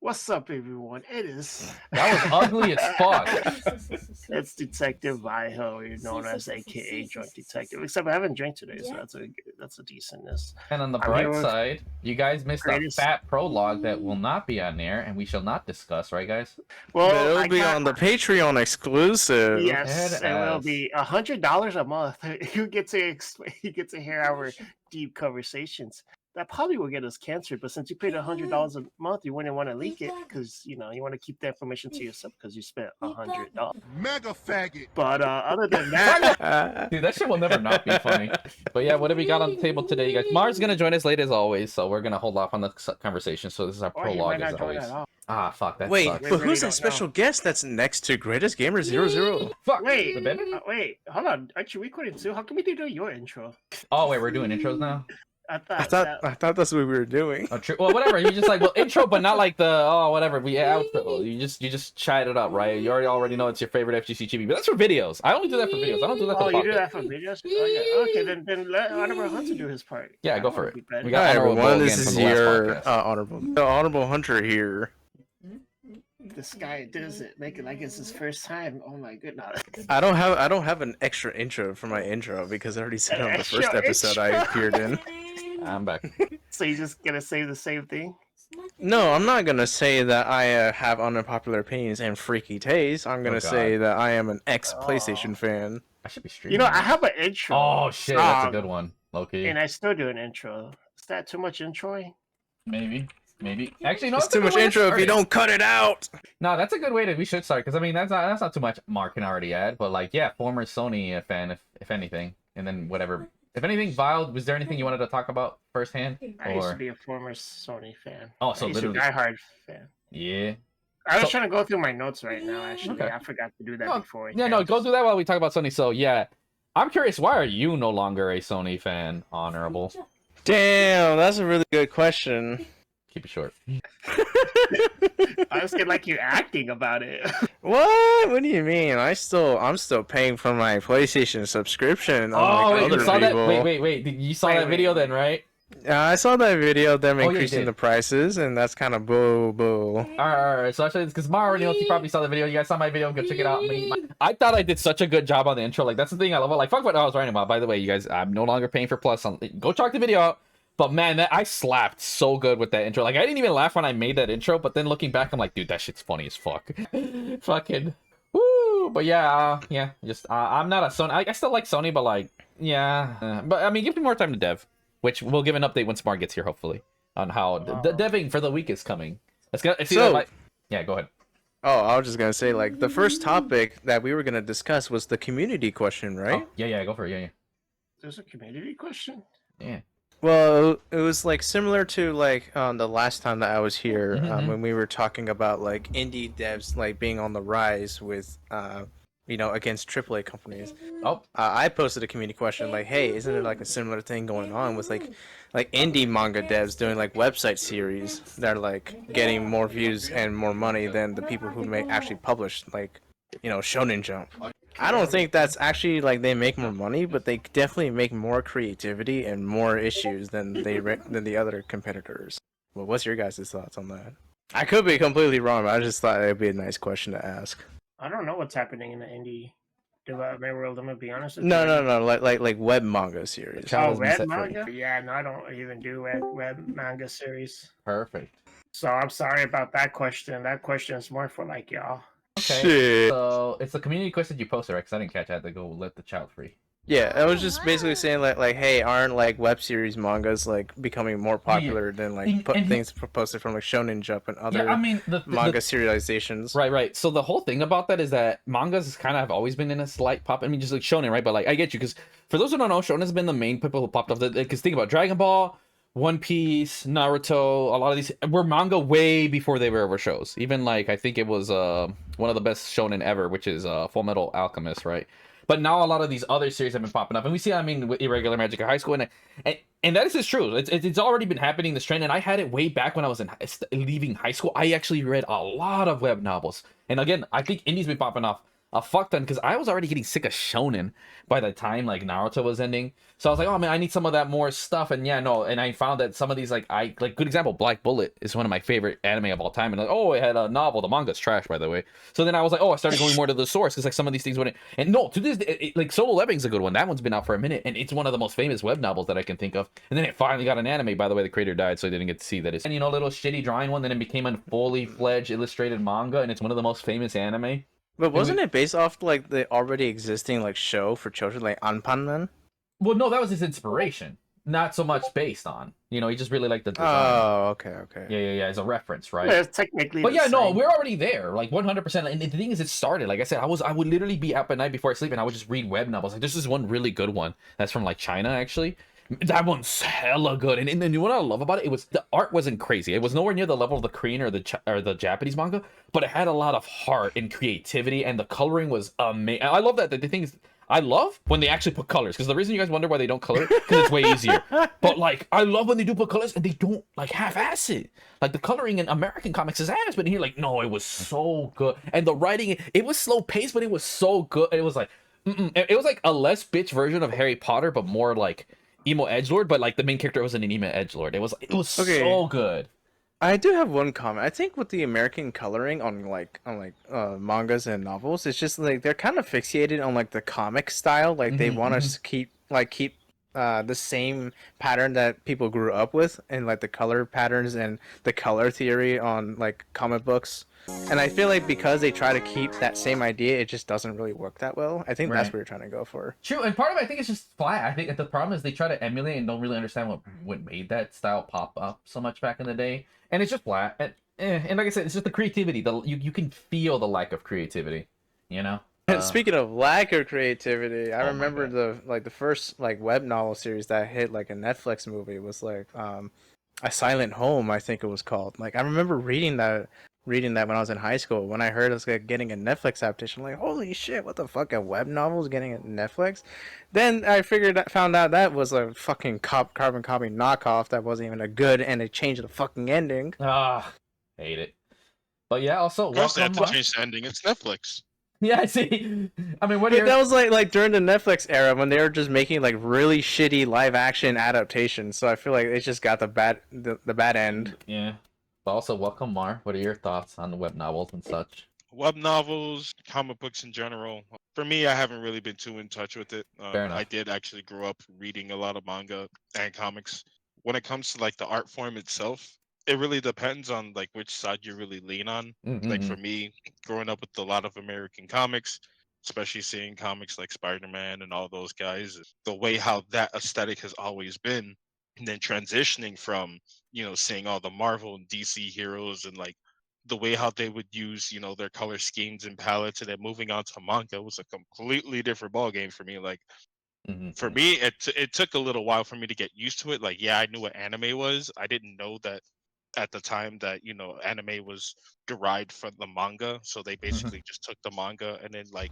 What's up, everyone? It is. That was ugly as fuck. It's Detective Viho, you're known as AKA Drunk Detective. Except I haven't drank today, so that's a decentness. And on the I'm here bright with side, you guys missed a greatest- fat prologue that will not be on air, and we shall not discuss, right, guys? Well, But it'll I be got- on the Patreon exclusive. Yes, Head it will ass. be $100 a month. You get to hear our deep conversations. That probably will get us canceled, but since you paid $100 a month, you wouldn't want to leak it because you want to keep the information to yourself because you spent $100. Mega faggot. But other than that, Dude, that shit will never not be funny. But yeah, what have we got on the table today, you guys? Mars is gonna join us late as always, so we're gonna hold off on the conversation. So this is our or you prologue might as not join always. at all. Ah, fuck, that Wait, sucks. We but really who's don't that special guest that's next to Greatest Gamer 00? Fuck. Wait, the baby? wait, hold on. Aren't you recording too? How come we didn't do your intro? Oh wait, we're doing intros now. I I thought thought that's what we were doing. Oh, true. Well, whatever. You just like intro, but not like the whatever. We outro. You just chat it up, right? You already know it's your favorite FGC chibi, but that's for videos. I only do that for videos. I don't do that for Oh, you do podcast. that for videos? Oh, yeah. Okay, then let Honorable Hunter do his part. Yeah, I go don't for wanna it. be bad. We got Hi Honorable everyone, again this from is the last your podcast. honorable Hunter here. This guy does it, make it like it's his first time. Oh my goodness. I don't have an extra intro for my intro because I already said it on the first Extra episode I intro. appeared in. I'm back. So you just gonna say the same thing? No, I'm not gonna say that I have unpopular opinions and freaky tastes. I'm gonna God. say that I am an ex-PlayStation fan. I should be streaming. You know, I that. have an intro. Oh shit, that's a song, good one. Loki. And I still do an intro. Is that too much intro? Maybe. Actually, no. It's that's a too good much way to intro if start you it. don't cut it out. No, that's a good way to. We should start because I mean that's not too much. Mark can already add, but like yeah, former Sony fan if anything, and then whatever. If anything, Vile, was there anything you wanted to talk about firsthand? I used to Or be a former Sony fan. Oh, so I used to be literally- a diehard fan. yeah. I was So- trying to go through my notes right now. Actually, Okay. I forgot to do that No, before. Yeah, no, go do that while we talk about Sony. So yeah, I'm curious. Why are you no longer a Sony fan? Honorable. Damn, that's a really good question. Keep it short. I was getting like you're acting about it. What? What do you mean? I'm still paying for my PlayStation subscription. Oh, Unlike wait, you other saw that? people. Wait. You saw Wait, that wait. video then, right? I saw that video of them Oh, yeah, you increasing did. the prices, and that's kind of boo. All right. So actually, because Mara already knows, you probably saw the video. You guys saw my video. Go check it out. I thought I did such a good job on the intro. Like that's the thing I love. Like fuck what I was writing about. By the way, you guys, I'm no longer paying for Plus. Go check the video out. But man, I slapped so good with that intro. Like I didn't even laugh when I made that intro. But then looking back, I'm like, dude, that shit's funny as fuck. Fucking woo. But yeah, Just I'm not a Sony. I still like Sony, but like yeah. But I mean, give me more time to dev. Which we'll give an update when Smart gets here, hopefully, on how the deving for the week is coming. Yeah, go ahead. Oh, I was just gonna say, like, the first topic that we were gonna discuss was the community question, right? Oh, yeah, go for it. There's a community question. Yeah. Well, it was like similar to like the last time that I was here Mhm. when we were talking about like indie devs like being on the rise with against AAA companies. Oh, I posted a community question like, hey, isn't there like a similar thing going on with like indie manga devs doing like website series that are like getting more views and more money than the people who may actually publish like Shonen Jump. I don't think that's actually like they make more money, but they definitely make more creativity and more issues than than the other competitors. Well, what's your guys' thoughts on that? I could be completely wrong, but I just thought it'd be a nice question to ask. I don't know what's happening in the indie development world. I'm gonna be honest with No, you. like web manga series. Child has Oh, been web set free. manga? Yeah, no, I don't even do web manga series. perfect. So I'm sorry about that question. That question is more for like y'all. Okay. Shit. So it's the community question you posted, right? Because I didn't catch. I had to go let the child free. Yeah, I was just basically saying like, hey, aren't like web series mangas like becoming more popular than like things posted from like Shonen Jump and other Yeah, I mean the manga serializations? Right. So the whole thing about that is that mangas kind of have always been in a slight pop. I mean, just like Shonen, right? But like, I get you because for those who don't know, Shonen has been the main people who popped off. Because think about Dragon Ball, One Piece, Naruto. A lot of these were manga way before they were ever shows. Even like I think it was one of the best Shonen ever, which is Full Metal Alchemist, right? But now a lot of these other series have been popping up, and we see, I mean, with Irregular Magic at High School, and that is true. It's already been happening, this trend, and I had it way back when I was leaving high school. I actually read a lot of web novels, and again, I think indie's been popping off a fuck ton because I was already getting sick of shonen by the time like Naruto was ending. So I was like, oh man, I need some of that more stuff. And yeah, no, and I found that some of these like good example, Black Bullet is one of my favorite anime of all time. And like, oh, it had a novel. The manga's trash, by the way. So then I was like, oh, I started going more to the source because like some of these things wouldn't. And no, to this like Solo Leveling's a good one. That one's been out for a minute, and it's one of the most famous web novels that I can think of. And then it finally got an anime. By the way, the creator died, so I didn't get to see that. And little shitty drawing one. Then it became a fully fledged illustrated manga, and it's one of the most famous anime. But wasn't it based off like the already existing like show for children, like Anpanman? Well, no, that was his inspiration. Not so much based on. He just really liked the design. Oh, okay. Yeah. As a reference, right? Yeah, it's technically. But yeah, no, same. we're already there, like 100%. And the thing is, it started. Like I said, I would literally be up at night before I sleep, and I would just read web novels. Like this is one really good one that's from like China, actually. That one's hella good, and then what I love about it was the art wasn't crazy. It was nowhere near the level of the Korean or the Japanese manga, but it had a lot of heart and creativity, and the coloring was amazing. I love that. The thing is, I love when they actually put colors, because the reason you guys wonder why they don't color it, because it's way easier. But like, I love when they do put colors and they don't like half-ass it. Like the coloring in American comics is ass, but here like no, it was so good, and the writing it was slow paced, but it was so good. It was like it was like a less bitch version of Harry Potter, but more like emo edgelord, but like the main character wasn't an emo edgelord. It was Okay. so good. I do have one comment. I think with the American coloring on mangas and novels, it's just like they're kind of fixated on like the comic style. Like they want us to keep the same pattern that people grew up with, and like the color patterns and the color theory on like comic books. And I feel like because they try to keep that same idea, it just doesn't really work that well. I think that's what you're trying to go for. True, and part of it, I think it's just flat. I think the problem is they try to emulate and don't really understand what made that style pop up so much back in the day. And it's just flat. And like I said, it's just the creativity. You can feel the lack of creativity, And speaking of lack of creativity, I remember the first like web novel series that hit like a Netflix movie was like A Silent Home, I think it was called. Like I remember reading that when I was in high school. When I heard it was like getting a Netflix adaptation, I'm like, holy shit, what the fuck, a web novel is getting a Netflix? Then I found out that was a fucking carbon copy knockoff that wasn't even a good, and they changed the fucking ending. Hate it. But yeah, also Of course they have to change the ending. It's Netflix. Yeah, I see. I mean, that was like during the Netflix era when they were just making like really shitty live action adaptations. So I feel like it just got the bad end. Yeah. But also, welcome, Mar. What are your thoughts on the web novels and such? Web novels, comic books in general. For me, I haven't really been too in touch with it. Fair enough. I did actually grow up reading a lot of manga and comics. When it comes to like the art form itself, it really depends on like which side you really lean on. Like for me, growing up with a lot of American comics, especially seeing comics like Spider-Man and all those guys, the way how that aesthetic has always been, and then transitioning from seeing all the Marvel and DC heroes and like the way how they would use their color schemes and palettes, and then moving on to manga was a completely different ball game for me. Like for me, it took a little while for me to get used to it. Like yeah, I knew what anime was. I didn't know that at the time that anime was derived from the manga, so they basically just took the manga and then like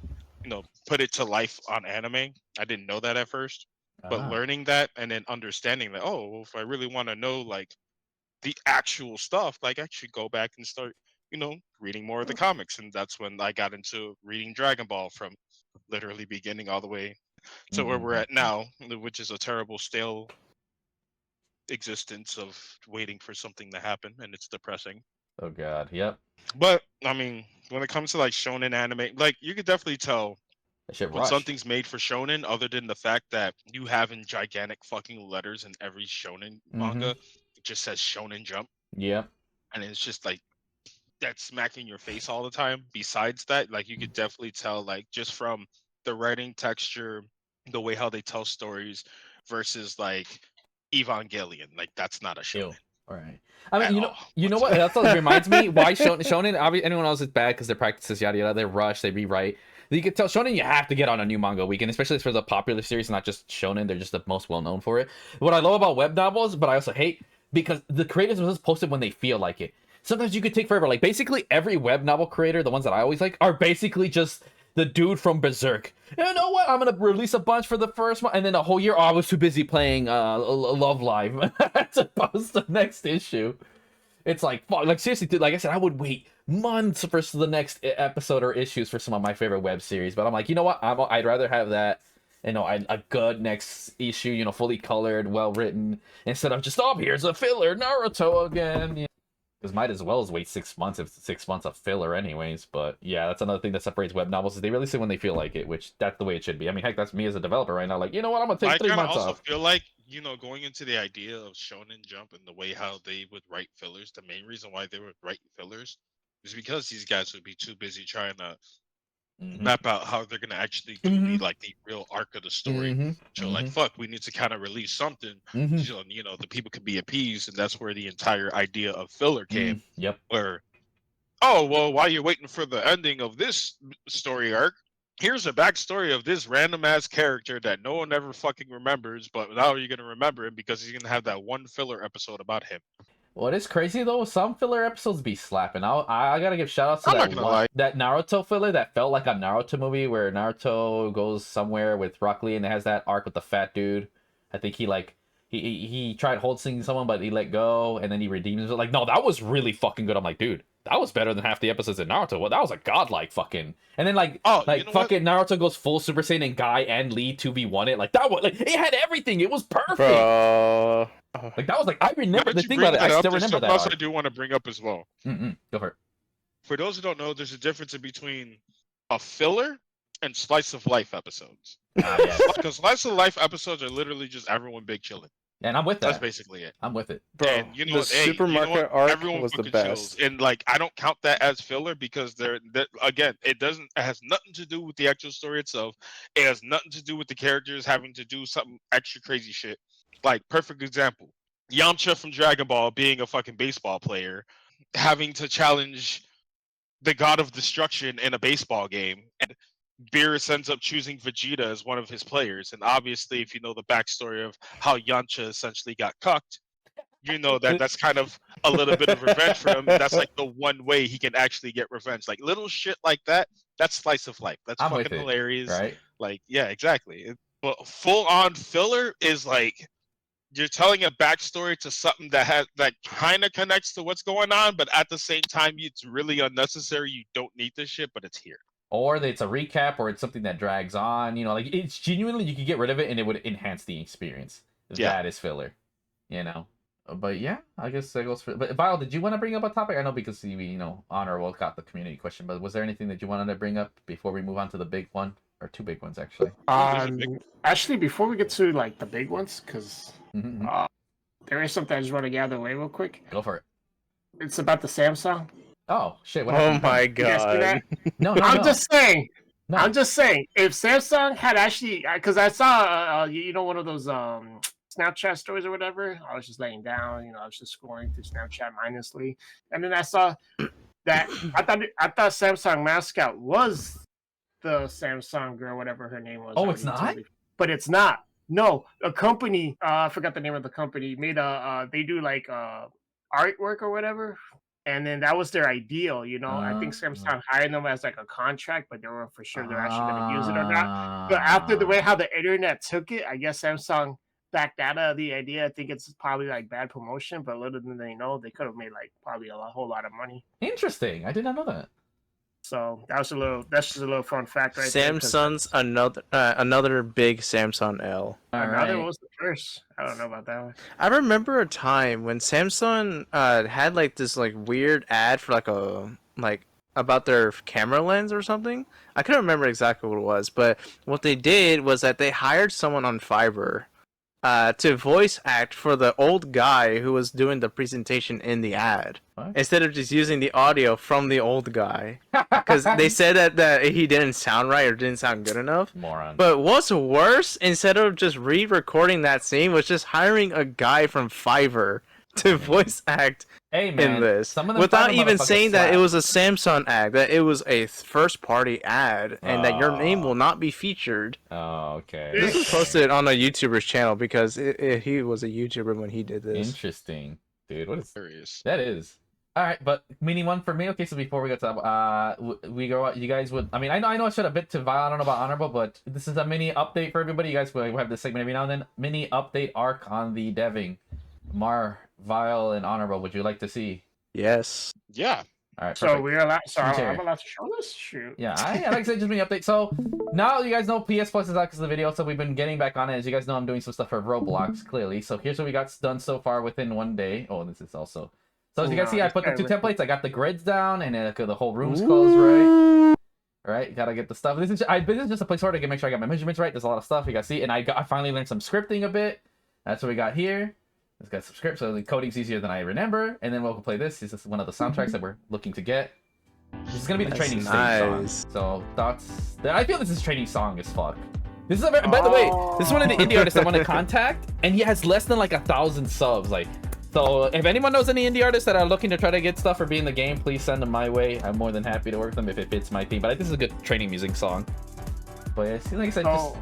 put it to life on anime. I didn't know that at first, but learning that and then understanding that, oh, well, if I really want to know like the actual stuff, like I should go back and start reading more of the comics. And that's when I got into reading Dragon Ball from literally beginning all the way to where we're at now, which is a terrible stale existence of waiting for something to happen, and it's depressing. Oh god, yep. But I mean, when it comes to like shonen anime, like you could definitely tell when something's made for shonen, other than the fact that you have in gigantic fucking letters in every shonen manga, it just says Shonen Jump. Yeah. And it's just like that's smacking your face all the time. Besides that, like you could definitely tell, like just from the writing texture, the way how they tell stories versus like Evangelion, like that's not a shonen. All right. I mean, you know what? That's what reminds me. Why shonen? Obviously, anyone else is bad because their practices, yada yada. They rush, they rewrite. You can tell shonen, you have to get on a new manga weekend, especially for the popular series, not just shonen. They're just the most well known for it. What I love about web novels, but I also hate because the creators will just post it when they feel like it. Sometimes you could take forever. Like basically every web novel creator, the ones that I always like, are basically just the dude from Berserk. You know what? I'm gonna release a bunch for the first one, and then the whole year, I was too busy playing Love Live to post the next issue. It's like fuck, like seriously, dude. Like I said, I would wait months for the next episode or issues for some of my favorite web series. But I'm like, you know what? I'd rather have that, a good next issue, fully colored, well written, instead of just here's a filler Naruto again. Because might as well as wait 6 months if it's 6 months of filler anyways. But yeah, that's another thing that separates web novels is they release it when they feel like it, which that's the way it should be. I mean, heck, that's me as a developer right now. Like, you know what? I'm gonna take 3 months off. I also feel like, going into the idea of Shonen Jump and the way how they would write fillers, the main reason why they would write fillers is because these guys would be too busy trying to map out how they're gonna actually do the real arc of the story. So like, fuck, we need to kind of release something, so the people can be appeased, and that's where the entire idea of filler came. Yep. Where, oh well, while you're waiting for the ending of this story arc, here's a backstory of this random ass character that no one ever fucking remembers, but now you're gonna remember him because he's gonna have that one filler episode about him. What is crazy though, some filler episodes be slapping. I gotta give shout outs to that Naruto filler that felt like a Naruto movie where Naruto goes somewhere with Rock Lee and it has that arc with the fat dude. I think he tried holding someone but he let go and then he redeems himself. Like, no, that was really fucking good. I'm like, dude, that was better than half the episodes in Naruto. Well, that was a godlike fucking. And then fucking Naruto goes full Super Saiyan and Guy and Lee 2v1 it. Like that was it had everything. It was perfect. Bro. Like that was like I remember the thing about it. I still remember that. Else I do want to bring up as well. Go for it. For those who don't know, there's a difference between a filler and slice of life episodes. Because slice of life episodes are literally just everyone big chilling. And I'm with that. That's basically it. I'm with it. Bro, and the supermarket arc everyone was the best. Chills. And like, I don't count that as filler because again, it has nothing to do with the actual story itself. It has nothing to do with the characters having to do something extra crazy shit. Like, perfect example, Yamcha from Dragon Ball being a fucking baseball player, having to challenge the god of destruction in a baseball game, and Beerus ends up choosing Vegeta as one of his players. And obviously, if you know the backstory of how Yamcha essentially got cucked, you know that's kind of a little bit of revenge for him. That's like the one way he can actually get revenge. Like little shit like that, that's slice of life. That's fucking hilarious. Right? Like, yeah, exactly. But full on filler is like, you're telling a backstory to something that kind of connects to what's going on, but at the same time, it's really unnecessary. You don't need this shit, but it's here. Or it's a recap, or it's something that drags on. Like it's genuinely you could get rid of it and it would enhance the experience. That is filler, But yeah, I guess that goes for. But Vile, did you want to bring up a topic? I know because we, Honorable got the community question, but was there anything that you wanted to bring up before we move on to the big one, or two big ones actually? Actually, before we get to like the big ones, because there is something I just want to gather away real quick. Go for it. It's about the Samsung. Oh shit! Oh my god! No, I'm just saying. No. I'm just saying. If Samsung had actually, because I saw, one of those Snapchat stories or whatever. I was just laying down. I was just scrolling through Snapchat mindlessly, and then I saw that I thought Samsung mascot was the Samsung girl, whatever her name was. Oh, it's not. But it's not. No, a company. I forgot the name of the company. Made they do like artwork or whatever. And then that was their ideal, I think Samsung hired them as like a contract, but they weren't for sure they're actually going to use it or not. But after the way how the internet took it, I guess Samsung backed out of the idea. I think it's probably like bad promotion, but little than they know, they could have made like probably a whole lot of money. Interesting. I did not know that. So that's just a little fun fact right Samsung's there. Another big Samsung L. Another was the first. I don't know about that one. I remember a time when Samsung had like this like weird ad for about their camera lens or something. I couldn't remember exactly what it was, but what they did was that they hired someone on Fiverr to voice act for the old guy who was doing the presentation in the ad. What? Instead of just using the audio from the old guy. Because they said that he didn't sound right or didn't sound good enough. Moron. But what's worse, instead of just re-recording that scene, was just hiring a guy from Fiverr to voice act in this. Without even saying that it was a Samsung ad, that it was a first-party ad, and that your name will not be featured. Oh, okay. This was posted on a YouTuber's channel because he was a YouTuber when he did this. Interesting. Dude, what is serious? That is. All right, but mini one for me. Okay, so before we get to we go out, you guys would. I mean, I know I said a bit to Vile. I don't know about Honorable, but this is a mini update for everybody. You guys will have this segment every now and then. Mini update arc on the deving. Vile, and Honorable. Would you like to see Yes. Yeah. All right, So perfect. we're allowed. So Screen I'm share. allowed to show this. Shoot. Yeah, like I said, just mini update. So now you guys know PS Plus is out because of the video, so we've been getting back on it. As you guys know, I'm doing some stuff for Roblox, clearly. So here's what we got done so far within one day. Oh, this is also. So as you guys see, I put the 2 templates. I got the grids down, and the whole room's closed, right? Right, gotta get the stuff. This is just a placeholder to make sure I got my measurements right. There's a lot of stuff you gotta see, and I finally learned some scripting a bit. That's what we got here. It's got some scripts, so the coding's easier than I remember. And then we'll play this. This is one of the soundtracks that we're looking to get. This is gonna be the training stage song. So thoughts. I feel this is training song as fuck. This is by the way, this is one of the indie artists I want to contact, and he has less than like 1,000 subs. Like, so if anyone knows any indie artists that are looking to try to get stuff or be in the game, please send them my way. I'm more than happy to work with them if it fits my theme. But I think this is a good training music song. But yeah, like I said, just...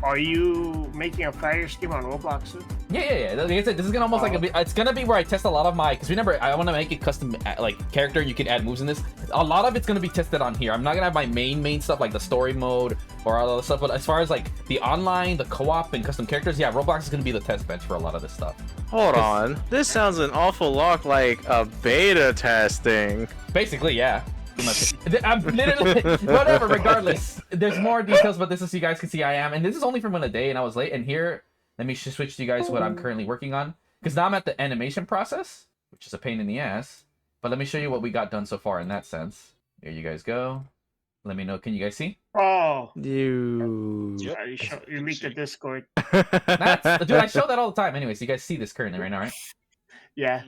Are you making a fire scheme on Roblox too? Yeah. Like I said, this is gonna almost it's gonna be where I test a lot of my, because remember, I want to make it custom like character. You can add moves in this. A lot of it's gonna be tested on here. I'm not gonna have my main stuff like the story mode or all the stuff. But as far as like the online, the co-op, and custom characters, yeah, Roblox is gonna be the test bench for a lot of this stuff. Hold on, this sounds an awful lot like a beta testing. Basically, yeah. I'm literally whatever. Regardless, there's more details, but this is so you guys can see I am, and this is only from a day, and I was late. And here, let me switch to you guys what I'm currently working on, because now I'm at the animation process, which is a pain in the ass. But let me show you what we got done so far in that sense. Here you guys go. Let me know. Can you guys see? Oh, You. Yep. You leaked the Discord. Dude, I show that all the time. Anyways, you guys see this currently right now, right? Yeah.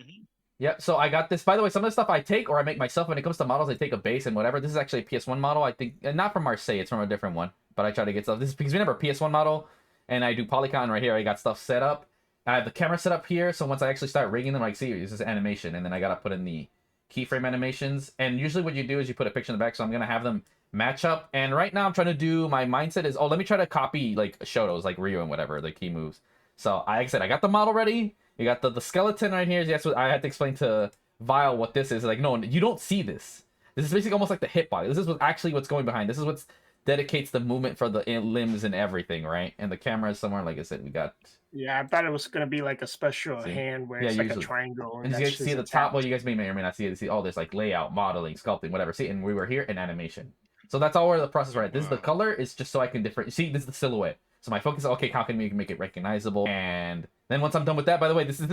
Yep, so I got this. By the way, some of the stuff I take or I make myself. When it comes to models, I take a base and whatever. This is actually a PS1 model, I think. And not from Marseille, it's from a different one. But I try to get stuff. This is because remember, PS1 model, and I do Polycon right here. I got stuff set up. I have the camera set up here, so once I actually start rigging them, like, see, this is animation. And then I got to put in the keyframe animations. And usually what you do is you put a picture in the back, so I'm going to have them match up. And right now I'm trying to do, my mindset is, let me try to copy, like, Shoto's, like Ryu and whatever, the key moves. So, like I said, I got the model ready. You got the skeleton right here. That's what I had to explain to Vile what this is. Like, no, you don't see this. This is basically almost like the hit body. This is what's going behind. This is what dedicates the movement for the limbs and everything, right? And the camera is somewhere, like I said, we got... Yeah, I thought it was going to be like a special hand where it's like usually. A triangle. And you guys see the top, well, you guys may or may not see it. See, there's like layout, modeling, sculpting, whatever. See, and we were here in animation. So that's all where the process, right? This is the color. It's just so I can see, this is the silhouette. So my focus is, okay, how can we make it recognizable? And then once I'm done with that, by the way, once I'm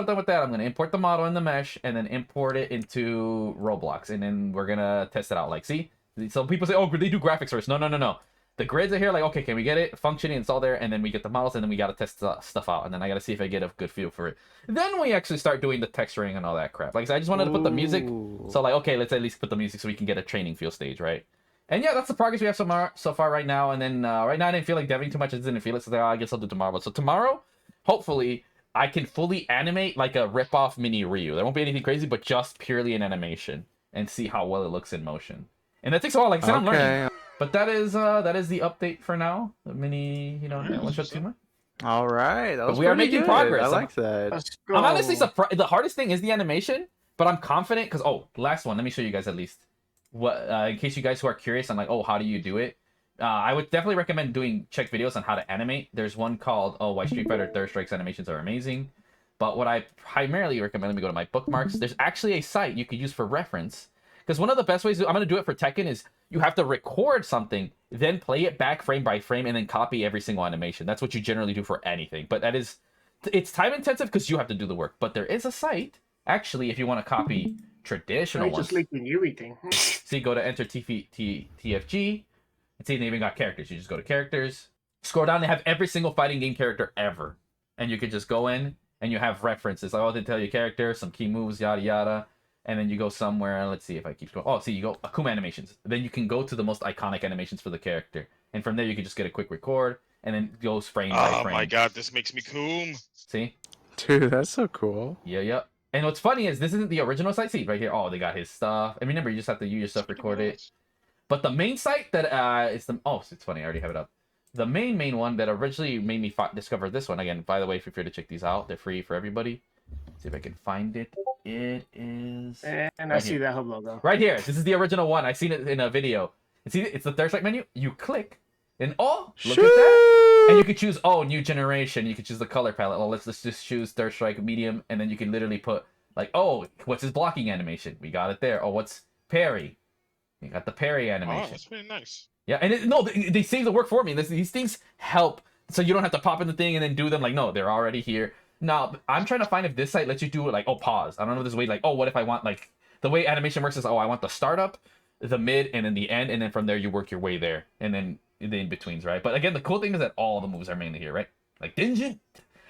done with that, I'm gonna import the model in the mesh and then import it into Roblox, and then we're gonna test it out. Like, see, so people say, oh, they do graphics first. No. The grids are here. Like, okay, can we get it functioning? It's all there, and then we get the models, and then we gotta test stuff out, and then I gotta see if I get a good feel for it. Then we actually start doing the texturing and all that crap. Like I said, I just wanted to put the music. So like, okay, let's at least put the music so we can get a training feel stage, right? And yeah, that's the progress we have so far right now. And then right now I didn't feel like deving too much. I didn't feel it, so I guess I'll do tomorrow. But so tomorrow, hopefully, I can fully animate like a rip-off mini Ryu. There won't be anything crazy, but just purely an animation and see how well it looks in motion. And that takes a while. Like I said, I'm learning. But that is the update for now. The mini, one shot too much. All right, but we are making progress. I like that. I'm honestly surprised. The hardest thing is the animation, but I'm confident because last one. Let me show you guys at least. What in case you guys who are curious on like, how do you do it? I would definitely recommend check videos on how to animate. There's one called Why Street Fighter Third Strike's animations are amazing. But what I primarily recommend, let me go to my bookmarks. There's actually a site you could use for reference. Because one of the best ways I'm going to do it for Tekken is you have to record something, then play it back frame by frame, and then copy every single animation. That's what you generally do for anything. But it's time intensive because you have to do the work. But there is a site, actually, if you want to copy traditional ones. Just leaking everything. So you go to enter TFG, and see they even got characters. You just go to characters, scroll down, they have every single fighting game character ever. And you could just go in, and you have references. Like, they tell you character, some key moves, yada yada. And then you go somewhere, let's see if I keep going. See, you go Akuma animations. Then you can go to the most iconic animations for the character. And from there, you can just get a quick record, and then it goes frame by frame. Oh my god, this makes me coom. See? Dude, that's so cool. Yeah. And what's funny is this isn't the original site. See, right here, they got his stuff. And remember, you just have to use your stuff, record it. But the main site that is the... it's funny, I already have it up. The main one that originally made me discover this one. Again, by the way, feel free to check these out. They're free for everybody. See if I can find it. It is... And right I see here. that hub logo. Right here. This is the original one. I seen it in a video. And see, it's the third strike menu. You click, and look at that. And you can choose, new generation. You can choose the color palette. Well, let's just choose third strike medium, and then you can literally put Like, oh, what's his blocking animation? We got it there. Oh, what's parry? We got the parry Oh, animation. that's pretty nice. Yeah, and no, they save the work for me. These things help, so you don't have to pop in the thing and then do them. Like, no, they're already here. Now, I'm trying to find if this site lets you do it like, oh, pause. I don't know if there's a way like, oh, what if I want like, the way animation works is, oh, I want the startup, the mid, and then the end, and then from there you work your way there, and then the in-betweens, right? But again, the cool thing is that all the moves are mainly here, right? Like, Dinjin.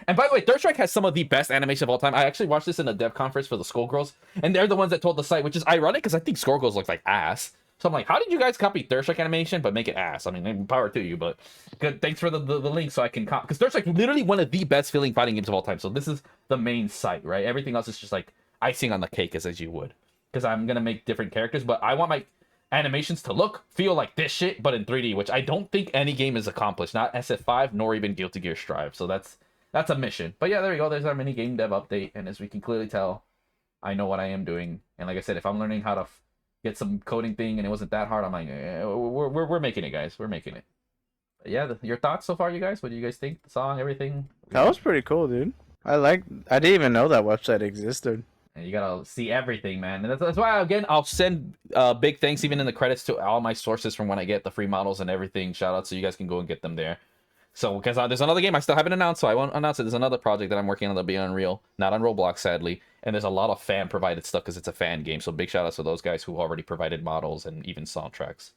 And by the way, Third Strike has some of the best animation of all time. I actually watched this in a dev conference for the Skullgirls, and they're the ones that told the site, which is ironic because I think Skullgirls look like ass. So I'm like, how did you guys copy Third Strike animation but make it ass? I mean, power to you, but good. Thanks for the link so I can copy. Because Third Strike literally one of the best feeling fighting games of all time. So this is the main site, right? Everything else is just like icing on the cake, as you would. Because I'm going to make different characters, but I want my animations to feel like this shit, but in 3D, which I don't think any game has accomplished. Not SF5, nor even Guilty Gear Strive. So that's a mission. But yeah, there we go. There's our mini game dev update. And as we can clearly tell, I know what I am doing. And like I said, if I'm learning how to get some coding thing and it wasn't that hard, I'm like, we're making it, guys. We're making it. But yeah, your thoughts so far, you guys? What do you guys think? The song, everything? That was pretty cool, dude. I didn't even know that website existed. And you gotta see everything, man. And that's why, again, I'll send big thanks even in the credits to all my sources from when I get the free models and everything. Shout out so you guys can go and get them there. So, because there's another game I still haven't announced, so I won't announce it. There's another project that I'm working on that'll be on Unreal, not on Roblox, sadly. And there's a lot of fan-provided stuff because it's a fan game. So big shout outs to those guys who already provided models and even soundtracks.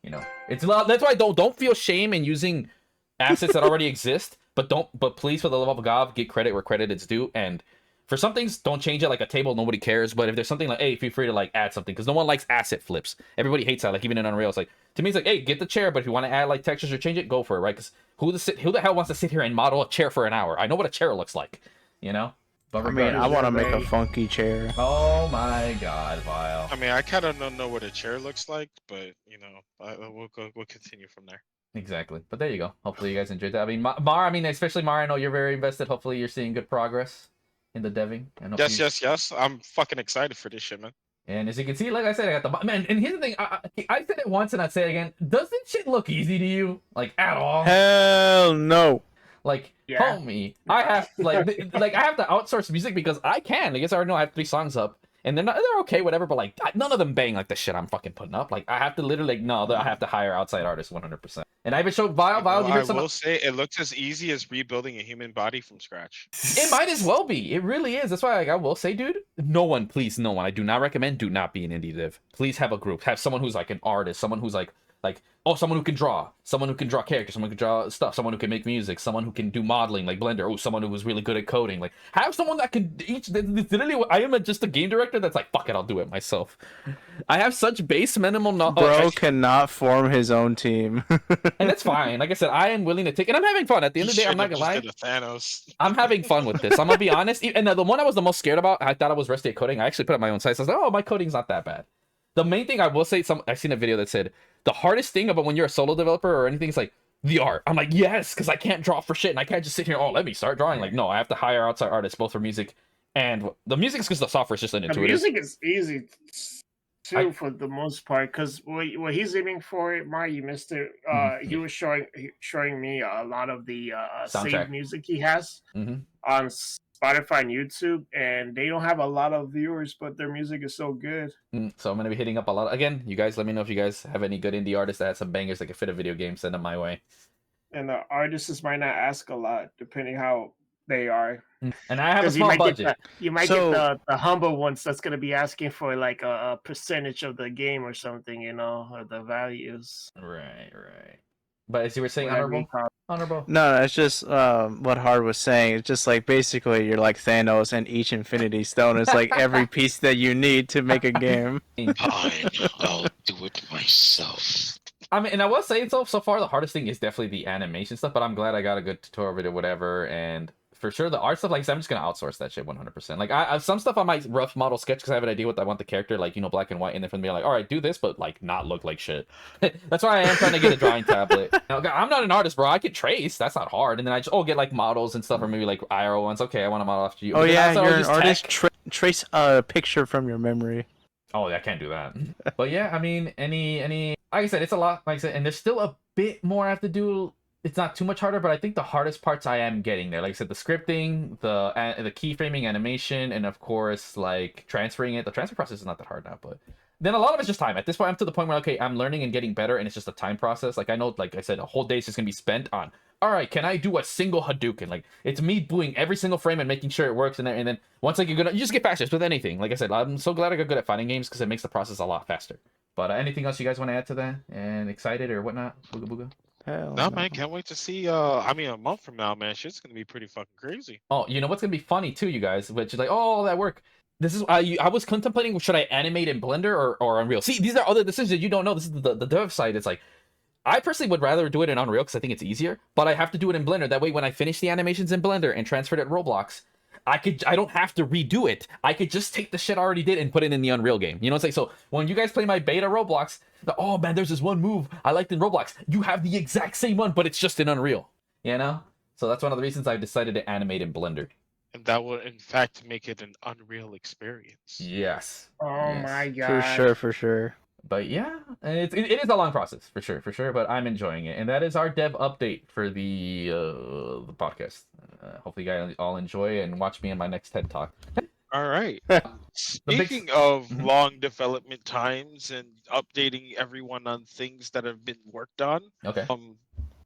You know, it's a lot. That's why don't feel shame in using assets that already exist. But please, for the love of God, get credit where credit is due. And for some things, don't change it. Like a table, nobody cares. But if there's something like, hey, feel free to like add something, because no one likes asset flips. Everybody hates that. Like even in Unreal, it's like, to me, it's like, hey, get the chair, but if you want to add like textures or change it, go for it, right? Because who the hell wants to sit here and model a chair for an hour? I know what a chair looks like, you know. But I mean, I want to make a funky chair. Oh my God, Vile. I mean, I kind of don't know what a chair looks like, but you know, we'll continue from there. Exactly. But there you go. Hopefully you guys enjoyed that. I mean, Mar, especially Mar, I know you're very invested. Hopefully you're seeing good progress in the deving. And Yes. I'm fucking excited for this shit, man. And as you can see, like I said, I got the man. And here's the thing: I said it once, and I'd say it again. Doesn't shit look easy to you, like at all? Hell no. Like, yeah. Homie, I have like I have to outsource music because I can. I guess I already know I have 3 songs up, and they're okay, whatever. But like, none of them bang like the shit I'm fucking putting up. Like, I have to literally I have to hire outside artists 100%. And I even showed Vile. You heard I will say it looks as easy as rebuilding a human body from scratch. It might as well be. It really is. That's why I will say, dude, no one. I do not recommend. Do not be an indie dev. Please have a group. Have someone who's like an artist. Someone who's like someone who can draw. Someone who can draw characters. Someone who can draw stuff. Someone who can make music. Someone who can do modeling like Blender. Oh, someone who was really good at coding. Like, have someone that can literally. I am just a game director that's like, fuck it, I'll do it myself. I have such base minimal knowledge. Bro cannot form his own team. And that's fine. Like I said, I am willing to take, and I'm having fun. At the end of the day, I'm not gonna lie. Thanos. I'm having fun with this. I'm gonna be honest. And the one I was the most scared about, I thought I was rusty at coding. I actually put up my own site. So I was like, oh, my coding's not that bad. The main thing I will say, I've seen a video that said the hardest thing about when you're a solo developer or anything is like the art. I'm like, yes, because I can't draw for shit, and I can't just sit here. Oh, let me start drawing. Like, no, I have to hire outside artists both for music and the music is because the software is just intuitive. The music is easy too for the most part, because what he's aiming for, you missed it. He was showing me a lot of the saved music he has on Spotify and YouTube, and they don't have a lot of viewers, but their music is so good. So I'm gonna be hitting up a lot. Again, you guys let me know if you guys have any good indie artists that have some bangers that can fit a video game. Send them my way. And the artists might not ask a lot, depending how they are. And I have a small budget. You might get the humble ones that's going to be asking for like a percentage of the game or something, you know, or the values. Right. But as you were saying, honorable. No, it's just what Hard was saying. It's just like basically you're like Thanos, and each Infinity Stone is like every piece that you need to make a game. Fine, I'll do it myself. I mean, and I was saying so far the hardest thing is definitely the animation stuff, but I'm glad I got a good tutorial video, whatever, and for sure the art stuff, like I said, I'm just gonna outsource that shit 100%. Like I some stuff I might rough model sketch because I have an idea what I want the character, like, you know, black and white, and then from me like, all right, do this, but like not look like shit. That's why I am trying to get a drawing tablet. Now, I'm not an artist, bro. I can trace, that's not hard, and then I just get like models and stuff, or maybe like IRO ones. Okay, I want to model after you. Oh yeah, you're an artist. Trace a picture from your memory. Oh, I can't do that. But yeah, I mean, any like I said, it's a lot. Like I said, and there's still a bit more I have to do it's not too much harder, but I think the hardest parts I am getting there. Like I said, the scripting, the keyframing animation, and of course, like transferring it. The transfer process is not that hard now, but then a lot of it's just time. At this point, I'm to the point where, okay, I'm learning and getting better, and it's just a time process. Like I know, like I said, a whole day is just gonna be spent on, all right, can I do a single Hadouken? Like it's me doing every single frame and making sure it works, and then once I get good, you just get faster. It's with anything. Like I said, I'm so glad I got good at fighting games because it makes the process a lot faster. But anything else you guys want to add to that? And excited or whatnot? Booga booga. Hell No, man, can't wait to see. I mean, a month from now, man, shit's gonna be pretty fucking crazy. Oh, you know what's gonna be funny too, you guys, which is like, oh, all that work. This is I was contemplating, should I animate in Blender or Unreal? See, these are other decisions that you don't know. This is the dev side. It's like, I personally would rather do it in Unreal because I think it's easier, but I have to do it in Blender. That way, when I finish the animations in Blender and transfer it at Roblox, I don't have to redo it. I could just take the shit I already did and put it in the Unreal game. You know what I'm saying? So when you guys play my beta Roblox, oh man, there's this one move I liked in Roblox. You have the exact same one, but it's just in Unreal. You know? So that's one of the reasons I've decided to animate in Blender. And that will, in fact, make it an Unreal experience. Yes. Oh Yes. my god. For sure. But yeah, it is a long process for sure. But I'm enjoying it, and that is our dev update for the podcast. Hopefully, you guys all enjoy and watch me in my next TED talk. All right. big- Speaking of Mhm. long development times and updating everyone on things that have been worked on, Okay.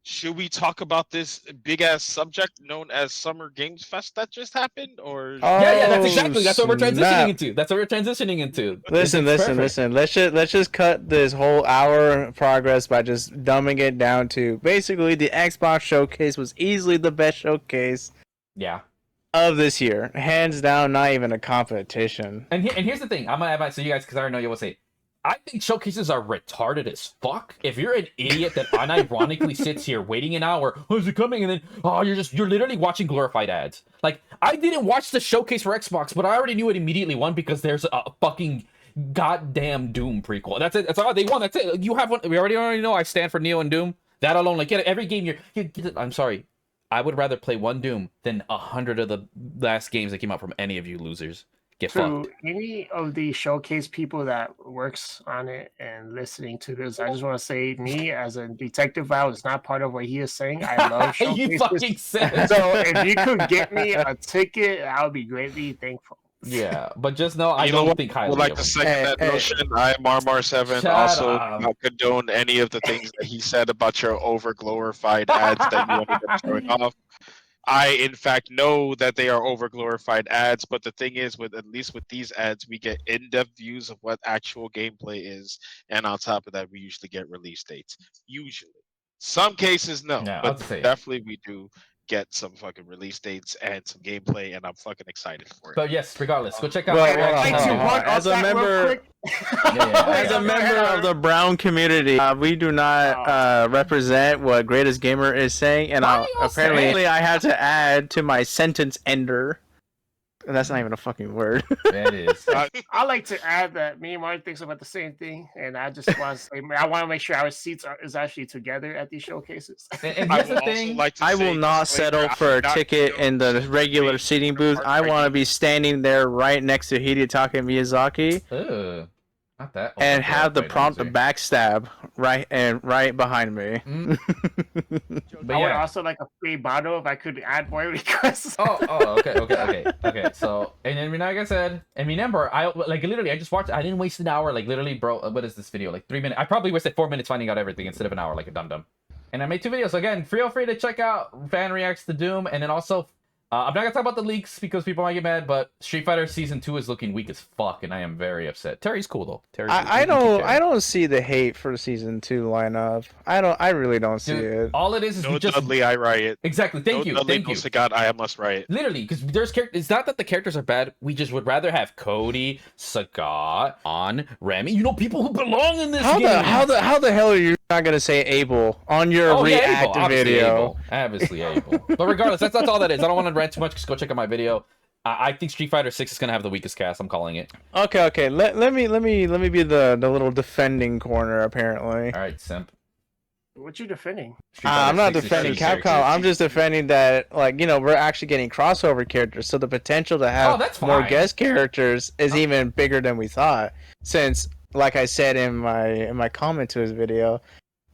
should we talk about this big ass subject known as Summer Games Fest that just happened, or? Yeah, that's Oh, exactly. That's what we're transitioning snap. into. That's what we're transitioning into. Listen. It's perfect. Let's just cut this whole hour progress by just dumbing it down to basically the Xbox showcase was easily the best showcase Yeah. of this year, hands down. Not even a competition. And here's the thing. I'm gonna add so you guys, because I already know you will say. I think showcases are retarded as fuck. If you're an idiot that unironically sits here waiting an hour, oh, is it coming? And then you're literally watching glorified ads. Like, I didn't watch the showcase for Xbox, but I already knew it immediately won because there's a fucking goddamn Doom prequel. That's it. That's all they won. That's it. You have one. We already know I stand for Neo and Doom. That alone, like, get it. Every game I'm sorry. I would rather play one Doom than 100 of the last games that came out from any of you losers. Get To fucked. any of the showcase people that works on it and listening to this, I just want to say, me as a detective vow is not part of what he is saying. I love showcases. You fucking said. So if you could get me a ticket, I would be greatly thankful. Yeah, but just know I You know don't what? think I highly would like of to him. second that Hey. notion. I am Marmar7. Shut Also, up. not condone any of the things that he said about your over glorified ads that you ended up showing off. I, in fact, know that they are over glorified ads, but the thing is, with at least with these ads, we get in-depth views of what actual gameplay is, and on top of that, we usually get release dates. Usually, some cases no, Yeah, but I'll say it. definitely we do get some fucking release dates and some gameplay, and I'm fucking excited for it. But yes, regardless, go check out Well, my hold on, reaction. hold on, hold on. As a member, As a member of the Brown community, we do not represent what Greatest Gamer is saying, and Why you apparently I have to add to my sentence ender. That's not even a fucking word. That is. I like to add that me and Martin thinks about the same thing, and I just want to say, I want to make sure our seats is actually together at these showcases. And I here's will the also thing. like to I say, will not disclaimer, settle I for a do not ticket condone in the this regular being seating booth. I want to be standing there right next to Hidetaka Miyazaki Ugh, not that. and have the overglorified prompt loser. backstab right behind me. But I would yeah. also like a free bottle if I could add more requests. Okay. So, and then like I said, and remember, I like literally, I just watched. I didn't waste an hour. Like literally, bro. What is this video? Like 3 minutes. I probably wasted 4 minutes finding out everything instead of an hour, like a dum. And I made 2 videos. So again, feel free to check out Fan Reacts to Doom, and then also. I'm not gonna talk about the leaks because people might get mad, but Street Fighter Season 2 is looking weak as fuck, and I am very upset. Terry's cool though. Terry's I don't see the hate for season 2 lineup. I really don't see Dude, it. all it is No we just Dudley, I riot. exactly. Thank No you. Dudley, Thank no you. Sagat, I must riot. Literally, because there's characters. It's not that the characters are bad. We just would rather have Cody, Sagat, on Remy. You know, people who belong in this How game. the hell are you not gonna say Abel on your react video? Obviously Abel. But regardless, that's all that is. I don't want to rant too much. Just go check out my video. I think Street Fighter 6 is gonna have the weakest cast. I'm calling it. Okay. Let me be the little defending corner. Apparently, All right, simp. What you defending? Street Fighter I'm not 6 is defending shitty. Capcom. I'm just defending that, like, we're actually getting crossover characters, so the potential to have that's more fine. guest characters is even bigger than we thought. Since, like I said in my comment to his video,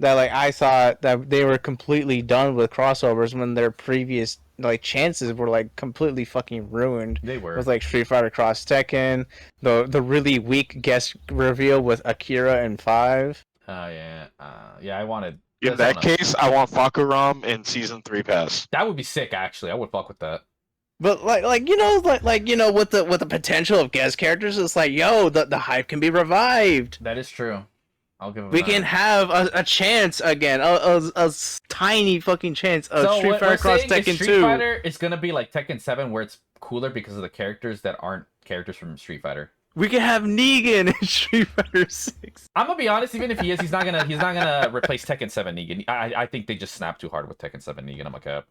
that like I thought that they were completely done with crossovers when their previous like chances were like completely fucking ruined. They were. With like Street Fighter Cross Tekken, the really weak guest reveal with Akira and 5. Yeah. Yeah, I wanted. In that case, I want Fakaram in Season 3 pass. That would be sick, actually. I would fuck with that. But like you know with the potential of guest characters, it's like the hype can be revived. That is true. I'll give. We can have a chance again, a tiny fucking chance of So Street Fighter Cross Tekken 2. Street Fighter is gonna be like Tekken 7, where it's cooler because of the characters that aren't characters from Street Fighter. We can have Negan in Street Fighter 6. I'm gonna be honest, even if he is, he's not gonna replace Tekken 7 Negan. I think they just snapped too hard with Tekken 7 Negan. I'm okay.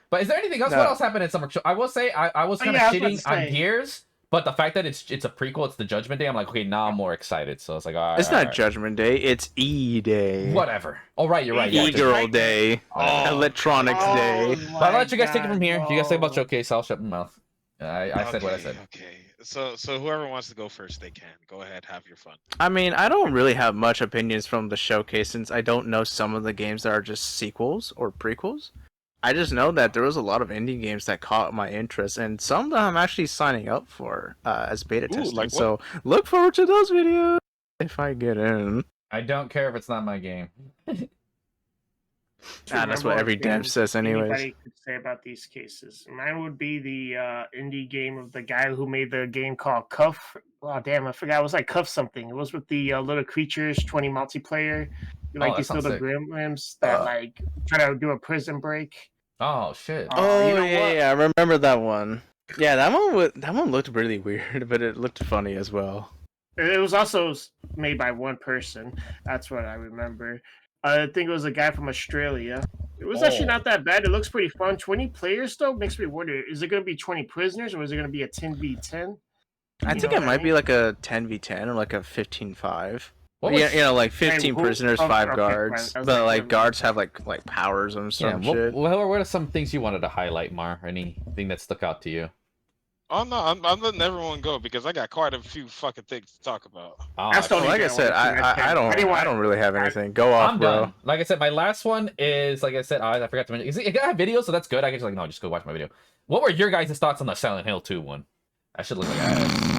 But is there anything else? No. What else happened in Summer? I will say I was kind of shitting on Gears, but the fact that it's a prequel, it's the Judgment Day. I'm like, okay, now I'm more excited. So it's like, all right, It's not Judgment Day. It's E-Day. Whatever. Oh right, you're right. E-Girl Day. Electronics Day. But I'll let you guys take it from here. If you guys say about Showcase, I'll shut my mouth. I said what I said. Okay. So whoever wants to go first, they can. Go ahead, have your fun. I mean, I don't really have much opinions from the showcase since I don't know some of the games that are just sequels or prequels. I just know that there was a lot of indie games that caught my interest, and some that I'm actually signing up for as beta testing. Like so look forward to those videos if I get in. I don't care if it's not my game. That's what every dev says anyways. Anybody could say about these cases. Mine would be the indie game of the guy who made the game called Cuff. Oh damn, I forgot. It was like Cuff something. It was with the little creatures, 20 multiplayer. Like these little gremlins that like try to do a prison break. Oh shit. Yeah, I remember that one. Yeah, that one looked really weird, but it looked funny as well. It was also made by one person. That's what I remember. I think it was a guy from Australia. It was actually not that bad. It looks pretty fun. 20 players, though, makes me wonder, is it going to be 20 prisoners, or is it going to be a 10v10? I think it might be like a 10v10 or like a 15-5. Like 15 prisoners, 5 guards. But like guards have like powers and some shit. Well, what are some things you wanted to highlight, Mar? Anything that stuck out to you? Oh no, I'm letting everyone go because I got quite a few fucking things to talk about. Like I said, I don't really have anything. Go off, bro. Done. Like I said, my last one is like I said, I forgot to mention. I have video, so that's good. I can just just go watch my video. What were your guys' thoughts on the Silent Hill 2 one? I should look like ass.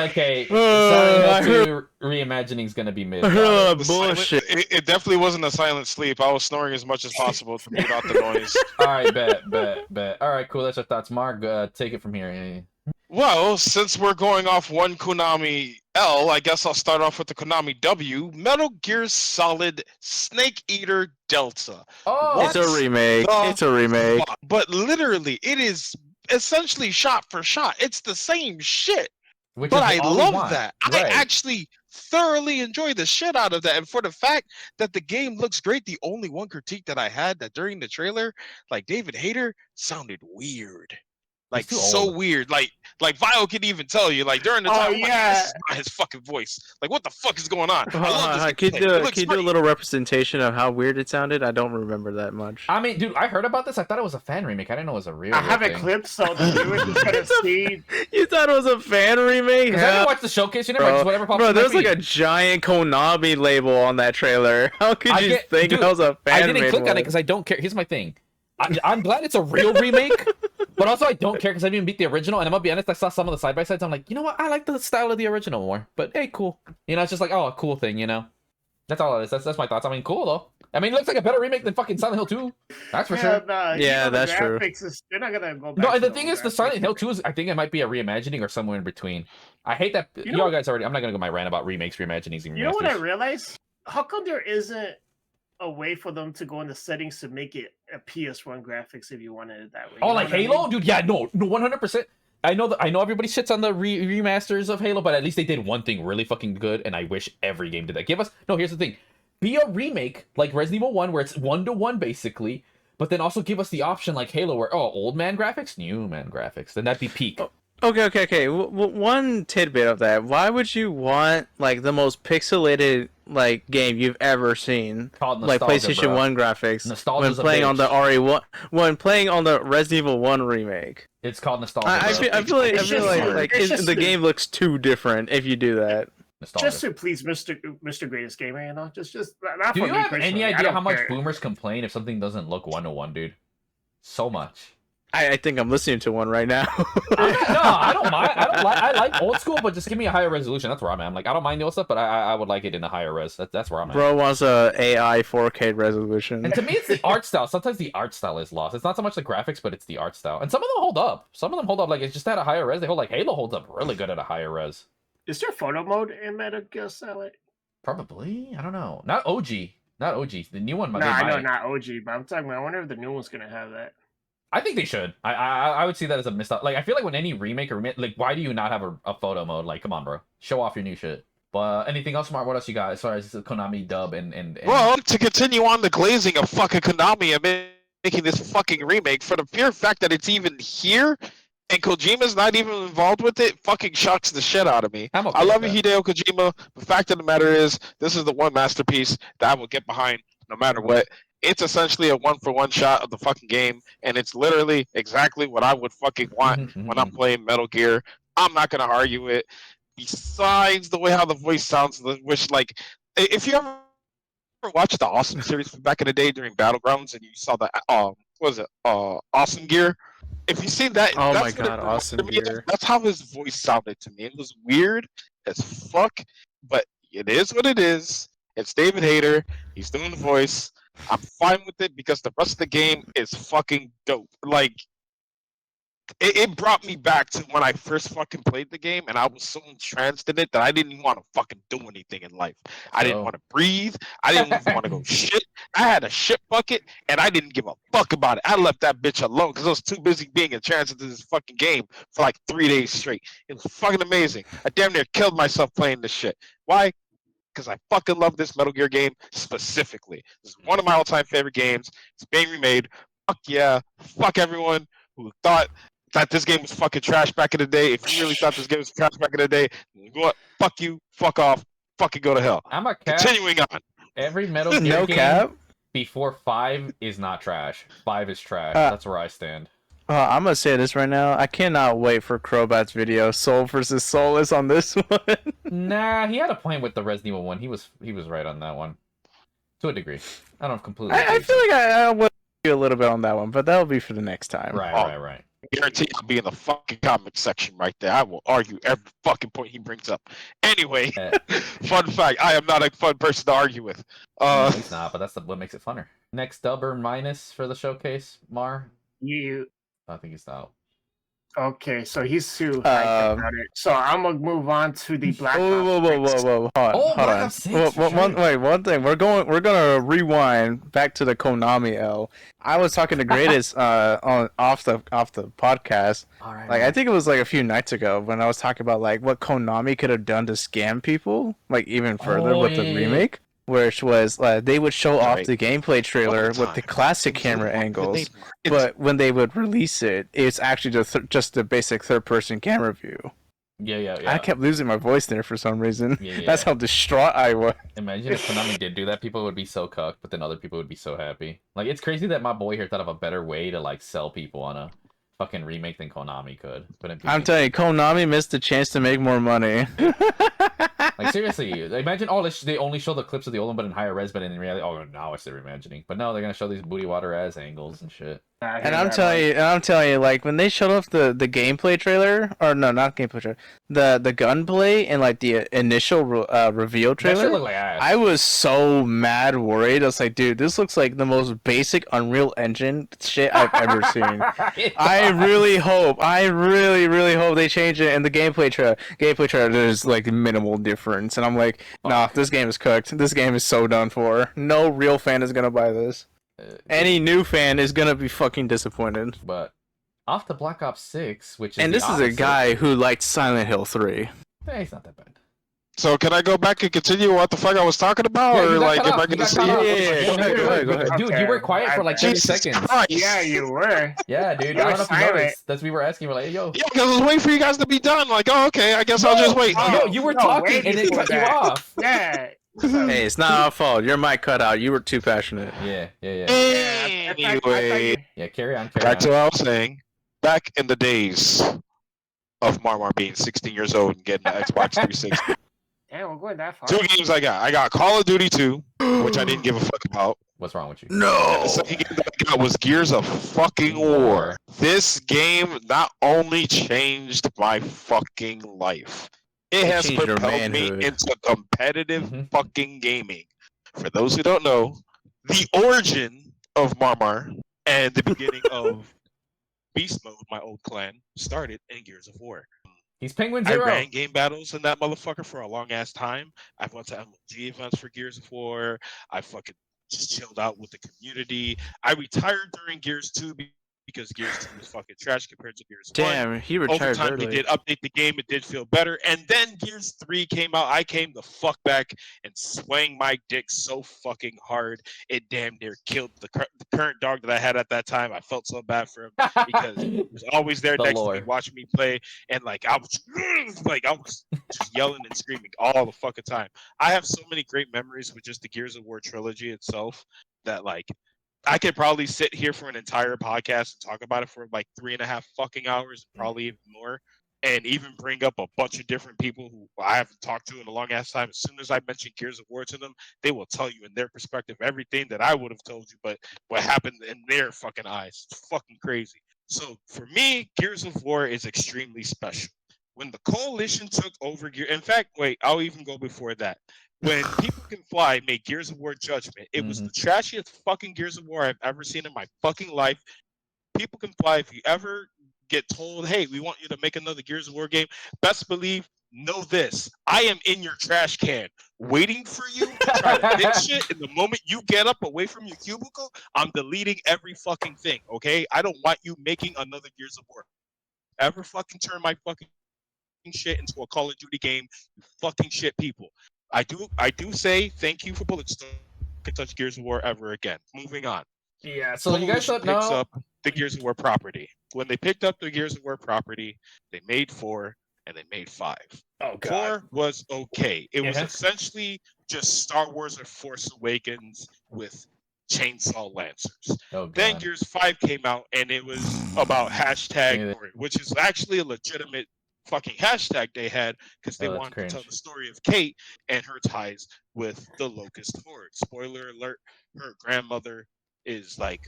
Okay. Silent Hill 2 reimagining is gonna be mid. Bullshit. It definitely wasn't a silent sleep. I was snoring as much as possible to mute out the noise. All right, bet. All right, cool. That's your thoughts, Mark. Take it from here. Well, since we're going off one Konami L, I guess I'll start off with the Konami W. Metal Gear Solid Snake Eater Delta. Oh, it's a remake. It's a remake. But literally, it is essentially shot for shot. It's the same shit. But I love that. Right. I actually thoroughly enjoy the shit out of that. And for the fact that the game looks great, the only one critique that I had that during the trailer, like David Hayter sounded weird. Like so weird. Like Vile can even tell you, like during the time, like, this is not his fucking voice. Like what the fuck is going on? Can you do a little representation of how weird it sounded? I don't remember that much. I mean, dude, I heard about this. I thought it was a fan remake. I didn't know it was a real. I have a clip, so the viewers just gotta see. You thought it was a fan remake? I didn't watch the showcase. You never just whatever pops Bro, there's like a giant Konami label on that trailer. How could you think it was a fan remake? I didn't click on it because I don't care. Here's my thing. I'm glad it's a real remake. But also, I don't care because I didn't beat the original. And I'm gonna be honest, I saw some of the side by sides. I'm like, you know what? I like the style of the original more. But hey, cool. It's just like, oh, a cool thing, That's all it is. That's my thoughts. I mean, cool though. I mean, it looks like a better remake than fucking Silent Hill 2. That's for sure. That's true. They're not gonna go back. No, the thing is, the Silent Hill 2 is, I think it might be a reimagining or somewhere in between. I hate that. Y'all guys already. I'm not gonna go my rant about remakes, reimaginings, and remasters. You know what I realized? How come there isn't a way for them to go in the settings to make it a PS1 graphics if you wanted it that way? Oh, like Halo, dude? Yeah, no, 100%. I know everybody shits on the remasters of Halo, but at least they did one thing really fucking good, and I wish every game did that. Here's the thing: be a remake like Resident Evil 1, where it's 1-to-1 basically, but then also give us the option like Halo, where old man graphics, new man graphics. Then that'd be peak. Okay. One tidbit of that. Why would you want like the most pixelated like game you've ever seen, like PlayStation 1 graphics, when playing on the RE1, when playing on the Resident Evil 1 remake? It's called nostalgia. I feel like the game looks too different if you do that. nostalgia. Just to please Mr. Greatest Gamer, you know, just not Do for you me have personally. any I idea don't how much care. boomers complain if something doesn't look 1-to-1, dude? So much. I think I'm listening to one right now. No, I don't mind. I like old school, but just give me a higher resolution. That's where I'm at. I'm like, I don't mind the old stuff, but I would like it in a higher res. That's where I'm at. Bro wants a AI 4K resolution. And to me, it's the art style. Sometimes the art style is lost. It's not so much the graphics, but it's the art style. And some of them hold up. Some of them hold up. Like, it's just at a higher res. They hold, like, Halo holds up really good at a higher res. Is there photo mode in Metal Gear Solid? Probably. I don't know. Not OG. Not OG. The new one. No, I know not OG, but I'm talking about. I wonder if the new one's gonna have that. I think they should. I would see that as a missed out. Like, I feel like when any remake or like, why do you not have a photo mode? Like, come on, bro, show off your new shit. But anything else, Mark? What else you got as far as the Konami dub and... Well, to continue on the glazing of fucking Konami and making this fucking remake, for the pure fact that it's even here and Kojima's not even involved with it, fucking shocks the shit out of me. Okay I love you, Hideo Kojima. The fact of the matter is, this is the one masterpiece that I will get behind no matter what. It's essentially a one-for-one shot of the fucking game, and it's literally exactly what I would fucking want when I'm playing Metal Gear. I'm not gonna argue it. Besides the way how the voice sounds, which, like, if you ever watched the Awesome series back in the day during Battlegrounds, and you saw the what was it, Awesome Gear? If you seen that, Oh that's my god, Awesome Gear. That's how his voice sounded to me. It was weird as fuck, but it is what it is. It's David Hayter. He's doing the voice. I'm fine with it because the rest of the game is fucking dope. Like, it brought me back to when I first fucking played the game, and I was so entranced in it that I didn't want to fucking do anything in life. I didn't want to breathe. I didn't even want to go shit. I had a shit bucket, and I didn't give a fuck about it. I left that bitch alone because I was too busy being entranced into this fucking game for like 3 days straight. It was fucking amazing. I damn near killed myself playing this shit. Why? Because I fucking love this Metal Gear game specifically. This is one of my all-time favorite games. It's being remade. Fuck yeah. Fuck everyone who thought that this game was fucking trash back in the day. If you really thought this game was trash back in the day, what? Fuck you. Fuck off. Fucking go to hell. I'm a cap. Continuing on. Every Metal Gear No game cap. before 5 is not trash. 5 is trash. That's where I stand. I'm gonna say this right now. I cannot wait for Crobat's video. Soul versus Soulless on this one. Nah, he had a point with the Resident Evil one. He was right on that one, to a degree. I don't completely. I feel like I will do a little bit on that one, but that'll be for the next time. Right. I guarantee I'll be in the fucking comment section right there. I will argue every fucking point he brings up. Anyway, fun fact: I am not a fun person to argue with. He's not, but that's what makes it funner. Next dub or minus for the showcase, Mar? I think he's out. Okay, so he's too hyped about it. So I'm gonna move on to the Black Ops. Whoa! Hold on. One thing. We're gonna rewind back to the Konami L. I was talking to Greatest off the podcast. All right, like, I think it was like a few nights ago when I was talking about like what Konami could have done to scam people, like even further with the remake. Which was they would show off the gameplay trailer with the classic camera angles, but when they would release it, it's actually just the basic third-person camera view. Yeah. I kept losing my voice there for some reason. That's how distraught I was. Imagine if Konami did do that, people would be so cucked, but then other people would be so happy. Like, it's crazy that my boy here thought of a better way to like sell people on a fucking remake than Konami could. But I'm telling you, Konami missed the chance to make more money. Like, seriously, imagine they only show the clips of the old one, but in higher res, but in reality, now it's their reimagining. But no, they're gonna show these booty water ass angles and shit. And I'm telling you, like when they showed off the gameplay trailer, or no, not gameplay trailer, the gunplay and like the initial reveal trailer, looked like ass. I was so mad worried. I was like, dude, this looks like the most basic Unreal Engine shit I've ever seen. I really hope they change it in the gameplay trailer. There's like minimal difference, and I'm like, nah, this game is cooked. This game is so done for. No real fan is gonna buy this. Any new fan is gonna be fucking disappointed. But off to Black Ops 6, which is this is a guy who liked Silent Hill 3. It's not that bad. So can I go back and continue what the fuck I was talking about, or like get back into the Go ahead. Dude, you were quiet for like 30 seconds. Christ. Yeah, you were. Yeah, dude. I don't know if you noticed. That's we were asking. We're like, hey, yo. Yeah, because I was waiting for you guys to be done. Like, oh, okay, I guess I'll just wait. No, you were talking and it cut you off. Yeah. Hey, it's not our fault. Your mic cut out. You were too passionate. Yeah. Anyway, Yeah, carry on. back to what I was saying. Back in the days of Marmar being 16 years old and getting the Xbox 360. Damn, we're going that far. 2 games I got. I got Call of Duty 2, which I didn't give a fuck about. What's wrong with you? And the second game that I got was Gears of fucking War. This game not only changed my fucking life, it has changed your propelled me manhood. into competitive fucking gaming. For those who don't know, the origin of Marmar and the beginning of Beast Mode, my old clan, started in Gears of War. He's Penguin I Zero. ran game battles in that motherfucker for a long ass time. I went to MLG events for Gears of War. I fucking just chilled out with the community. I retired during Gears 2 because Gears 2 was fucking trash compared to Gears 1. Damn, he Over retired time, early. they did update the game. It did feel better. And then Gears 3 came out. I came the fuck back and swang my dick so fucking hard. It damn near killed the current dog that I had at that time. I felt so bad for him because he was always there The next to lore. me, watching me play. And like I was just yelling and screaming all the fucking time. I have so many great memories with just the Gears of War trilogy itself that like I could probably sit here for an entire podcast and talk about it for like 3.5 fucking hours, probably even more, and even bring up a bunch of different people who I haven't talked to in a long ass time. As soon as I mention Gears of War to them, they will tell you in their perspective everything that I would have told you, but what happened in their fucking eyes. It's fucking crazy. So for me, Gears of War is extremely special. When the Coalition took over in fact, wait, I'll even go before that. When People Can Fly made Gears of War Judgment, it was the trashiest fucking Gears of War I've ever seen in my fucking life. People Can Fly, if you ever get told, hey, we want you to make another Gears of War game, best believe, know this. I am in your trash can waiting for you to try to fix shit. And the moment you get up away from your cubicle, I'm deleting every fucking thing, okay? I don't want you making another Gears of War. Ever fucking turn my fucking shit into a Call of Duty game, you fucking shit people. I do say thank you for Bulletstorm. Can touch Gears of War ever again. Moving on. Yeah, so you guys don't picks know. up the Gears of War property. When they picked up the Gears of War property, they made 4 and they made 5. Oh god. 4 was okay. It was Yeah. essentially just Star Wars or Force Awakens with chainsaw lancers. Oh god. Then Gears 5 came out and it was about hashtag, which is actually a legitimate fucking hashtag they had because they wanted to tell the story of Kate and her ties with the Locust Horde. Spoiler alert, her grandmother is like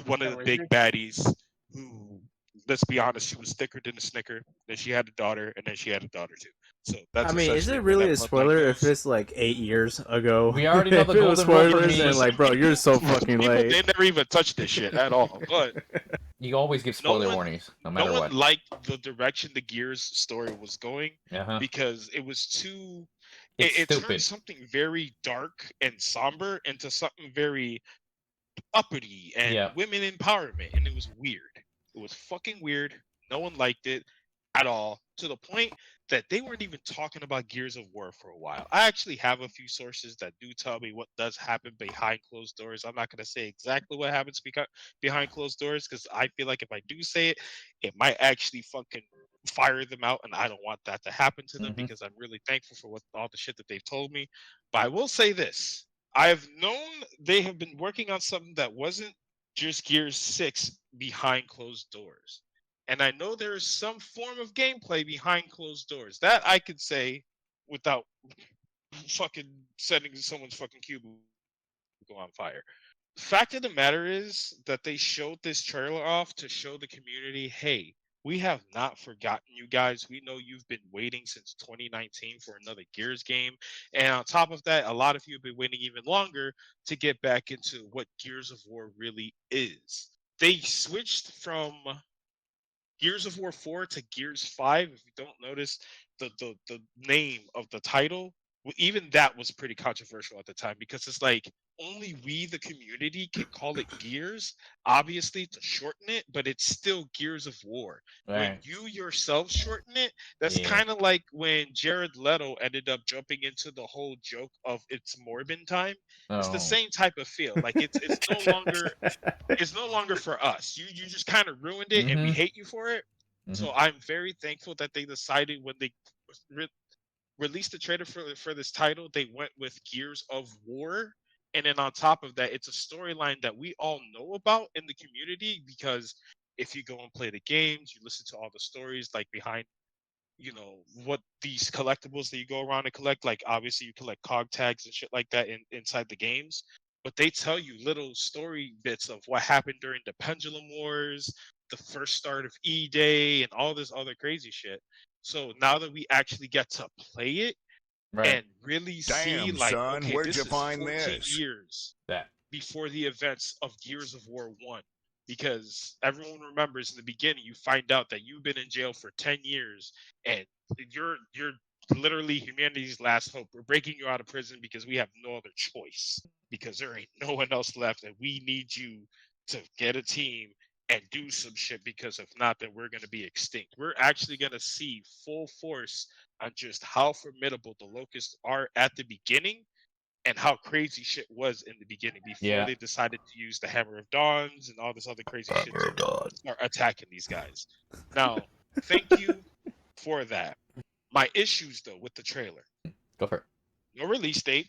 one of the big baddies who, let's be honest, she was thicker than a Snicker. Then she had a daughter, and then she had a daughter too. So that's. I mean, is it really a spoiler if it's like 8 years ago? We already know the if it was golden rule for spoilers me. and like, bro, you're so fucking people, late. They never even touched this shit at all. But you always give spoiler warnings, no matter what. what. Liked the direction the Gears story was going because it was too. It turned something very dark and somber into something very uppity and women empowerment, and it was weird. It was fucking weird. No one liked it at all, to the point that they weren't even talking about Gears of War for a while. I actually have a few sources that do tell me what does happen behind closed doors. I'm not going to say exactly what happens behind closed doors because I feel like if I do say it, it might actually fucking fire them out, and I don't want that to happen to them because I'm really thankful for all the shit that they've told me. But I will say this. I've known they have been working on something that wasn't just Gears 6 behind closed doors. And I know there is some form of gameplay behind closed doors. That I could say without fucking setting someone's fucking cubicle on fire. Fact of the matter is that they showed this trailer off to show the community, hey, we have not forgotten you guys. We know you've been waiting since 2019 for another Gears game. And on top of that, a lot of you have been waiting even longer to get back into what Gears of War really is. They switched from Gears of War 4 to Gears 5. If you don't notice the name of the title, even that was pretty controversial at the time because it's like only we, the community, can call it Gears, obviously to shorten it, but it's still Gears of War. Right. When you yourself shorten it, that's kind of like when Jared Leto ended up jumping into the whole joke of it's Morbin time. It's the same type of feel. Like it's no longer for us. You just kind of ruined it, and we hate you for it. So I'm very thankful that they decided when they released the trailer for this title, they went with Gears of War. And then on top of that, it's a storyline that we all know about in the community because if you go and play the games, you listen to all the stories like behind you know, what these collectibles that you go around and collect, like obviously you collect cog tags and shit like that inside the games, but they tell you little story bits of what happened during the Pendulum Wars, the first start of E-Day, and all this other crazy shit. So now that we actually get to play it Right. and really see, Damn, like, son, okay, where'd this you is find 14 this? years That. before the events of Gears of War 1. Because everyone remembers in the beginning, you find out that you've been in jail for 10 years and you're literally humanity's last hope. We're breaking you out of prison because we have no other choice. Because there ain't no one else left, and we need you to get a team and do some shit, because if not, then we're gonna be extinct. We're actually gonna see full force on just how formidable the locusts are at the beginning and how crazy shit was in the beginning before they decided to use the Hammer of Dawns and all this other crazy shit to start attacking these guys. Now, thank you for that. My issues though with the trailer. Go for it. No release date.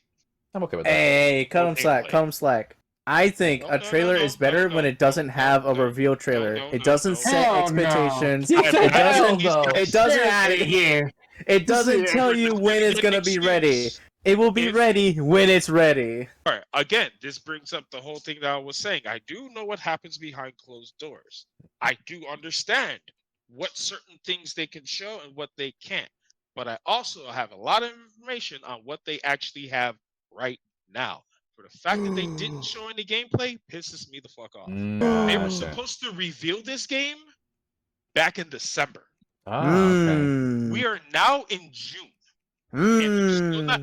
I'm okay with that. Hey, cut No him slack, gameplay. cut him slack. I think a trailer is better when it doesn't have a reveal trailer. It doesn't set Hell no. expectations. You It said hell doesn't. no. It doesn't. Get out of here. It doesn't tell you when it's gonna be ready. It will be ready when it's ready. All right. Again, this brings up the whole thing that I was saying. I do know what happens behind closed doors. I do understand what certain things they can show and what they can't. But I also have a lot of information on what they actually have right now. For the fact that they didn't show any gameplay pisses me the fuck off. They were supposed to reveal this game back in December. Okay. We are now in June. And still not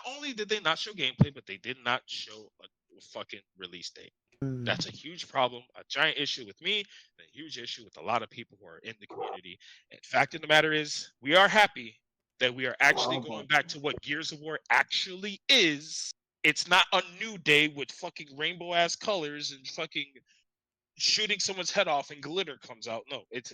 only did they not show gameplay, but they did not show a fucking release date. That's a huge problem, a giant issue with me, and a huge issue with a lot of people who are in the community. And fact of the matter is, we are happy that we are actually going back to what Gears of War actually is. It's not a new day with fucking rainbow ass colors and fucking shooting someone's head off and glitter comes out. No, it's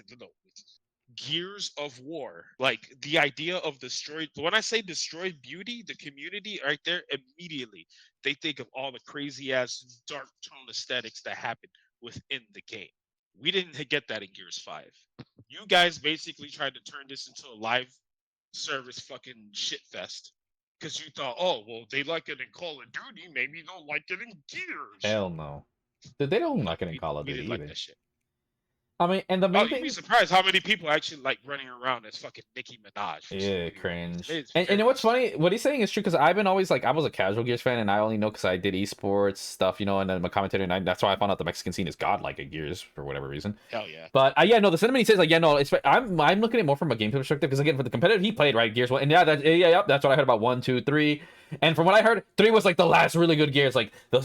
Gears of War. Like the idea of destroyed. When I say destroyed beauty, the community right there immediately they think of all the crazy ass dark tone aesthetics that happened within the game. We didn't get that in Gears 5. You guys basically tried to turn this into a live service fucking shit fest because you thought, oh well, they like it in Call of Duty, maybe they'll like it in Gears. Hell no. They don't like it in Call of Duty didn't either. like that shit. I mean, and the main You'd thing be surprised how many people actually like running around as fucking Nicki Minaj. Yeah, cringe. It's And you very know what's funny? What he's saying is true because I've been always like I was a casual Gears fan, and I only know because I did esports stuff, you know, and then I'm a commentator, and that's why I found out the Mexican scene is godlike at Gears for whatever reason. Hell yeah. But yeah, no, the sentiment he says like, yeah, no, it's I'm looking at it more from a gameplay perspective because again, for the competitive he played right Gears 1, and that's what I heard about 1, 2, 3, and from what I heard, 3 was like the last really good Gears, like the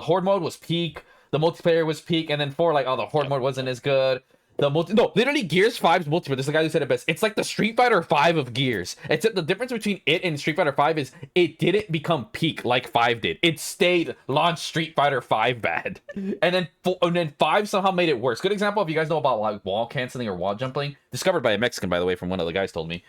horde mode was peak. The multiplayer was peak, and then 4, like, the horde mode wasn't as good. Literally Gears 5's multiplayer. This is the guy who said it best. It's like the Street Fighter 5 of Gears. Except the difference between it and Street Fighter 5 is it didn't become peak like 5 did. It stayed launched Street Fighter 5 bad, and then 5 somehow made it worse. Good example if you guys know about like wall canceling or wall jumping. Discovered by a Mexican, by the way, from one of the guys told me.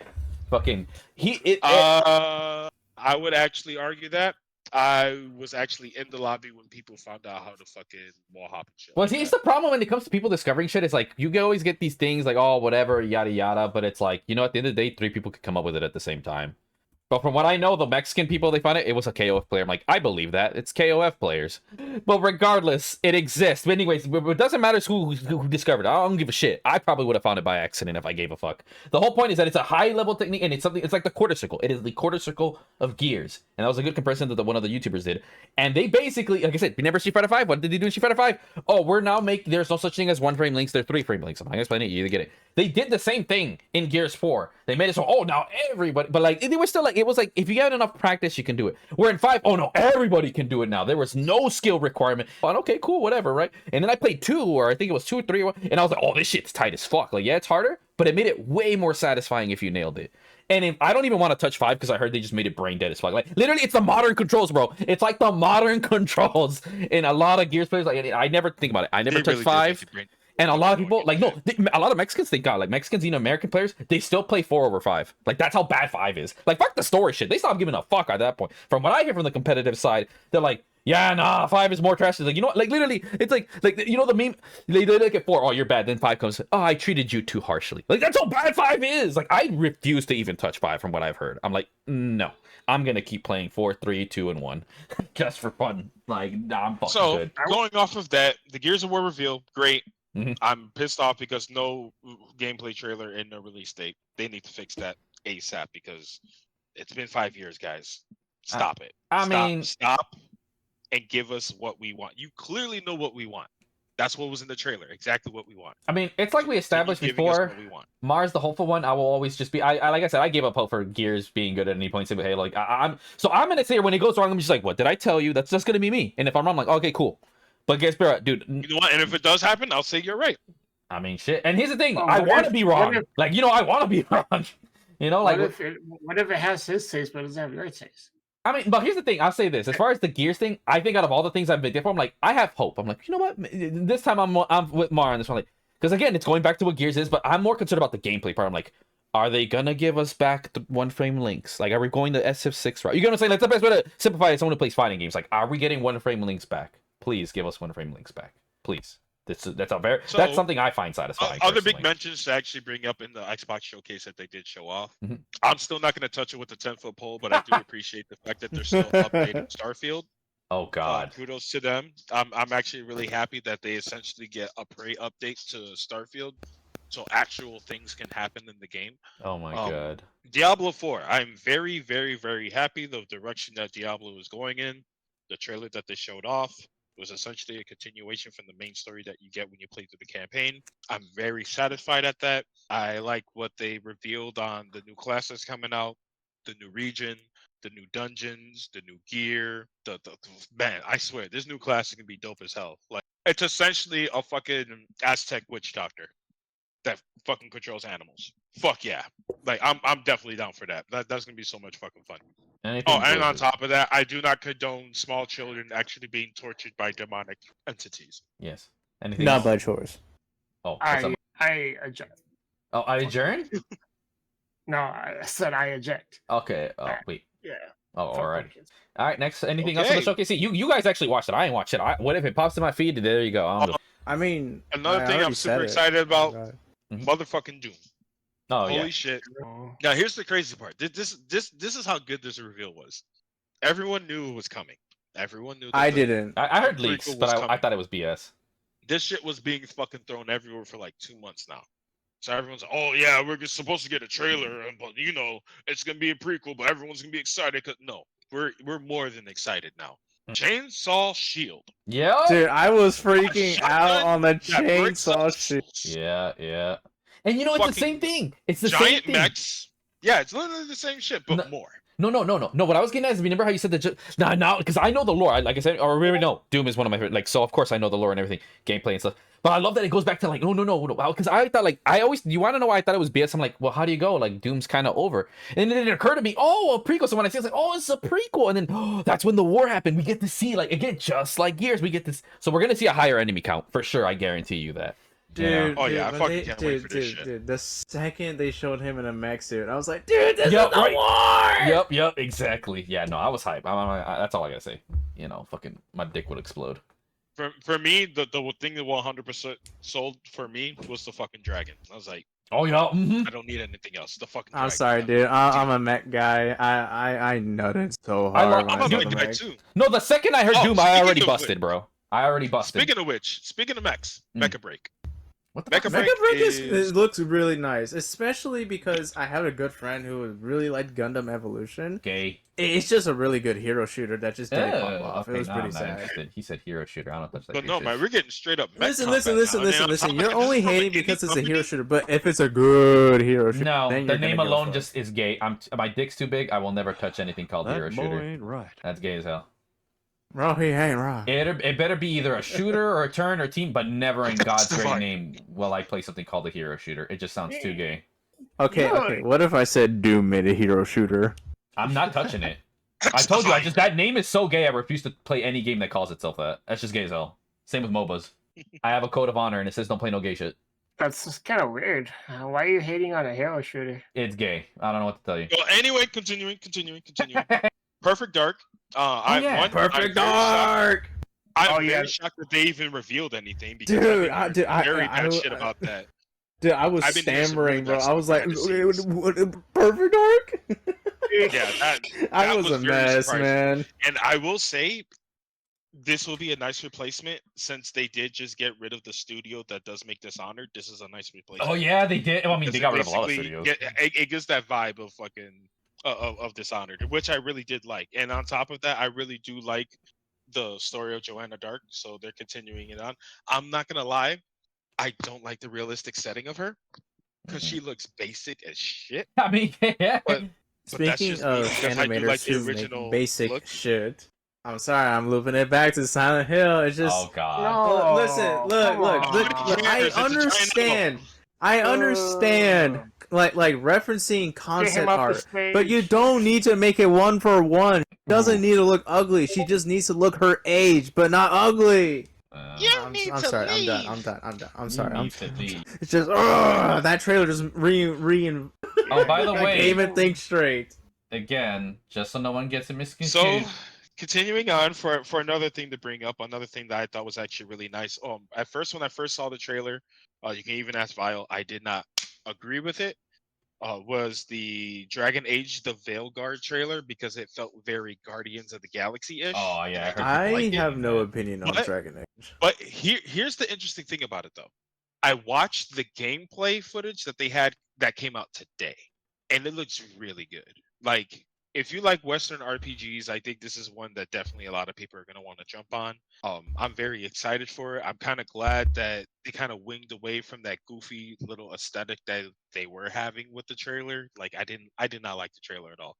I would actually argue that. I was actually in the lobby when people found out how to fucking wall hop and shit. Well, see, it's the problem when it comes to people discovering shit. It's like you can always get these things like, oh, whatever, yada yada. But it's like, you know, at the end of the day, 3 people could come up with it at the same time. But from what I know, the Mexican people, they found it was a KOF player. I'm like, I believe that. It's KOF players. But regardless, it exists. But anyways, it doesn't matter who discovered it. I don't give a shit. I probably would have found it by accident if I gave a fuck. The whole point is that it's a high-level technique, and it's like the quarter circle. It is the quarter circle of Gears. And that was a good comparison that one of the YouTubers did. And they basically, like I said, remember Street Fighter 5? What did they do in Street Fighter 5? Oh, we're now there's no such thing as 1-frame links. They're 3-frame links. I'm not going to explain it. You get it. They did the same thing in Gears 4. They made it so, oh, now everybody, but like, they were still like, it was like, if you had enough practice, you can do it. Where in 5, oh no, everybody can do it now. There was no skill requirement. But okay, cool, whatever, right? And then I played 2, or I think it was 2 or 3, and I was like, oh, this shit's tight as fuck. Like, yeah, it's harder, but it made it way more satisfying if you nailed it. And I don't even want to touch 5 because I heard they just made it brain dead as fuck. Like, literally, it's the modern controls, bro. It's like the modern controls in a lot of Gears players. Like, I never think about it. I never touched 5. And a lot of people, like, a lot of Mexicans think, God, like, Mexicans, you know, American players, they still play 4 over 5. Like, that's how bad 5 is. Like, fuck the story shit. They stopped giving a fuck at that point. From what I hear from the competitive side, they're like, Yeah, nah, 5 is more trash. It's like, you know what? Like, literally, it's like you know the meme? They look at 4, oh, you're bad. Then 5 comes, oh, I treated you too harshly. Like, that's how bad 5 is. Like, I refuse to even touch 5 from what I've heard. I'm like, no. I'm going to keep playing 4, 3, 2, and 1. Just for fun. Like, nah, I'm fucking good. Going off of that, the Gears of War reveal, great. Mhm. I'm pissed off because no gameplay trailer and no release date. They need to fix that ASAP because it's been 5 years, guys. Stop it. Stop and give us what we want. You clearly know what we want. That's what was in the trailer. Exactly what we want. I mean, it's like we established before. Mars, the hopeful one, I will always just be. I like I said, I gave up hope for Gears being good at any point. But hey, like I'm gonna say when it goes wrong, I'm just like, what did I tell you? That's just gonna be me. And if I'm wrong, I'm like, okay, cool. But guess what, dude? You know what? And if it does happen, I'll say you're right. I mean, shit. And here's the thing: I want to be wrong. Like, you know, I want to be wrong. You know, like what if it has his taste but doesn't have your taste? I mean, but here's the thing. I'll say this: as far as the Gears thing, I think out of all the things I've been different, I'm like, I have hope. I'm like, you know what? This time I'm with Mar on this one, like, because again, it's going back to what Gears is, but I'm more concerned about the gameplay part. I'm like, are they gonna give us back the one frame links? Like, are we going to SF6 route? You're gonna say, like, the best way to simplify it, someone who plays fighting games. Like, are we getting one frame links back? Please give us one frame links back, please. That's something I find satisfying. Other big mentions to actually bring up in the Xbox showcase that they did show off. Mm-hmm. I'm still not going to touch it with the 10-foot pole, but I do appreciate the fact that they're still updating Starfield. Oh God! Kudos to them. I'm actually really happy that they essentially get a prey update to Starfield, so actual things can happen in the game. Oh my God! Diablo 4. I'm very, very, very happy the direction that Diablo is going in. The trailer that they showed off was essentially a continuation from the main story that you get when you play through the campaign. I'm very satisfied at that. I like what they revealed on the new classes coming out, the new region, the new dungeons, the new gear. Man, I swear, this new class is gonna be dope as hell. Like, it's essentially a fucking Aztec witch doctor that fucking controls animals. Fuck yeah. Like, I'm definitely down for that. That's gonna be so much fucking fun. And on top of that, I do not condone small children actually being tortured by demonic entities. Yes. Anything Not else? by choice. Oh, I adjourn. Oh, I adjourn? No, I said I eject. Okay. Oh, wait. Yeah. Oh, all right. All right. Next, anything else on the showcase? See, you guys actually watched it. I ain't watched it. What if it pops in my feed? There you go. I mean, another thing I'm super excited about: motherfucking Doom. Oh, holy shit! Now here's the crazy part. This is how good this reveal was. Everyone knew it was coming. Everyone knew. I didn't. I heard leaks, but I thought it was BS. This shit was being fucking thrown everywhere for like 2 months now. So everyone's like, oh yeah, we're supposed to get a trailer, but you know it's gonna be a prequel, but everyone's gonna be excited. Cause no, we're more than excited now. Chainsaw Shield. Yeah. Dude, I was freaking out on the Chainsaw Shield. Yeah. And you know, it's the same thing. It's the same thing. Mechs. Yeah, it's literally the same shit, but more. No. What I was getting at is, remember how you said that? Now, because I know the lore. Like I said, or we already know, Doom is one of my favorite. Like, so of course I know the lore and everything, gameplay and stuff. But I love that it goes back to like, no. Because I thought you want to know why I thought it was BS? I'm like, well, how do you go? Like, Doom's kind of over. And then it occurred to me, oh, a prequel. So when I see it, it's like, oh, it's a prequel. And then that's when the war happened. We get to see, like, again, just like Gears, we get this. So we're gonna see a higher enemy count for sure. I guarantee you that. Dude, I fucking can't wait for this shit. Dude, the second they showed him in a mech suit, I was like, dude, this is the war! Yep, exactly. Yeah, no, I was hyped. That's all I gotta say. You know, fucking, my dick would explode. For me, the thing that 100% sold for me was the fucking dragon. I was like, oh yeah, I don't need anything else. The fucking dragon. I'm sorry, dude. I'm a mech guy. I nutted so hard. I'm a mech guy too. No, the second I heard Doom, I already busted, bro. I already busted. Speaking of mechs, Mecha Break. Mecha Break looks really nice, especially because I had a good friend who really liked Gundam Evolution. Gay. It's just a really good hero shooter that just didn't pop off. Okay, it was pretty sad. Interested. He said hero shooter. I don't touch that. But no, man, we're getting straight up. Listen. You're only hating because it's a hero shooter, but if it's a good hero shooter, no, then the name alone just is gay. My dick's too big. I will never touch anything called hero shooter. Ain't right. That's gay as hell. Bro, he ain't right. It better be either a shooter or a turn or team, but never in God's great name will I play something called a hero shooter. It just sounds too gay. Okay. What if I said Doom made a hero shooter? I'm not touching it. I told you, that name is so gay. I refuse to play any game that calls itself that. That's just gay as hell. Same with MOBAs. I have a code of honor and it says don't play no gay shit. That's just kind of weird. Why are you hating on a hero shooter? It's gay. I don't know what to tell you. Well, anyway, continuing. Perfect Dark. I'm Perfect very shocked. Dark. I'm very shocked that they even revealed anything because Dude, I've been very bad shit about that. Dude, I was I've been hearing some really stammering, bro. bad I was stuff like, behind the scenes. Perfect Dark? Yeah, that I was a very mess, surprising. man. And I will say, this will be a nice replacement since they did just get rid of the studio that does make Dishonored. This is a nice replacement. Oh yeah, they did. Well, I mean, Because they it got rid of a lot of basically studios. it gives that vibe of fucking of Dishonored, which I really did like. And on top of that, I really do like the story of Joanna Dark, so they're continuing it on. I'm not gonna lie, I don't like the realistic setting of her because she looks basic as shit. I mean, yeah. But that's Speaking just me of because I do like animators the who make original basic look. shit, I'm sorry, I'm looping it back to Silent Hill. It's just Oh god. No, listen, look. on. I It's a giant understand. I understand, like referencing concept off the art, stage. but you don't need to make it one for one. She doesn't need to look ugly. She just needs to look her age, but not ugly. I'm sorry. I'm done. I'm sorry. It's just that trailer just Oh, by the I way, can't even think straight. again, just so no one gets it misconstrued. So, continuing on for another thing to bring up, another thing that I thought was actually really nice. At first, when I first saw the trailer, you can even ask Vile, I did not agree with it. Was the Dragon Age the Veilguard trailer because it felt very Guardians of the Galaxy-ish. Oh yeah, I have no opinion on Dragon Age. But here's the interesting thing about it though. I watched the gameplay footage that they had that came out today, and it looks really good. Like, if you like Western RPGs, I think this is one that definitely a lot of people are going to want to jump on. I'm very excited for it. I'm kind of glad that they kind of winged away from that goofy little aesthetic that they were having with the trailer. Like, I did not like the trailer at all.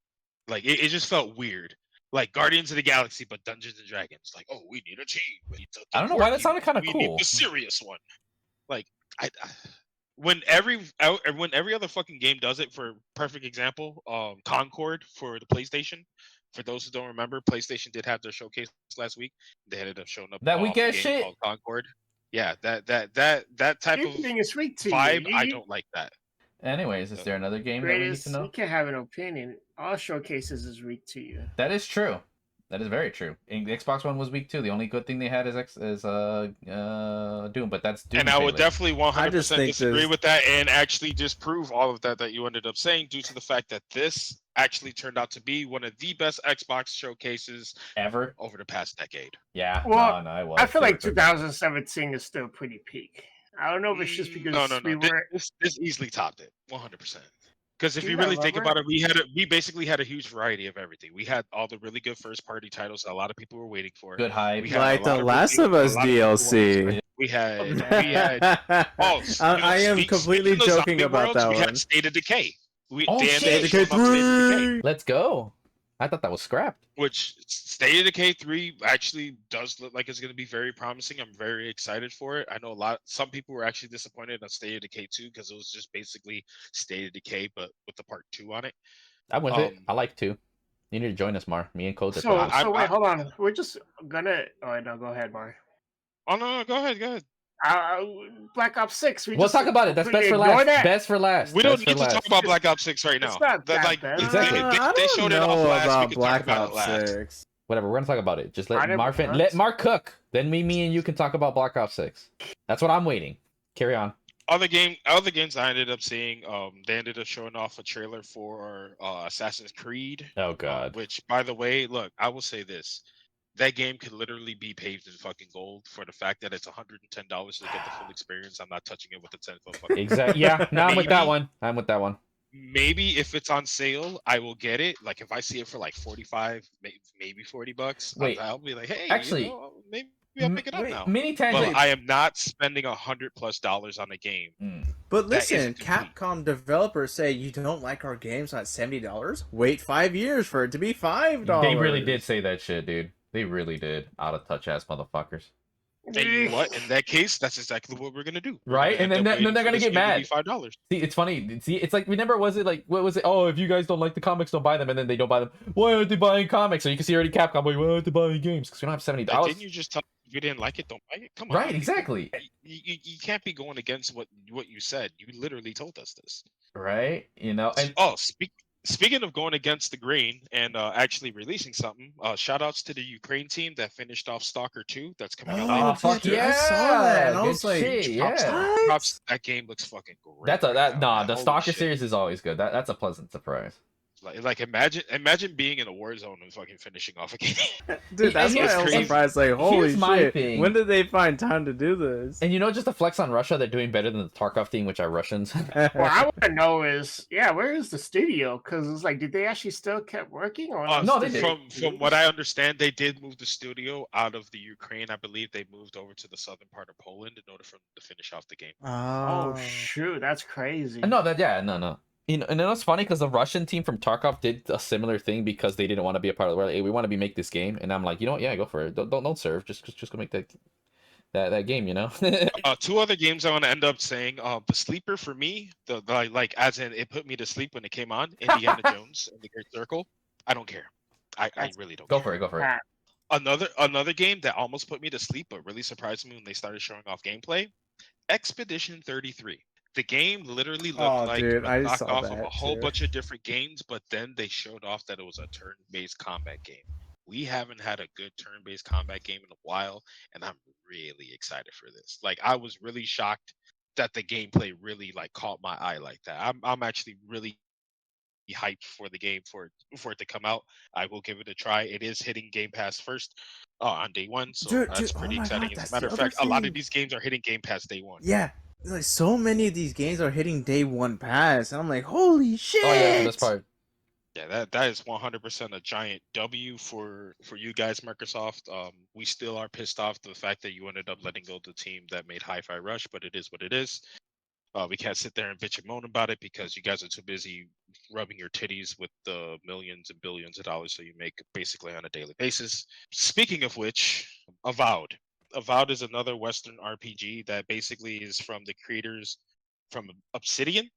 Like, it just felt weird. Like Guardians of the Galaxy, but Dungeons and Dragons. Like, oh, we need a team. We need I don't know why that sounded kind of we cool. need the serious one. Like, when every other fucking game does it, for perfect example, Concord for the PlayStation. For those who don't remember, PlayStation did have their showcase last week. They ended up showing up That off weekend a game shit called Concord. Yeah, that type of Everything is weak to vibe. you. I don't like that. Anyways, is there another game that we need Greatest, to know? you can't have an opinion. All showcases is weak to you. That is true. That is very true. And the Xbox One was weak too. The only good thing they had is Doom, but that's Doom. And I would definitely 100% disagree this... with that and actually disprove all of that you ended up saying due to the fact that this actually turned out to be one of the best Xbox showcases ever over the past decade. Yeah. Well, no, it was. I feel like 2017 is still pretty peak. I don't know if it's just because no. This easily topped it 100%. Because if You you got really think Lover? about it, we basically had a huge variety of everything. We had all the really good first party titles that a lot of people were waiting for. Good hype. We had Like a the lot Last really- of Us a lot of people DLC. were- We had I am completely speaking of joking zombie about that we one. had State of Decay. State of Decay 3! Let's go. I thought that was scrapped. Which State of Decay 3 actually does look like it's going to be very promising. I'm very excited for it. I know some people were actually disappointed on State of Decay 2 because it was just basically State of Decay, but with the part 2 on it. I'm with it. I like 2. You need to join us, Mar. Me and Code. So wait, hold on. We're just gonna. Oh no, go ahead, Mar. Oh no, go ahead. Black Ops 6. We'll talk about it. That's best for last. Best for last. We don't need to talk about Black Ops 6 right now. It's not that bad. Exactly. They showed it off last week. Black Ops 6. Whatever. We're gonna talk about it. Just let Marvin. Let Mark cook. Then me and you can talk about Black Ops 6. That's what I'm waiting. Carry on. Other games I ended up seeing, they ended up showing off a trailer for Assassin's Creed. Oh god. Which, by the way, look, I will say this. That game could literally be paved in fucking gold for the fact that it's $110 to get the full experience. I'm not touching it with a 10-foot fucking. Exactly. Yeah. No, I'm with that one. Maybe if it's on sale, I will get it. Like if I see it for like $45, maybe $40. Wait, I'll be like, hey, actually, maybe I'll pick it up now. Mini tangent. But I am not spending $100+ on a game. But listen, Capcom developers say you don't like our games at $70. Wait 5 years for it to be $5. They really did say that shit, dude. They really did. Out of touch ass motherfuckers. And you know what? In that case, that's exactly what we're gonna do. Right? And then they're gonna get mad. $5. See, it's funny. See, it's like, remember, what was it? Oh, if you guys don't like the comics, don't buy them, and then they don't buy them. Why aren't they buying comics? So you can see already Capcom, why aren't they buying games? Because we don't have $70. Didn't you just tell if you didn't like it, don't buy it? Come on. Right, exactly. You can't be going against what you said. You literally told us this. Right? You know. And Speaking of going against the grain and actually releasing something, shout outs to the Ukraine team that finished off Stalker 2. That's coming out later. Oh fuck dude, yeah! I saw that and I Good was like, shit. Yeah. what? Props. That game looks fucking great. Nah. Man. The Holy Stalker shit. series is always good. That's a pleasant surprise. Like imagine being in a war zone and fucking finishing off a game. Dude, that's And why here's- I was crazy. surprised. Like, holy here's my shit! thing. When did they find time to do this? And just to flex on Russia, they're doing better than the Tarkov team, which are Russians. What I want to know is, where is the studio? Because it's like, did they actually still kept working or No, they did. From what I understand, they did move the studio out of the Ukraine. I believe they moved over to the southern part of Poland in order for them to finish off the game. Oh shoot, that's crazy. No. And it was funny because the Russian team from Tarkov did a similar thing because they didn't want to be a part of the world. Hey, we want to make this game, and I'm like, you know what? Yeah, go for it. Don't serve. Just go make that game. Two other games I want to end up saying. The sleeper for me, like as in it put me to sleep when it came on. Indiana Jones and the Great Circle. I don't care. I really don't. Go care. for it. Another game that almost put me to sleep, but really surprised me when they started showing off gameplay. Expedition 33. The game literally looked like dude, a I saw knockoff of that a whole too. bunch of different games, but then they showed off that it was a turn-based combat game. We haven't had a good turn-based combat game in a while, and I'm really excited for this. Like, I was really shocked that the gameplay really like caught my eye like that. I'm actually really hyped for the game for it to come out. I will give it a try. It is hitting Game Pass first on day one, so that's oh pretty my exciting. God, As that's a matter the of other fact, a lot thing. of these games are hitting Game Pass day one. Yeah, like so many of these games are hitting day one pass, and I'm like, holy shit! Oh yeah, that's the best part. Yeah, that is 100% a giant W for you guys, Microsoft. We still are pissed off the fact that you ended up letting go of the team that made Hi-Fi Rush, but it is what it is. We can't sit there and bitch and moan about it because you guys are too busy rubbing your titties with the millions and billions of dollars that you make basically on a daily basis. Speaking of which, Avowed. Avowed is another Western RPG that basically is from the creators from Obsidian.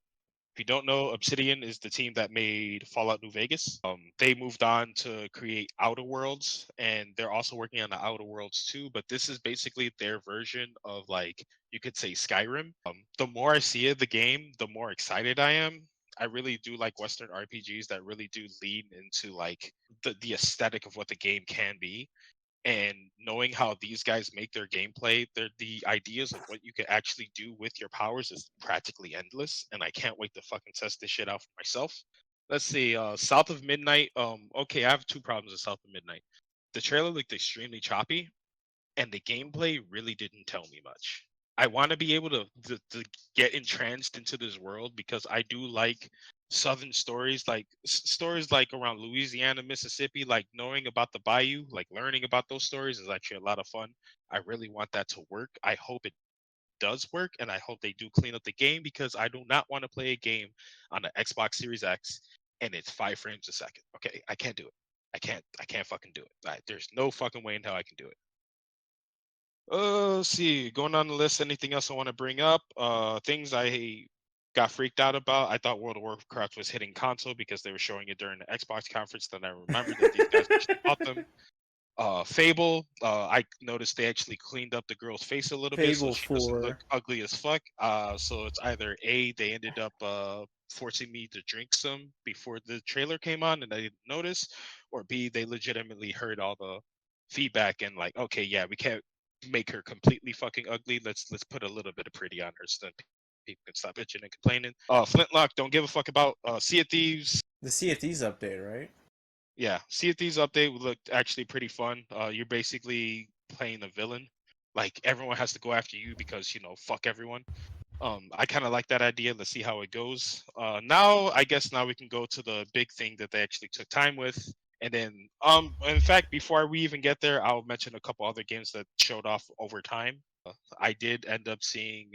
If you don't know, Obsidian is the team that made Fallout New Vegas. They moved on to create Outer Worlds, and they're also working on the Outer Worlds too. But this is basically their version of, like, you could say Skyrim. The more I see of the game, the more excited I am. I really do like Western RPGs that really do lean into like the aesthetic of what the game can be. And knowing how these guys make their gameplay, the ideas of what you can actually do with your powers is practically endless, and I can't wait to fucking test this shit out for myself. Let's see, South of Midnight. Okay, I have two problems with South of Midnight. The trailer looked extremely choppy, and the gameplay really didn't tell me much. I want to be able to get entranced into this world because I do like southern stories, like stories like around Louisiana, Mississippi, like knowing about the bayou, like learning about those stories is actually a lot of fun. I really want that to work. I hope it does work, and I hope they do clean up the game because I do not want to play a game on the Xbox Series X and it's 5 frames a second. Okay, I can't do it. I can't fucking do it. There's no fucking way in hell I can do it. Let's see. Going on the list, anything else I want to bring up? Things I got freaked out about. I thought World of Warcraft was hitting console because they were showing it during the Xbox conference. Then I remembered that these guys actually bought them. Fable. I noticed they actually cleaned up the girl's face a little bit, so Fable she doesn't 4. look ugly as fuck. So it's either A, they ended up forcing me to drink some before the trailer came on and I didn't notice, or B, they legitimately heard all the feedback and like, okay, yeah, we can't make her completely fucking ugly. Let's put a little bit of pretty on her so that people can stop bitching and complaining. Flintlock, don't give a fuck about Sea of Thieves. The Sea of Thieves update, right? Yeah, Sea of Thieves update looked actually pretty fun. You're basically playing the villain. Like, everyone has to go after you because, fuck everyone. I kind of like that idea. Let's see how it goes. Now we can go to the big thing that they actually took time with. And then, in fact, before we even get there, I'll mention a couple other games that showed off over time. I did end up seeing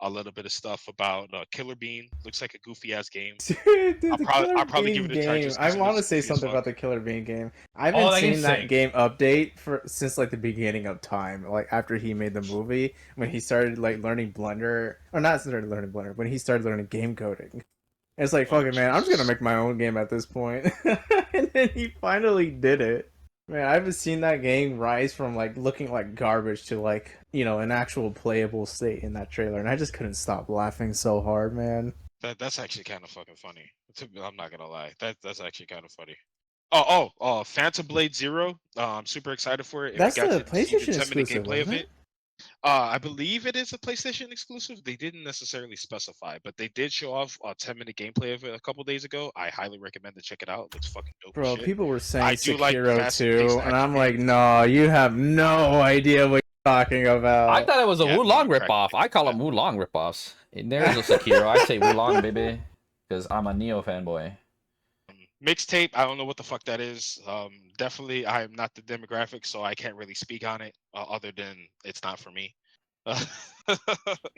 a little bit of stuff about Killer Bean. Looks like a goofy ass game. Dude, I'll probably give it a try game. just I 'cause it want to looks say goofy as something fuck. about the Killer Bean game. I've Oh, been that seeing game's that sick. game update since like the beginning of time. Like after he made the movie, when he started like learning Blender, or not started learning Blender, when he started learning game coding. It's like, Oh, fucking man, I'm just gonna Jesus. make my own game at this point. And then he finally did it. Man, I haven't seen that game rise from like looking like garbage to like, an actual playable state in that trailer, and I just couldn't stop laughing so hard, man. That's actually kind of fucking funny. I'm not gonna lie. That's actually kind of funny. Phantom Blade Zero. I'm super excited for it. If That's you guys the didn't see the PlayStation 10-minute exclusive, gameplay of wasn't it, it? I believe it is a PlayStation exclusive. They didn't necessarily specify, but they did show off a 10-minute gameplay of it a couple days ago. I highly recommend to check it out. It looks fucking dope as Bro, shit. people were saying I do like Sekiro fast-paced too, and I'm action like, games. no, you have no idea what you're talking about. I thought it was a Yeah, no, Wulong I'm cracking ripoff. I call them Wulong ripoffs. And there is a Sekiro. I say Wulong, baby, because I'm a Neo fanboy. Mixtape, I don't know what the fuck that is. Definitely, I am not the demographic, so I can't really speak on it. Other than it's not for me. It's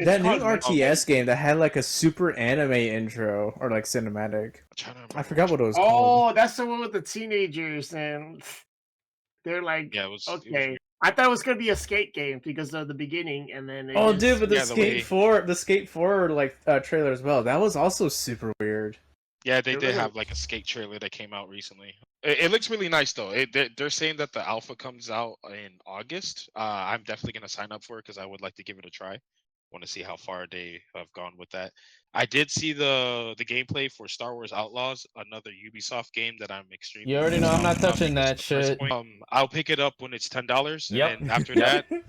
That new called RTS game that had like a super anime intro or like cinematic. I'm trying to remember I forgot what it was called. Oh, that's the one with the teenagers, and they're like, Yeah, it was okay. weird. I thought it was gonna be a skate game because of the beginning, and then Oh, dude, but the Yeah, the Skate 4 like trailer as well. That was also super weird. Yeah, they They're did really- have like a skate trailer that came out recently. It looks really nice though. They're saying that the alpha comes out in August. I'm definitely gonna sign up for it because I would like to give it a try. Want to see how far they have gone with that. I did see the gameplay for Star Wars Outlaws, another Ubisoft game that I'm extremely. You already know I'm not excited about touching because that of the price shit. point. I'll pick it up when it's $10, Yep. and after Yep. that,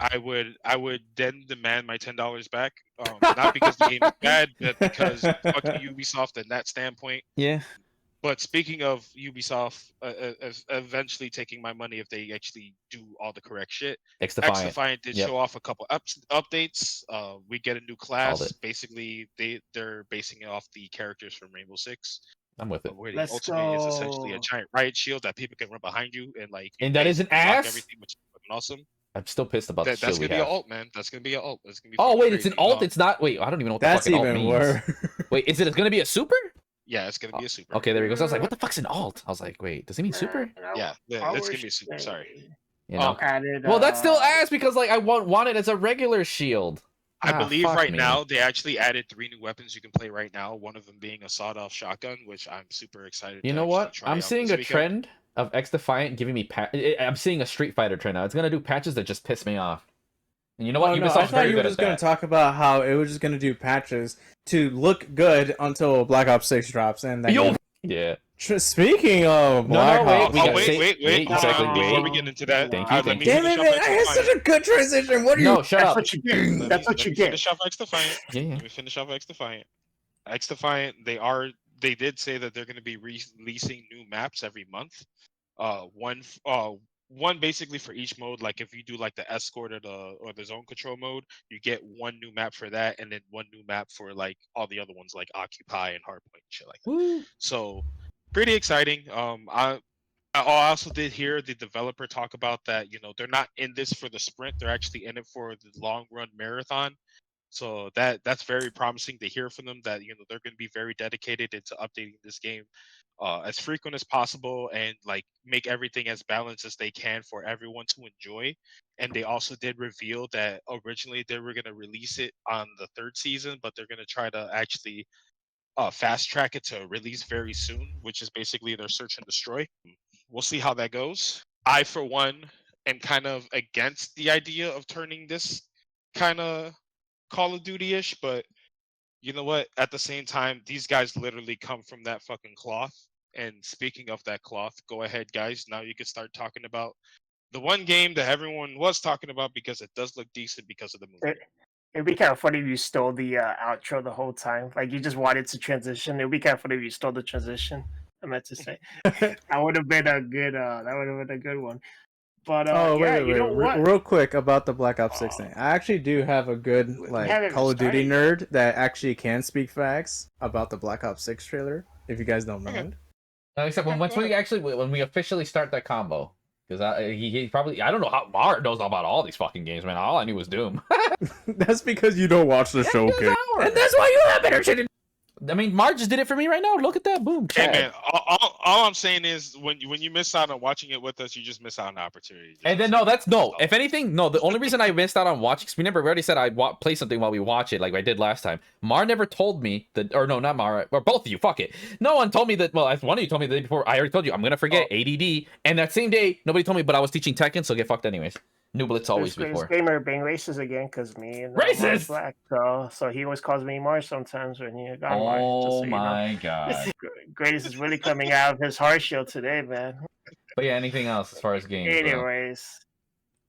I would then demand my $10 back. Not because the game is bad, but because fucking Ubisoft in that standpoint. Yeah. But speaking of Ubisoft, eventually taking my money if they actually do all the correct shit. X Defiant did Yep. show off a couple updates. We get a new class. it. Basically, they're basing it off the characters from Rainbow Six. I'm with it. Where the Let's ultimate is essentially a go. giant riot shield that people can run behind you and like. And that is an basically block ass? Everything, which is fucking awesome. I'm still pissed about the That's shield we gonna be an have. alt, man. That's gonna be an alt. That's gonna be. Oh fucking wait, it's an crazy. alt. It's not. Wait, I don't even know what the That's fucking alt even means. worse. Wait, is it gonna be a super? Yeah, it's gonna be a super. Okay, there he goes. I was like, what the fuck's an alt? I was like, wait, does he mean super? Yeah, I it's gonna wish be a super. they Sorry. You know. added, Well, that's still ass because like I want it as a regular shield. I Ah, believe fuck right me. now they actually added 3 new weapons you can play right now. One of them being a sawed-off shotgun, which I'm super excited. You to know actually what? try I'm out seeing this a weekend. trend of X Defiant giving me. I'm seeing a Street Fighter trend now. It's gonna do patches that just piss me off. And you know what? Oh, no, I Ubisoft's thought very you were good just at gonna that. talk about how it was just gonna do patches to look good until Black Ops 6 drops, and then Yo, yeah. Speaking of Black wait, Ops, we got wait, say- wait, wait, hold exactly, on. Before we wait. get into that, Thank you, let thank me you. damn finish it, off man! X I had Defiant. such a good transition. What are you? No, shut That's up. what you get. That's what you get. Finish off X Defiant. Yeah, yeah. Let me finish off X Defiant. X Defiant, they did say that they're going to be releasing new maps every month. One basically for each mode. Like if you do like the escort or the zone control mode, you get one new map for that, and then one new map for like all the other ones like Occupy and Hardpoint and shit like that. Woo. So pretty exciting. I also did hear the developer talk about that. You know, they're not in this for the sprint; they're actually in it for the long run marathon. So that's very promising to hear from them. That they're going to be very dedicated into updating this game as frequent as possible and like make everything as balanced as they can for everyone to enjoy. And they also did reveal that originally they were going to release it on the 3rd season, but they're going to try to actually fast track it to release very soon, which is basically their search and destroy. We'll see how that goes. I, for one, am kind of against the idea of turning this kind of Call of Duty-ish, but you know what? At the same time, these guys literally come from that fucking cloth. And speaking of that cloth, go ahead, guys. Now you can start talking about the one game that everyone was talking about because it does look decent because of the movie. It'd be kind of funny if you stole the outro the whole time. Like you just wanted to transition. It'd be kind of funny if you stole the transition. I meant to say that would have been a good. That would have been a good one. But wait, you know what? real quick about the Black Ops 6 thing. I actually do have a good haven't Call of Duty started nerd that actually can speak facts about the Black Ops 6 trailer. If you guys don't mind. Except when we officially start that combo, because he probably I don't know how Mar knows about all these fucking games, man. All I knew was Doom. That's because you don't watch the show, kid. And that's why you have better shit. I mean, Mar just did it for me right now. Look at that, boom. Hey Chad. man, all I'm saying is when you miss out on watching it with us, you just miss out on an opportunity. And then if anything, no. The only reason I missed out on watching, because we already said I'd play something while we watch it, like I did last time. Mar never told me that, or no, not Mar, or both of you. Fuck it. No one told me that. Well, one of you told me the day before. I already told you I'm gonna forget ADD. And that same day, nobody told me, but I was teaching Tekken, so get fucked anyways. New Blitz always Greatest before. gamer being racist again because me and Racist! Mar's black. So he always calls me Mar sometimes when you got Mar. Just so Oh you know. my god. Greatest is really coming out of his hard shell today, man. But yeah, anything else as far as games? Bro? Anyways,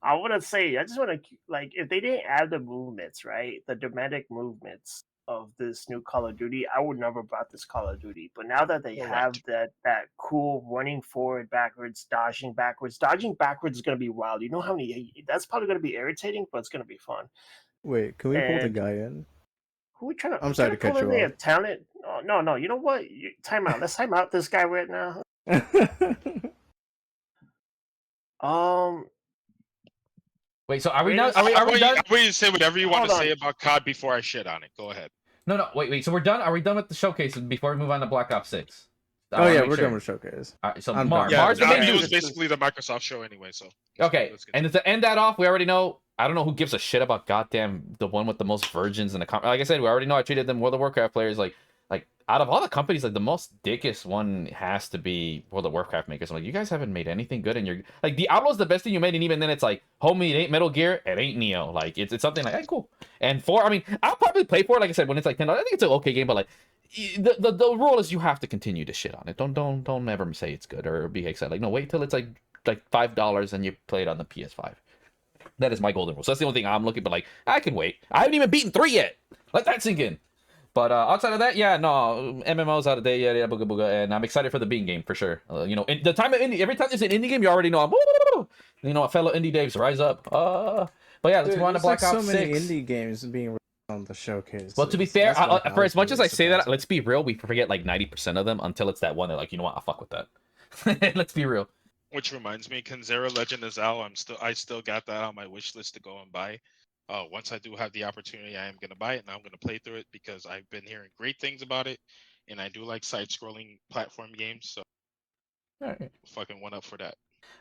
I wouldn't say. I just want to like if they didn't add the movements, right? The dramatic movements of this new Call of Duty, I would never bought this Call of Duty. But now that they have Correct. that cool running forward, backwards, dodging backwards is gonna be wild. You know how many? That's probably gonna be irritating, but it's gonna be fun. Wait, can we pull the And guy in? who we trying to? I'm sorry to cut pull you in there? off. Talent? Oh, no. You know what? Time out. Let's time out this guy right now. Wait, so are we Greatest- done? Are we done? I want you to say whatever you want Hold to on. say about COD before I shit on it. Go ahead. No. Wait. So we're done. Are we done with the showcase before we move on to Black Ops 6? Oh yeah, we're done with showcase. All right, so I'm Mars done. the Yeah, main it news. was basically the Microsoft show anyway. So Okay, let's get and to end that off, we already know. I don't know who gives a shit about goddamn the one with the most virgins in the like I said, we already know I treated them World of Warcraft players like out of all the companies, like the most dickiest one has to be World of Warcraft makers. I'm like, you guys haven't made anything good, and you're like Diablo's the best thing you made, and even then it's like, homie, it ain't Metal Gear, it ain't Neo. Like it's something like, hey, cool. And 4, I mean, I'll probably play 4, like I said, when it's like $10. I think it's an okay game, but like the rule is you have to continue to shit on it. Don't ever say it's good or be excited. Like no, wait till it's like $5 and you play it on the PS5. That is my golden rule. So that's the only thing I'm looking. But like, I can wait. I haven't even beaten 3 yet. Let that sink in. But outside of that, yeah, no, MMO's out of date, yeah, booga booga, and I'm excited for the Bean game for sure. You know, in the time of indie, every time there's an indie game, you already know I'm, you know, fellow indie Daves, rise up. But yeah, let's move on to Black Ops 6. So many indie games being released on the showcase. Well, to be fair, for as much as I say that, let's be real, we forget like 90% of them until it's that one. They're like, you know what, I'll fuck with that. Let's be real. Which reminds me, Kanzera Legend of Zal, I still got that on my wish list to go and buy. Once I do have the opportunity, I am gonna buy it and I'm gonna play through it because I've been hearing great things about it, and I do like side-scrolling platform games. So, all right, fucking one up for that.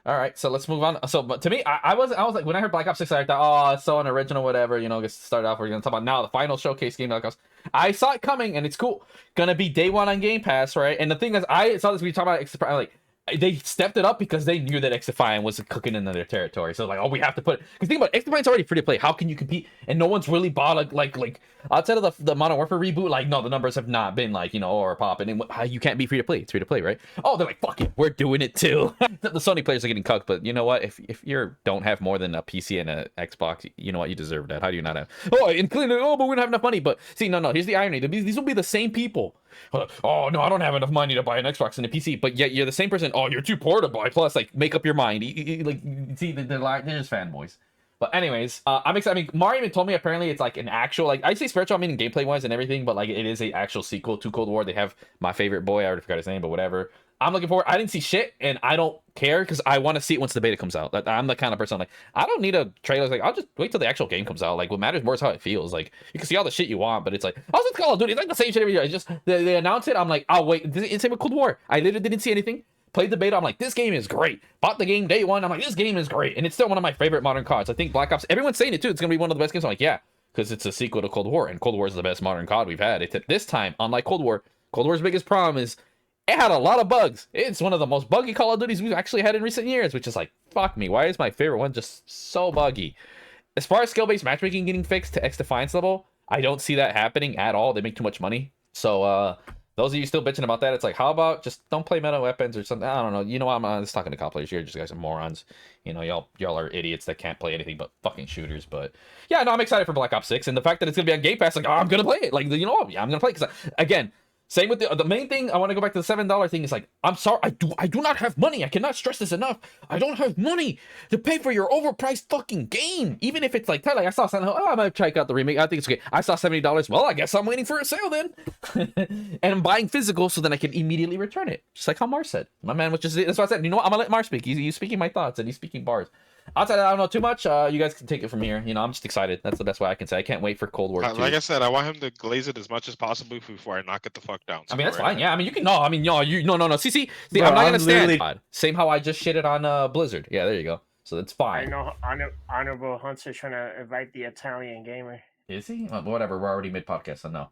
All right, so let's move on. So, but to me, I was like, when I heard Black Ops 6, I thought, oh, it's so unoriginal, whatever. You know, just start off. We're gonna talk about now the final showcase game. Black Ops. I saw it coming, and it's cool. Gonna be day one on Game Pass, right? And the thing is, I saw this. We talk about like. They stepped it up because they knew that XDefiant was cooking into their territory. So like, oh, we have to put. Because think about it, XDefiant's already free to play. How can you compete? And no one's really bought like outside of the Modern Warfare reboot. Like, no, the numbers have not been like or popping. And you can't be free to play. It's free to play, right? Oh, they're like, fuck it, we're doing it too. The Sony players are getting cucked, but you know what? If you don't have more than a PC and a Xbox, you know what? You deserve that. How do you not have? Oh, including but we don't have enough money. But see, no. Here's the irony. These will be the same people. Oh no, I don't have enough money to buy an Xbox and a PC, but yet you're the same person. Oh, you're too poor to buy. Plus, like, make up your mind. Like, see, they're just fanboys. But anyways, I'm excited. I mean, Mario even told me apparently it's like an actual, like, I say spiritual, I mean gameplay wise and everything, but like it is a actual sequel to Cold War. They have my favorite boy. I already forgot his name, but whatever. I'm looking forward. I didn't see shit, and I don't care because I want to see it once the beta comes out. Like, I'm the kind of person like I don't need a trailer. Like, I'll just wait till the actual game comes out. Like, what matters more is how it feels. Like, you can see all the shit you want, but it's like I was with Call of Duty. It's like the same shit every year. It's just they announce it. I'm like, I'll wait. It's same with Cold War. I literally didn't see anything. Played the beta. I'm like, this game is great. Bought the game day one. I'm like, this game is great, and it's still one of my favorite modern CODs. I think Black Ops. Everyone's saying it too. It's gonna be one of the best games. I'm like, yeah, because it's a sequel to Cold War, and Cold War is the best modern COD we've had. It's this time, unlike Cold War. Cold War's biggest problem is it had a lot of bugs. It's one of the most buggy Call of Duties we've actually had in recent years, which is like, fuck me. Why is my favorite one just so buggy? As far as skill-based matchmaking getting fixed to XDefiance level, I don't see that happening at all. They make too much money. So, those of you still bitching about that, it's like, how about just don't play meta weapons or something? I don't know. You know what? I'm just talking to COD players. You're just guys are morons. You know, y'all are idiots that can't play anything but fucking shooters. But yeah, no, I'm excited for Black Ops 6. And the fact that it's going to be on Game Pass, like, oh, I'm going to play it. Like, you know what? Yeah, I'm going to play it. Because, again, same with the main thing. I want to go back to the $7 thing. Is like, I'm sorry, I do not have money. I cannot stress this enough. I don't have money to pay for your overpriced fucking game. Even if it's like, I saw something. Oh, I might check out the remake. I think it's okay. I saw $70. Well, I guess I'm waiting for a sale then, and I'm buying physical so then I can immediately return it. Just like how Mars said. My man, which is that's what I said. You know what? I'm gonna let Mars speak. He's speaking my thoughts and he's speaking bars. Outside of that, I don't know too much. You guys can take it from here. You know, I'm just excited. That's the best way I can say. I can't wait for Cold War 2. Like I said, I want him to glaze it as much as possible before I knock it the fuck down. I mean, that's fine. Yeah, I mean, you can. No, I mean, no. See, bro, I'm not gonna stand. Same how I just shitted on Blizzard. Yeah, there you go. So that's fine. I know Honorable Hunter trying to invite the Italian gamer. Is he? Well, whatever. We're already mid podcast, so no.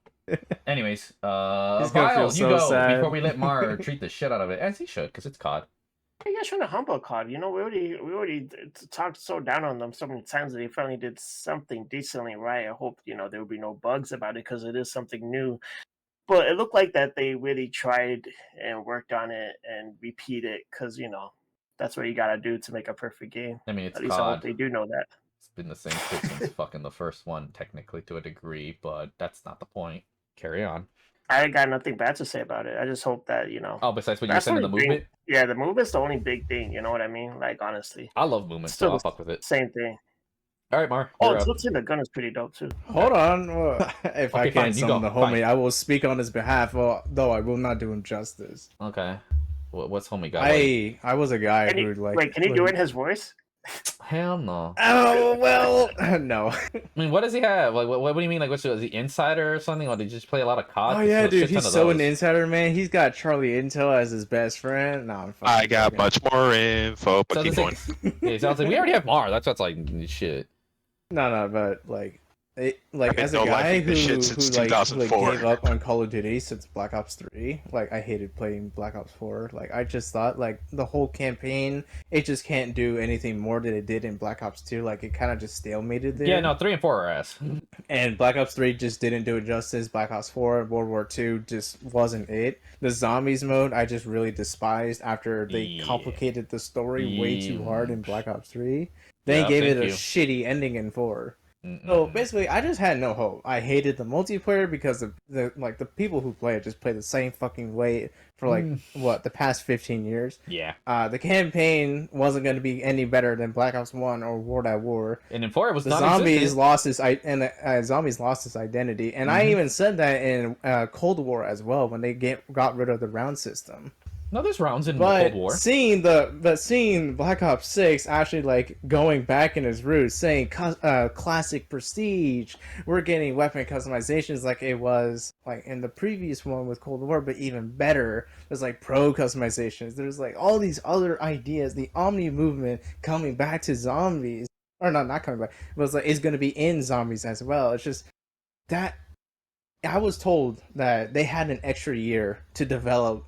Anyways, He's gonna Vile, feel you so go sad. before we let Mar treat the shit out of it, as he should, because it's COD. You guys trying to humble COD? We already talked so down on them so many times that they finally did something decently right. I hope there will be no bugs about it because it is something new. But it looked like that they really tried and worked on it and repeat it because that's what you gotta do to make a perfect game. I mean, it's At least I hope COD. they do know that. It's been the same shit since fucking the first one, technically, to a degree, but that's not the point. Carry on. I got nothing bad to say about it. I just hope that Oh, besides what you that's said in the only thing. movement? Yeah, the movement's the only big thing. You know what I mean? Like honestly, I love movement, so still I'll the fuck with it. same thing. All right, Mar, Oh, you're it up. looks like the gun is pretty dope too. Hold on. Well, if I Okay, fine, can't you summon go. the homie, Fine. I will speak on his behalf. Well, though I will not do him justice. Okay. What's homie got? I was a guy who Can he do it in his voice? Hell no. Oh well, no. I mean, what does he have? Like, what do you mean? Like, what's is he insider or something? Or did he just play a lot of COD? Oh yeah, dude, he's so an insider, man. He's got Charlie Intel as his best friend. No, I'm fucking I got joking. much more info, but keep going. Yeah, it sounds like we already have Mar. That's what's like shit. No, but like, I've been as a no guy lifing who this shit since like 2004. gave up on Call of Duty since Black Ops 3. Like, I hated playing Black Ops 4. Like, I just thought like the whole campaign, it just can't do anything more than it did in Black Ops 2. Like, it kind of just stalemated there. Yeah, no, 3 and 4 are ass. And Black Ops 3 just didn't do it justice. Black Ops 4, World War 2 just wasn't it. The zombies mode I just really despised after they complicated the story way too hard in Black Ops 3. They gave it a shitty ending in 4. So basically, I just had no hope. I hated the multiplayer because the people who play it just play the same fucking way for the past 15 years. Yeah. The campaign wasn't going to be any better than Black Ops 1 or World at War. And in 4 it was the zombies lost its identity, and I even said that in Cold War as well when they got rid of the round system. No, there's rounds in Cold War. Seeing Black Ops 6 actually like going back in its roots, saying classic prestige, we're getting weapon customizations like it was like in the previous one with Cold War, but even better. There's like pro customizations. There's like all these other ideas. The Omni movement coming back to zombies, or not coming back, but it's like it's going to be in zombies as well. It's just that I was told that they had an extra year to develop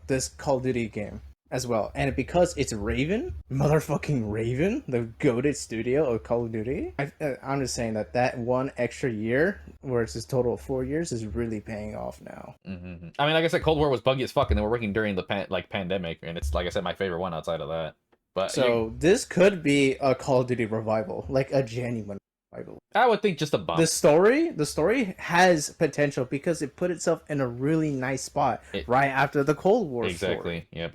this Call of Duty game as well, and because it's motherfucking Raven, the goated studio of Call of Duty, I'm just saying that one extra year, where it's a total of 4 years, is really paying off now. I mean, like I said, Cold War was buggy as fuck, and they were working during the pandemic, and it's like I said, my favorite one outside of that. But so this could be a Call of Duty revival, like a genuine revival. I would think just a bump. The story has potential because it put itself in a really nice spot right after the Cold War. Exactly. Story. Yep.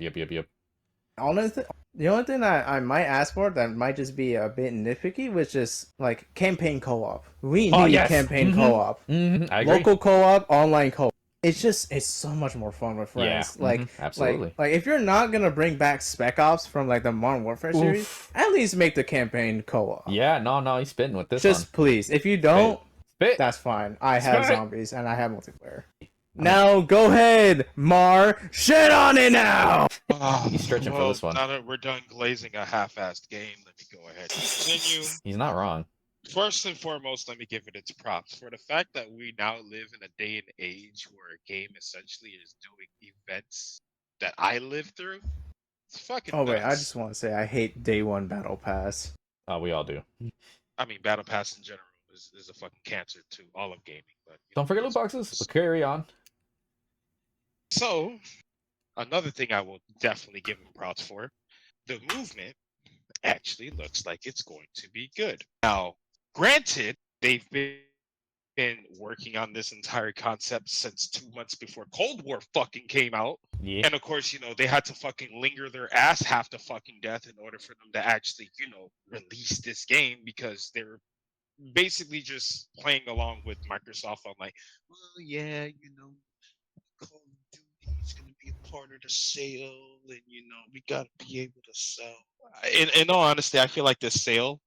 Honestly, the only thing that I might ask for that might just be a bit nitpicky was just like campaign co-op. We need campaign co-op. I agree. Local co-op, online co-op. It's so much more fun with friends. Yeah. Absolutely. Like if you're not gonna bring back Spec Ops from like the Modern Warfare series, at least make the campaign co-op. Yeah, no, he's spitting with this. Just please. If you don't, Spit. That's fine. I have zombies and I have multiplayer. Now go ahead, Mar. Shit on it now. He's stretching for this one. Now that we're done glazing a half-assed game, let me go ahead and continue. He's not wrong. First and foremost, let me give it its props for the fact that we now live in a day and age where a game essentially is doing events that I live through. It's fucking nuts. Wait, I just want to say I hate day one battle pass. Oh, we all do. I mean, battle pass in general is a fucking cancer to all of gaming. But don't forget loot boxes. But carry on. So, another thing I will definitely give him props for, the movement actually looks like it's going to be good. Now, granted, they've been working on this entire concept since 2 months before Cold War fucking came out. Yeah. And of course, they had to fucking linger their ass half to fucking death in order for them to actually, release this game, because they're basically just playing along with Microsoft on like, well, yeah, Call of Duty is going to be a part of the sale, and we got to be able to sell. In all honesty, I feel like this sale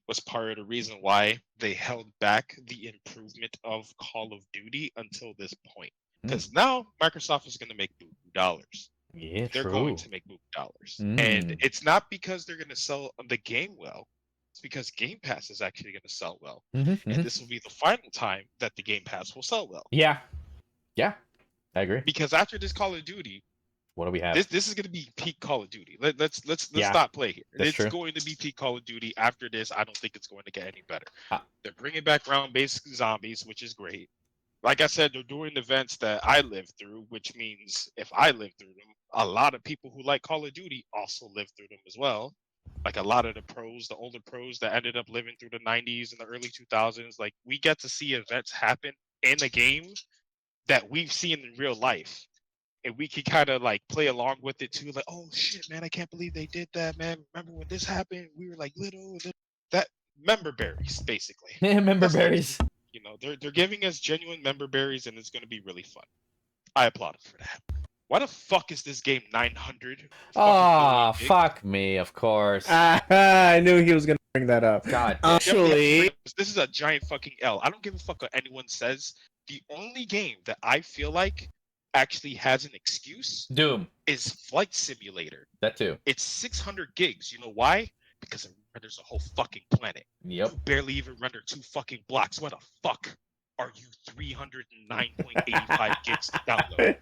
was part of the reason why they held back the improvement of Call of Duty until this point. Because now Microsoft is going to make buku dollars. Yeah, they're true. going to make buku dollars. And it's not because they're going to sell the game well. It's because Game Pass is actually going to sell well. And this will be the final time that the Game Pass will sell well. Yeah, I agree. Because after this Call of Duty, What do we have? This is gonna be peak Call of Duty. Let's Yeah, stop play here. that's It's true. going to be peak Call of Duty. After this, I don't think it's going to get any better. Ah. They're bringing back round-based zombies, which is great. Like I said, they're doing events that I lived through, which means if I lived through them, a lot of people who like Call of Duty also lived through them as well. Like a lot of the pros, the older pros that ended up living through the 90s and the early 2000s, like we get to see events happen in the game that we've seen in real life. And we can kind of like play along with it too. Like, oh shit, man, I can't believe they did that, man. Remember when this happened? We were like little. That member berries, basically. Member That's what it berries. is. You know, they're giving us genuine member berries, and it's going to be really fun. I applaud them for that. Why the fuck is this game 900? Oh, fuck me, of course. I knew he was gonna bring that up. God damn. Actually, This is a giant fucking L. I don't give a fuck what anyone says. The only game that I feel like actually has an excuse Doom. is Flight Simulator. That too. It's 600 gigs. You know why? Because it renders a whole fucking planet. Yep. You barely even render 2 fucking blocks. What the fuck are you 309.85 gigs to download?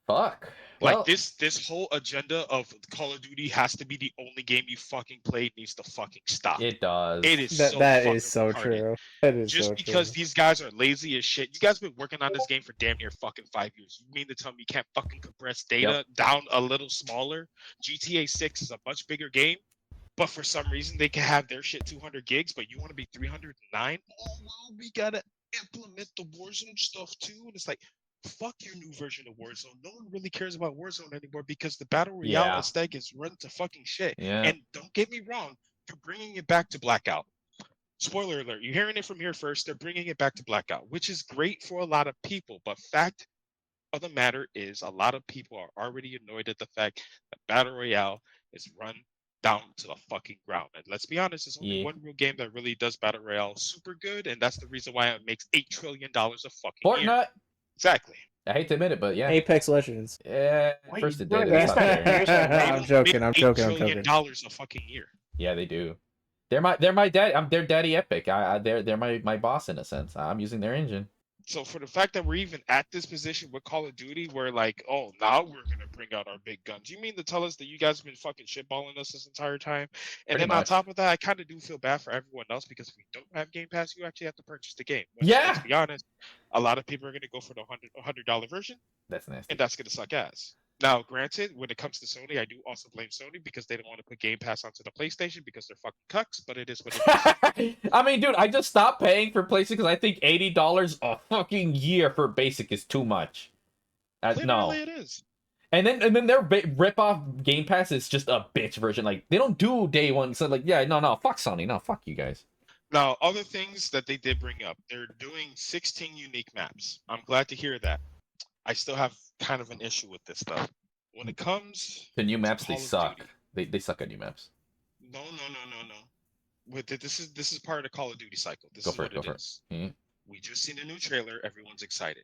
Fuck. Like Well, this whole agenda of Call of Duty has to be the only game you fucking play needs to fucking stop. it does. It is that so that fucking is so retarded. true. That is Just so because true. these guys are lazy as shit. You guys been working on this game for damn near fucking 5 years. You mean to tell me you can't fucking compress data down a little smaller? GTA 6 is a much bigger game, but for some reason they can have their shit 200 gigs, but you want to be 309? Oh well, we gotta implement the Warzone stuff too. And it's like, fuck your new version of Warzone. No one really cares about Warzone anymore because the battle royale Yeah. aesthetic is run to fucking shit. Yeah. And don't get me wrong, you're bringing it back to Blackout. Spoiler alert, you're hearing it from here first. They're bringing it back to Blackout, which is great for a lot of people. But fact of the matter is, a lot of people are already annoyed at the fact that Battle Royale is run down to the fucking ground. And let's be honest, there's only one real game that really does Battle Royale super good, and that's the reason why it makes $8 trillion a fucking year. Fortnite. Exactly. I hate to admit it, but yeah. Apex Legends. Yeah. Wait, First it bro, did. that's It's not not fair. fair. I'm joking. I'm joking. I'm $8 trillion joking. a fucking year. Yeah, they do. They're my dad. I'm their daddy Epic. They're my boss in a sense. I'm using their engine. So for the fact that we're even at this position with Call of Duty, we're like, oh, now we're gonna bring out our big guns. You mean to tell us that you guys have been fucking shitballing us this entire time? And Pretty then on much. top of that, I kind of do feel bad for everyone else because if we don't have Game Pass, you actually have to purchase the game. Which, Yeah. let's be honest, a lot of people are gonna go for the $100 version, That's nasty. and that's gonna suck ass. Now, granted, when it comes to Sony, I do also blame Sony because they don't want to put Game Pass onto the PlayStation because they're fucking cucks, but it is what it is. I mean, dude, I just stopped paying for PlayStation because I think $80 a fucking year for basic is too much. No. Literally, it is. And then their rip off Game Pass is just a bitch version. Like they don't do day one. So like, yeah, no, fuck Sony, no, fuck you guys. Now, other things that they did bring up, they're doing 16 unique maps. I'm glad to hear that. I still have kind of an issue with this stuff. When it comes The new to maps, they Call of suck. Duty- They suck at new maps. No. This is part of the Call of Duty cycle. This Go is for what it, go it for it. is. Mhm. We just seen a new trailer. Everyone's excited.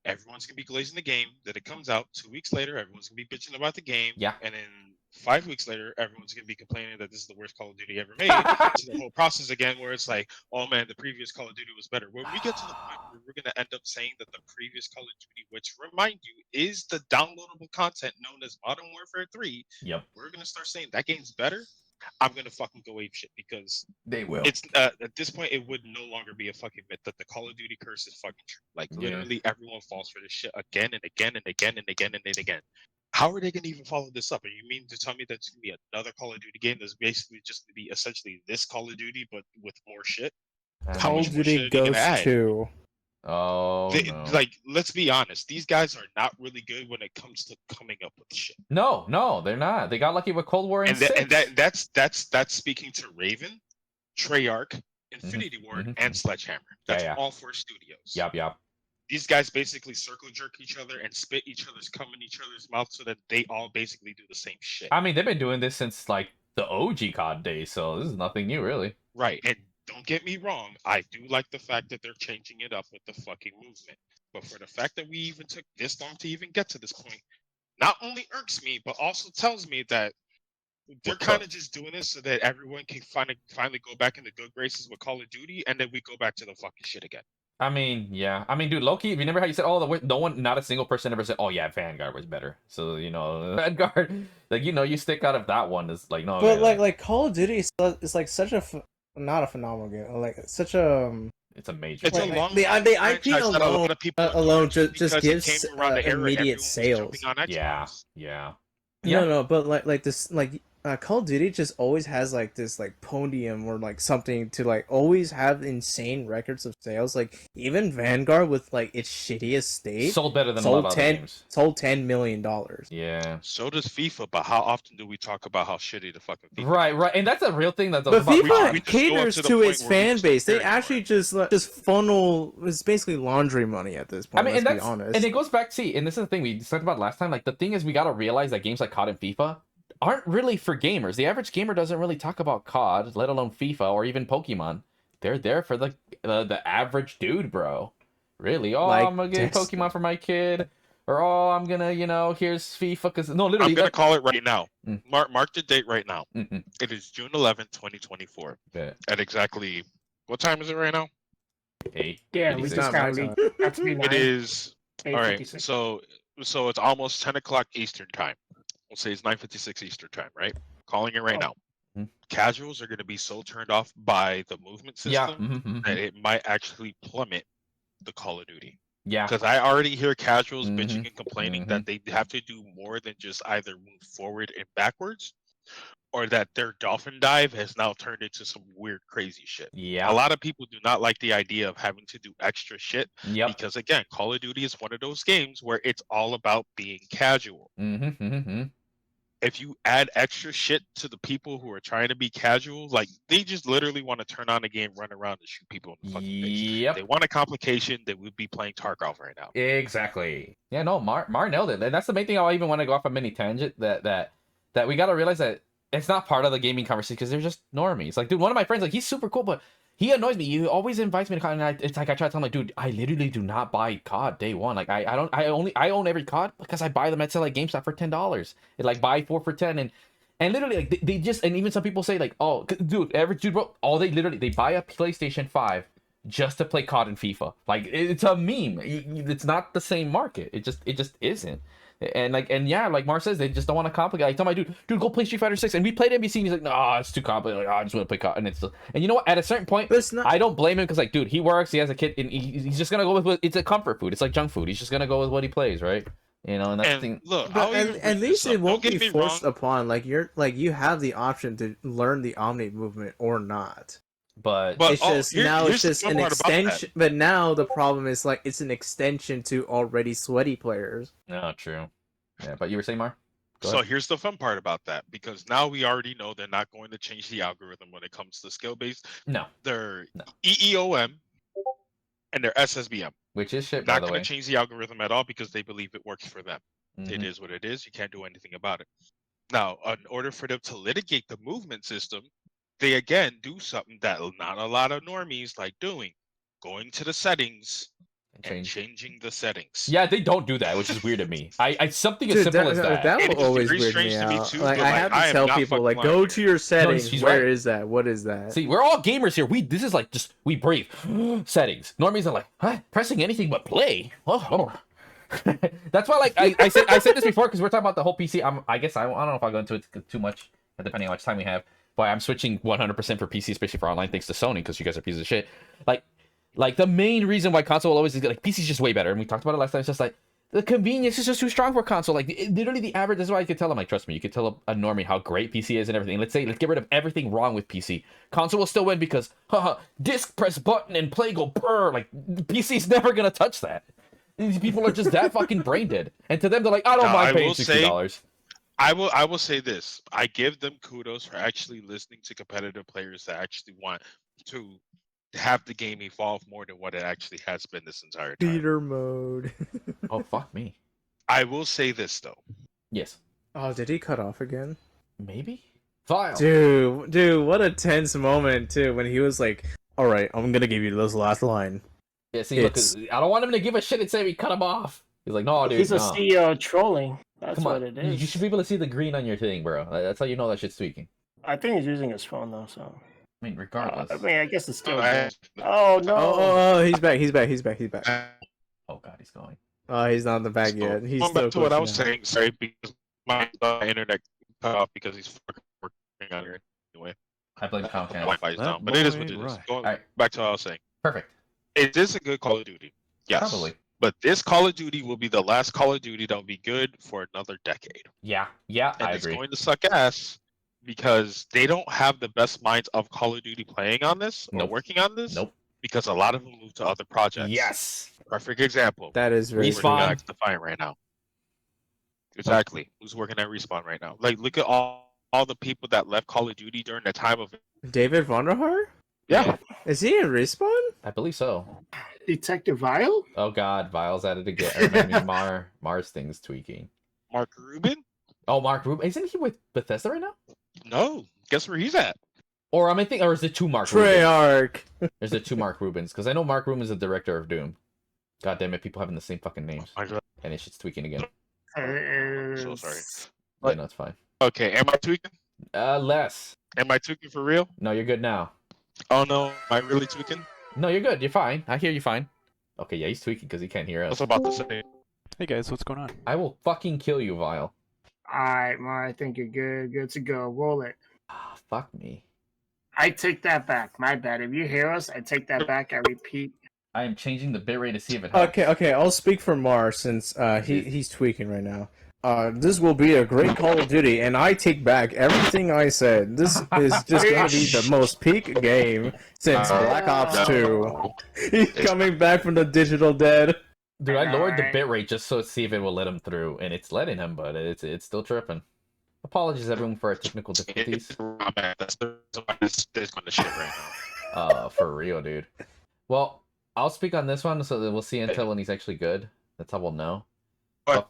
Everyone's gonna be glazing the game. Then it comes out 2 weeks later. Everyone's gonna be bitching about the game. Yeah. And then 5 weeks later, everyone's gonna be complaining that this is the worst Call of Duty ever made. To the whole process again, where it's like, oh man, the previous Call of Duty was better. When we get to the point where we're gonna end up saying that the previous Call of Duty, which remind you, is the downloadable content known as Modern Warfare 3, Yep. we're gonna start saying that game's better. I'm gonna fucking go ape shit because They will. it's at this point it would no longer be a fucking myth that the Call of Duty curse is fucking true. Like Yeah. literally everyone falls for this shit again and again and again and again and again. How are they gonna even follow this up? Are you mean to tell me that's gonna be another Call of Duty game that's basically just gonna be essentially this Call of Duty but with more shit? How Call much of more shit Duty are they gonna Ghost add? 2. Oh no. Like, let's be honest, these guys are not really good when it comes to coming up with shit. No, they're not. They got lucky with Cold War and That's speaking to Raven, Treyarch, Infinity Ward, and Sledgehammer. That's Yeah. all 4 studios. Yep. These guys basically circle jerk each other and spit each other's cum in each other's mouth so that they all basically do the same shit. I mean, they've been doing this since like the OG COD days, so this is nothing new, really. Right, and don't get me wrong, I do like the fact that they're changing it up with the fucking movement. But for the fact that we even took this long to even get to this point, not only irks me, but also tells me that they're kind of just doing this so that everyone can finally go back into good graces with Call of Duty, and then we go back to the fucking shit again. I mean, yeah. I mean, dude, Loki, remember how you said, oh, no one, not a single person ever said, oh, yeah, Vanguard was better. So, you know, Vanguard, like, you know, you stick out of that one is like, no, But man, like Call of Duty is like such a not a phenomenal game. Like such a it's a major It's a game. long the IP franchise that a alone lot of people alone enjoy just because it gives came around the era immediate everyone was sales. jumping on Yeah, Xbox. yeah. No, but like this like Call of Duty just always has like this like podium or like something to like always have insane records of sales. Like even Vanguard with like its shittiest state Sold better than a lot of other games. sold $10 million. Yeah. So does FIFA, but how often do we talk about how shitty the fucking FIFA Right, is? right. And that's a real thing that's But about FIFA we just go up caters to the to point its where we fan just don't base. They care anymore. actually just funnel. It's basically laundry money at this point. I mean, and let's be that's honest. and it goes back. See, and this is the thing we talked about last time. Like the thing is, we got to realize that games like COD and FIFA aren't really for gamers. The average gamer doesn't really talk about COD, let alone FIFA or even Pokemon. They're there for the average dude, bro. Really? Oh, Like I'm gonna get Destiny. Pokemon for my kid, or oh, I'm gonna, here's FIFA. Because no, literally, I'm gonna call it right now. Mm. Mark the date right now. Mm-hmm. It is June 11th, 2024. Yeah. At exactly what time is it right now? Yeah, we 86. just got leaked. That's be It is all right. 8:56. So it's almost 10 o'clock Eastern time. We'll say it's 9:56 Eastern time, right? Calling it right now. Mhm. Casuals are going to be so turned off by the movement system Yeah. Mm-hmm. that it might actually plummet the Call of Duty. Yeah. Because I already hear casuals Mhm, bitching and complaining that they have to do more than just either move forward and backwards, or that their dolphin dive has now turned into some weird, crazy shit. Yeah. A lot of people do not like the idea of having to do extra shit Yep. because, again, Call of Duty is one of those games where it's all about being casual. Mm-hmm. Mm-hmm. If you add extra shit to the people who are trying to be casual, like they just literally want to turn on the game, run around, and shoot people in the fucking face. Yep. They want a complication, they would be playing Tarkov right now. Exactly. Yeah, no, Mar nailed it. And that's the main thing I even want to go off a mini tangent that we got to realize that it's not part of the gaming conversation because they're just normies. Like, dude, one of my friends, like, he's super cool, but he annoys me. He always invites me to COD, and it's like I try to tell him, like, dude, I literally do not buy COD day one. Like, I own every COD because I buy them at like GameStop for $10. It like buy 4 for 10, and literally like they just, and even some people say like, oh, dude, average dude, bro, they buy a PlayStation 5 just to play COD and FIFA. Like, it's a meme. It's not the same market. It just isn't. And yeah, like Mar says, they just don't want to complicate. I tell my dude, go play Street Fighter 6, and we played NBC, and he's like, no, it's too complicated. Like, I just want to play COD, and it's still, and you know what? At a certain point, I don't blame him because like, dude, he works, he has a kid, and he's just gonna go with it's a comfort food. It's like junk food. He's just gonna go with what he plays, right? You know, and that's the thing. Look, But at least it won't be forced wrong. upon. Like you have the option to learn the Omni movement or not. But It's just now it's here's just the an fun part about that. extension. But now the problem is like it's an extension to already sweaty players. no, true. Yeah, but you were saying, Mar? Go So ahead. here's the fun part about that, because now we already know they're not going to change the algorithm when it comes to skill based. No, Their No. EEOM and their SSBM. which is shit, by Not the going way. to change the algorithm at all because they believe it works for them. It Mhm. is what it is. You can't do anything about it. Now, in order for them to litigate the movement system, they again do something that not a lot of normies like doing, going to the settings and Change. changing the settings. Yeah, they don't do that, which is weird to me. I something as Dude, simple as that. that It will is always very weird strange me to me out. too, Like but, I like, have I to am tell not people, fucking like, lying go here. to your settings. he's Where right. is that? What is that? See, we're all gamers here. This is like just we breathe settings. Normies are like, huh? Pressing anything but play. Oh. That's why, like I said this before because we're talking about the whole PC. I guess I don't know if I'll go into it too much, depending on how much time we have. But I'm switching 100% for PC, especially for online, thanks to Sony, because you guys are pieces of shit. Like the main reason why console will always is like PC's just way better, and we talked about it last time. It's just like the convenience is just too strong for console. Like literally the average. This is why you could tell them. Like trust me, you could tell a normie how great PC is and everything. Let's get rid of everything wrong with PC. Console will still win because disc press button and play go brr. Like PC's never gonna touch that. These people are just that fucking brain dead. And to them, they're like, I don't Now, mind I paying will $60. I will say this. I give them kudos for actually listening to competitive players that actually want to have the game evolve more than what it actually has been this entire time. Theater mode. Oh fuck me. I will say this though. Yes. Oh, did he cut off again? Maybe. File. Dude, what a tense moment too when he was like, "All right, I'm gonna give you this last line." Yeah. See, look, I don't want him to give a shit and say we cut him off. He's like, no, dude. He's a no. CEO trolling. That's Come what on. it is. You should be able to see the green on your thing, bro. That's how you know that shit's tweaking. I think he's using his phone though, so I mean, regardless. I mean, I guess it's still I- good. Oh no! Oh, he's back. He's back. He's back. He's back. Oh god, he's going. Oh, he's not in the bag yet. He's going still back to what I glitching was out. saying, sorry, because my internet cut off because he's fucking working on it anyway. I blame Comcast. Wi-Fi is That down, but it is what it boy, is. right. Going Alright. back to what I was saying. Perfect. It is a good Call of Duty. Yes. Probably. But this Call of Duty will be the last Call of Duty that will be good for another decade. Yeah, And I it's agree. going to suck ass because they don't have the best minds of Call of Duty playing on this or Nope. working on this. Nope. Because a lot of them moved to other projects. Yes. Perfect example. That is very Respawn. Working at Defiant right now. Exactly. Who's working at Respawn right now? Like, look at all the people that left Call of Duty during the time of. David Vonderhaar? Yeah. Is he in Respawn? I believe so. Detective Vile? Oh god, Vile's at it again. Or maybe Mars thing's tweaking. Mark Rubin? Oh, Mark Rubin. Isn't he with Bethesda right now? No. Guess where he's at? Or I think, or is it two Mark Rubins? Treyarch. There's the two Mark Rubins because I know Mark Rubin is the director of Doom. God damn it, people having the same fucking names, My God. and it's just tweaking again. So sorry. Yeah, no, it's fine. Okay, am I tweaking? Less. Am I tweaking for real? No, you're good now. Oh no, am I really tweaking? No, you're good. You're fine. I hear you fine. Okay, yeah, he's tweaking because he can't hear I was us. about to say. Hey guys, what's going on? I will fucking kill you, Vile. Alright, Mar, I think you're good. Good to go. Roll it. Ah, fuck me. I take that back. My bad. If you hear us, I take that back. I repeat. I am changing the bitrate to see if it helps. Okay, I'll speak for Mar since he's tweaking right now. This will be a great Call of Duty, and I take back everything I said. This is just going to be the most peak game since Black Ops 2. He's coming back from the digital dead. Dude, I lowered the Alright. bitrate just so to see if it will let him through, and it's letting him, but it's still tripping. Apologies everyone for our technical difficulties. That's the reason why this on the shit right now. For real, dude. Well, I'll speak on this one, so that we'll see until when he's actually good. That's how we'll know. But-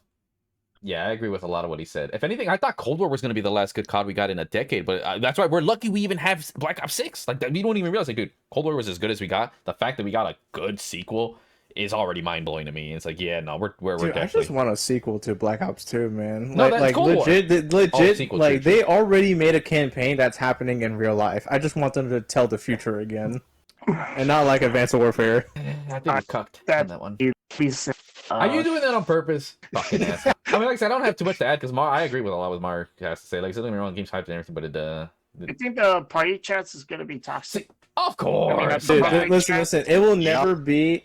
Yeah, I agree with a lot of what he said. If anything, I thought Cold War was going to be the last good COD we got in a decade, but that's why we're lucky we even have Black Ops 6. Like, we don't even realize, like, dude, Cold War was as good as we got. The fact that we got a good sequel is already mind-blowing to me. It's like, yeah, no, we're Dude, I definitely... just want a sequel to Black Ops 2, man. No, that's Cold War. Legit, sequel, like, true. they already made a campaign that's happening in real life. I just want them to tell the future again. And not like Advanced Warfare. I think we cucked on that one. Please. Are you doing that on purpose? Fucking ass. I mean, like I said, I don't have too much to add because I agree with a lot with Mar has to say. Like, don't get me wrong, game's hyped and everything, but I think the party chats is gonna be toxic. of course, that's Dude, Black listen. It will never be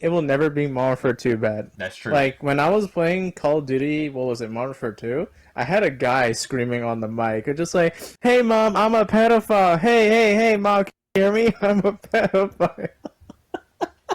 Modern Warfare 2 bad. that's true. Like, when I was playing Call of Duty, what was it, Modern Warfare 2? I had a guy screaming on the mic, just like, "Hey, Mom, I'm a pedophile. Hey, Mom, can you hear me? I'm a pedophile."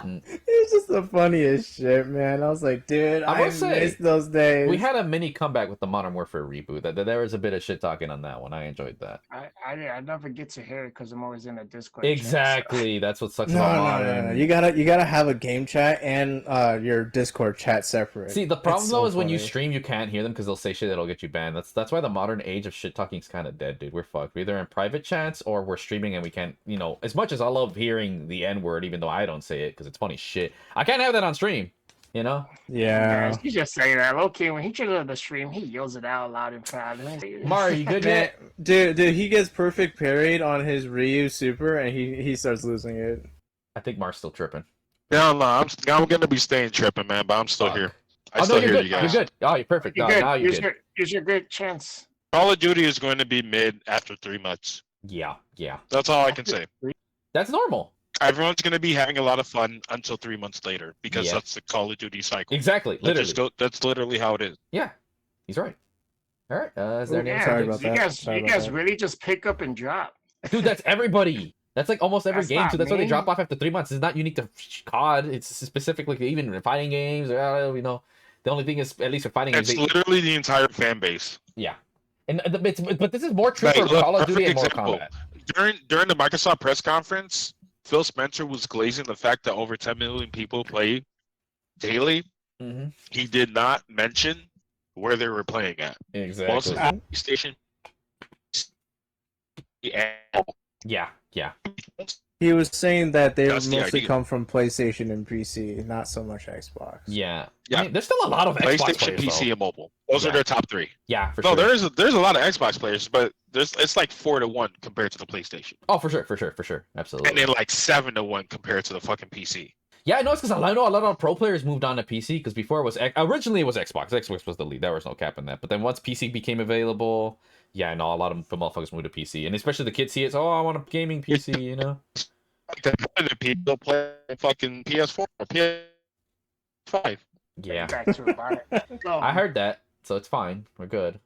It's just the funniest shit, man. I was like, dude, I I will say, miss those days. we had a mini comeback with the Modern Warfare reboot. That there was a bit of shit talking on that one. I enjoyed that. I never get to hear it because I'm always in a Discord. chat, Exactly. That's what sucks no, about no, Modern. no. You gotta have a game chat and your Discord chat separate. See, the problem It's though so is when you funny. stream, you can't hear them because they'll say shit that'll get you banned. That's why the modern age of shit talking is kind of dead, dude. We're fucked. We're either in private chats or we're streaming and we can't. You know, as much as I love hearing the N word, even though I don't say it because it's funny shit, I can't have that on stream. You know, Yeah. Guys, he's just saying that. Okay, when he triggers the stream, he yells it out loud and proud. Mario, you good Man, yet? dude, he gets perfect parried on his Ryu super and he starts losing it. I think Mar's still tripping. No, I'm gonna be staying tripping, man. But I'm still Fuck. here. I Oh no, still you're hear good. you You're guys. good. Oh, you're perfect. You're No, good. now you're good. Here's your good chance. Call of Duty is going to be mid after 3 months. Yeah. That's all I can say. That's normal. Everyone's going to be having a lot of fun until 3 months later because Yeah. that's the Call of Duty cycle. Exactly. Literally. That's literally how it is. Yeah. He's right. All right. Is there any Yeah, Sorry other about you that. guys, Sorry you about guys that. really just pick up and drop. Dude, that's everybody. That's like almost every That's game not too. That's why they me. drop off after 3 months. It's not unique to COD. It's specifically even in fighting games. You know, the only thing is, at least for fighting games, It's literally the entire fan base. yeah. And but this is more true Like, for look, Call of Duty and perfect Mortal example. Kombat. During the Microsoft press conference, Phil Spencer was glazing the fact that over 10 million people play daily. Mm-hmm. He did not mention where they were playing at. Most Exactly. of the PlayStation. Yeah. Yeah. He was saying that they That's the mostly idea. come from PlayStation and PC, not so much Xbox. Yeah. Yeah. I mean, there's still a lot of Xbox PlayStation, players, PC, though. and mobile. Those Yeah. are their top 3. Yeah, for No, sure. there's a lot of Xbox players, but it's like 4-1 compared to the PlayStation, Oh, for sure. Absolutely. and then like 7-1 compared to the fucking PC. Yeah, no, it's because I know a lot of pro players moved on to PC because before it was originally it was Xbox. Xbox was the lead. There was no cap in that. But then once PC became available, yeah, no, a lot of the motherfuckers moved to PC, and especially the kids see it. So, I want a gaming PC, you know. Like the people play fucking PS4 or PS5. Yeah, Back to it, I heard that, so it's fine. We're good.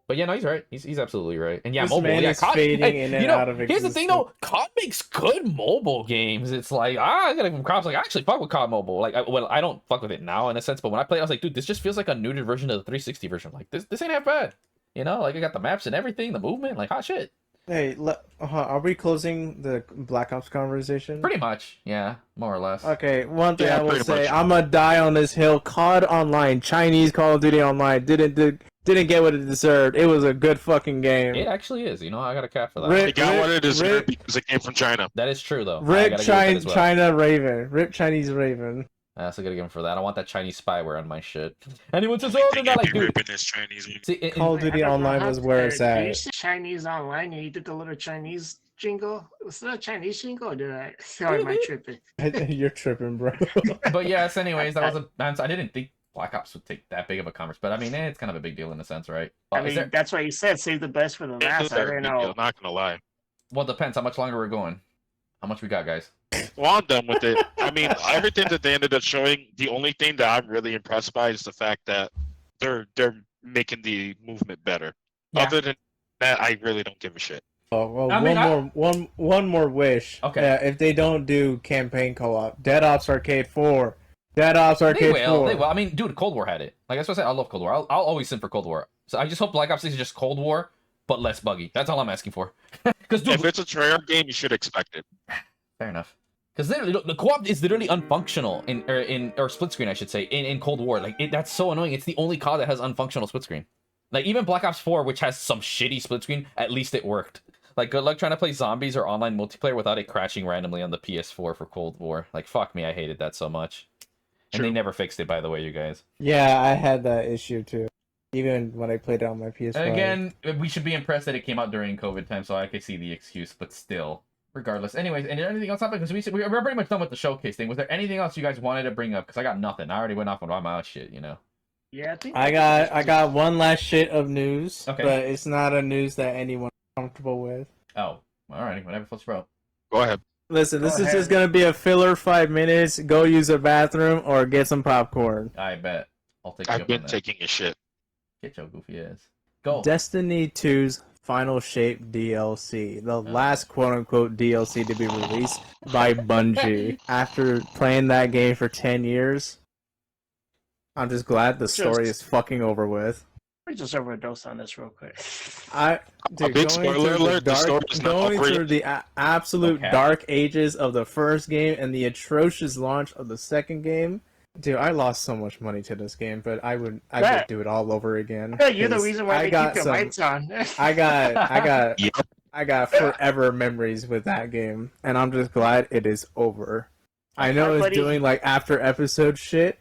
But yeah, no, he's right. He's absolutely right. And yeah, This mobile. man Yeah, is COD, fading in and out of here's the thing though. COD makes good mobile games. It's like I gotta give him props. Like I actually fuck with COD mobile. Like I don't fuck with it now in a sense, but when I played, I was like, dude, this just feels like a neutered version of the 360 version. Like this ain't half bad. You know, like I got the maps and everything, the movement, like hot shit. Hey, are we closing the Black Ops conversation? Pretty much, yeah, more or less. Okay, one thing Yeah, I will pretty say, much. I'm gonna die on this hill. COD Online, Chinese Call of Duty Online, didn't get what it deserved. It was a good fucking game. It actually is. You know, I got a cap for that. Rip- It got what it deserved Rip- because it came from China. That is true though. I Rip gotta give it that as well. China Raven. Rip Chinese Raven. I also gotta give him for that. I want that Chinese spyware on my shit. Anyone says, oh, they're not like, dude. ripping this Chinese. See, in- Call of Duty Online was where it's Did you at. say Chinese online and you did the little Chinese jingle? Was that a Chinese jingle or did I? Sorry, am I tripping? You're tripping, bro. But yes, anyways, that was I didn't think Black Ops would take that big of a conversation, but I mean, it's kind of a big deal in a sense, right? I Is mean, there- that's why you said save the best for the last. I don't know. Not gonna lie. well, it depends how much longer we're going. How much we got, guys? Well, I'm done with it. I mean, everything that they ended up showing, the only thing that I'm really impressed by is the fact that they're making the movement better. Yeah. Other than that, I really don't give a shit. Oh, well, I mean, one more wish. Okay. If they don't do campaign co-op, Dead Ops Arcade 4. Dead Ops Arcade 4. They will. I mean, dude, Cold War had it. Like that's what I said. I love Cold War. I'll always sim for Cold War. So I just hope Black Ops 6 is just Cold War, but less buggy. That's all I'm asking for. Because dude, If it's a Treyarch game, you should expect it. fair enough. Because the co-op is literally unfunctional or split screen, I should say, in Cold War. Like that's so annoying. It's the only COD that has unfunctional split screen. Like even Black Ops 4, which has some shitty split screen, at least it worked. Like good luck trying to play zombies or online multiplayer without it crashing randomly on the PS4 for Cold War. Like fuck me, I hated that so much. And they never fixed it, by the way, you guys. Yeah, I had that issue too. Even when I played it on my PS5. And again, we should be impressed that it came out during COVID time, so I can see the excuse, but still. Regardless. Anyways, and anything else happened? Because we're pretty much done with the showcase thing. Was there anything else you guys wanted to bring up? Because I got nothing. I already went off on my mouth shit, you know. Yeah, I think I got one last shit of news, Okay. but it's not a news that anyone's comfortable with. Oh, alrighty, whatever floats your boat. Go ahead. Listen, this Go is ahead. just gonna be a filler 5 minutes. Go use the bathroom or get some popcorn. I bet. I'll take you I've up been on that. taking a shit. Get your goofy ass. Go. Destiny 2's Final Shape DLC, the last quote-unquote DLC to be released by Bungie. After playing that game for 10 years, I'm just glad the story is fucking over with. we just overdose on this real quick. Dude, big going spoiler through the alert, the dark- story is not going over through yet. the absolute Okay. dark ages of the first game and the atrocious launch of the second game. Dude, I lost so much money to this game, but I would do it all over again. Yeah, you're the 'cause reason why I they got keep your lights on. Yep. I got forever memories with that game, and I'm just glad it is over. I know it's Buddy. doing like after episode shit.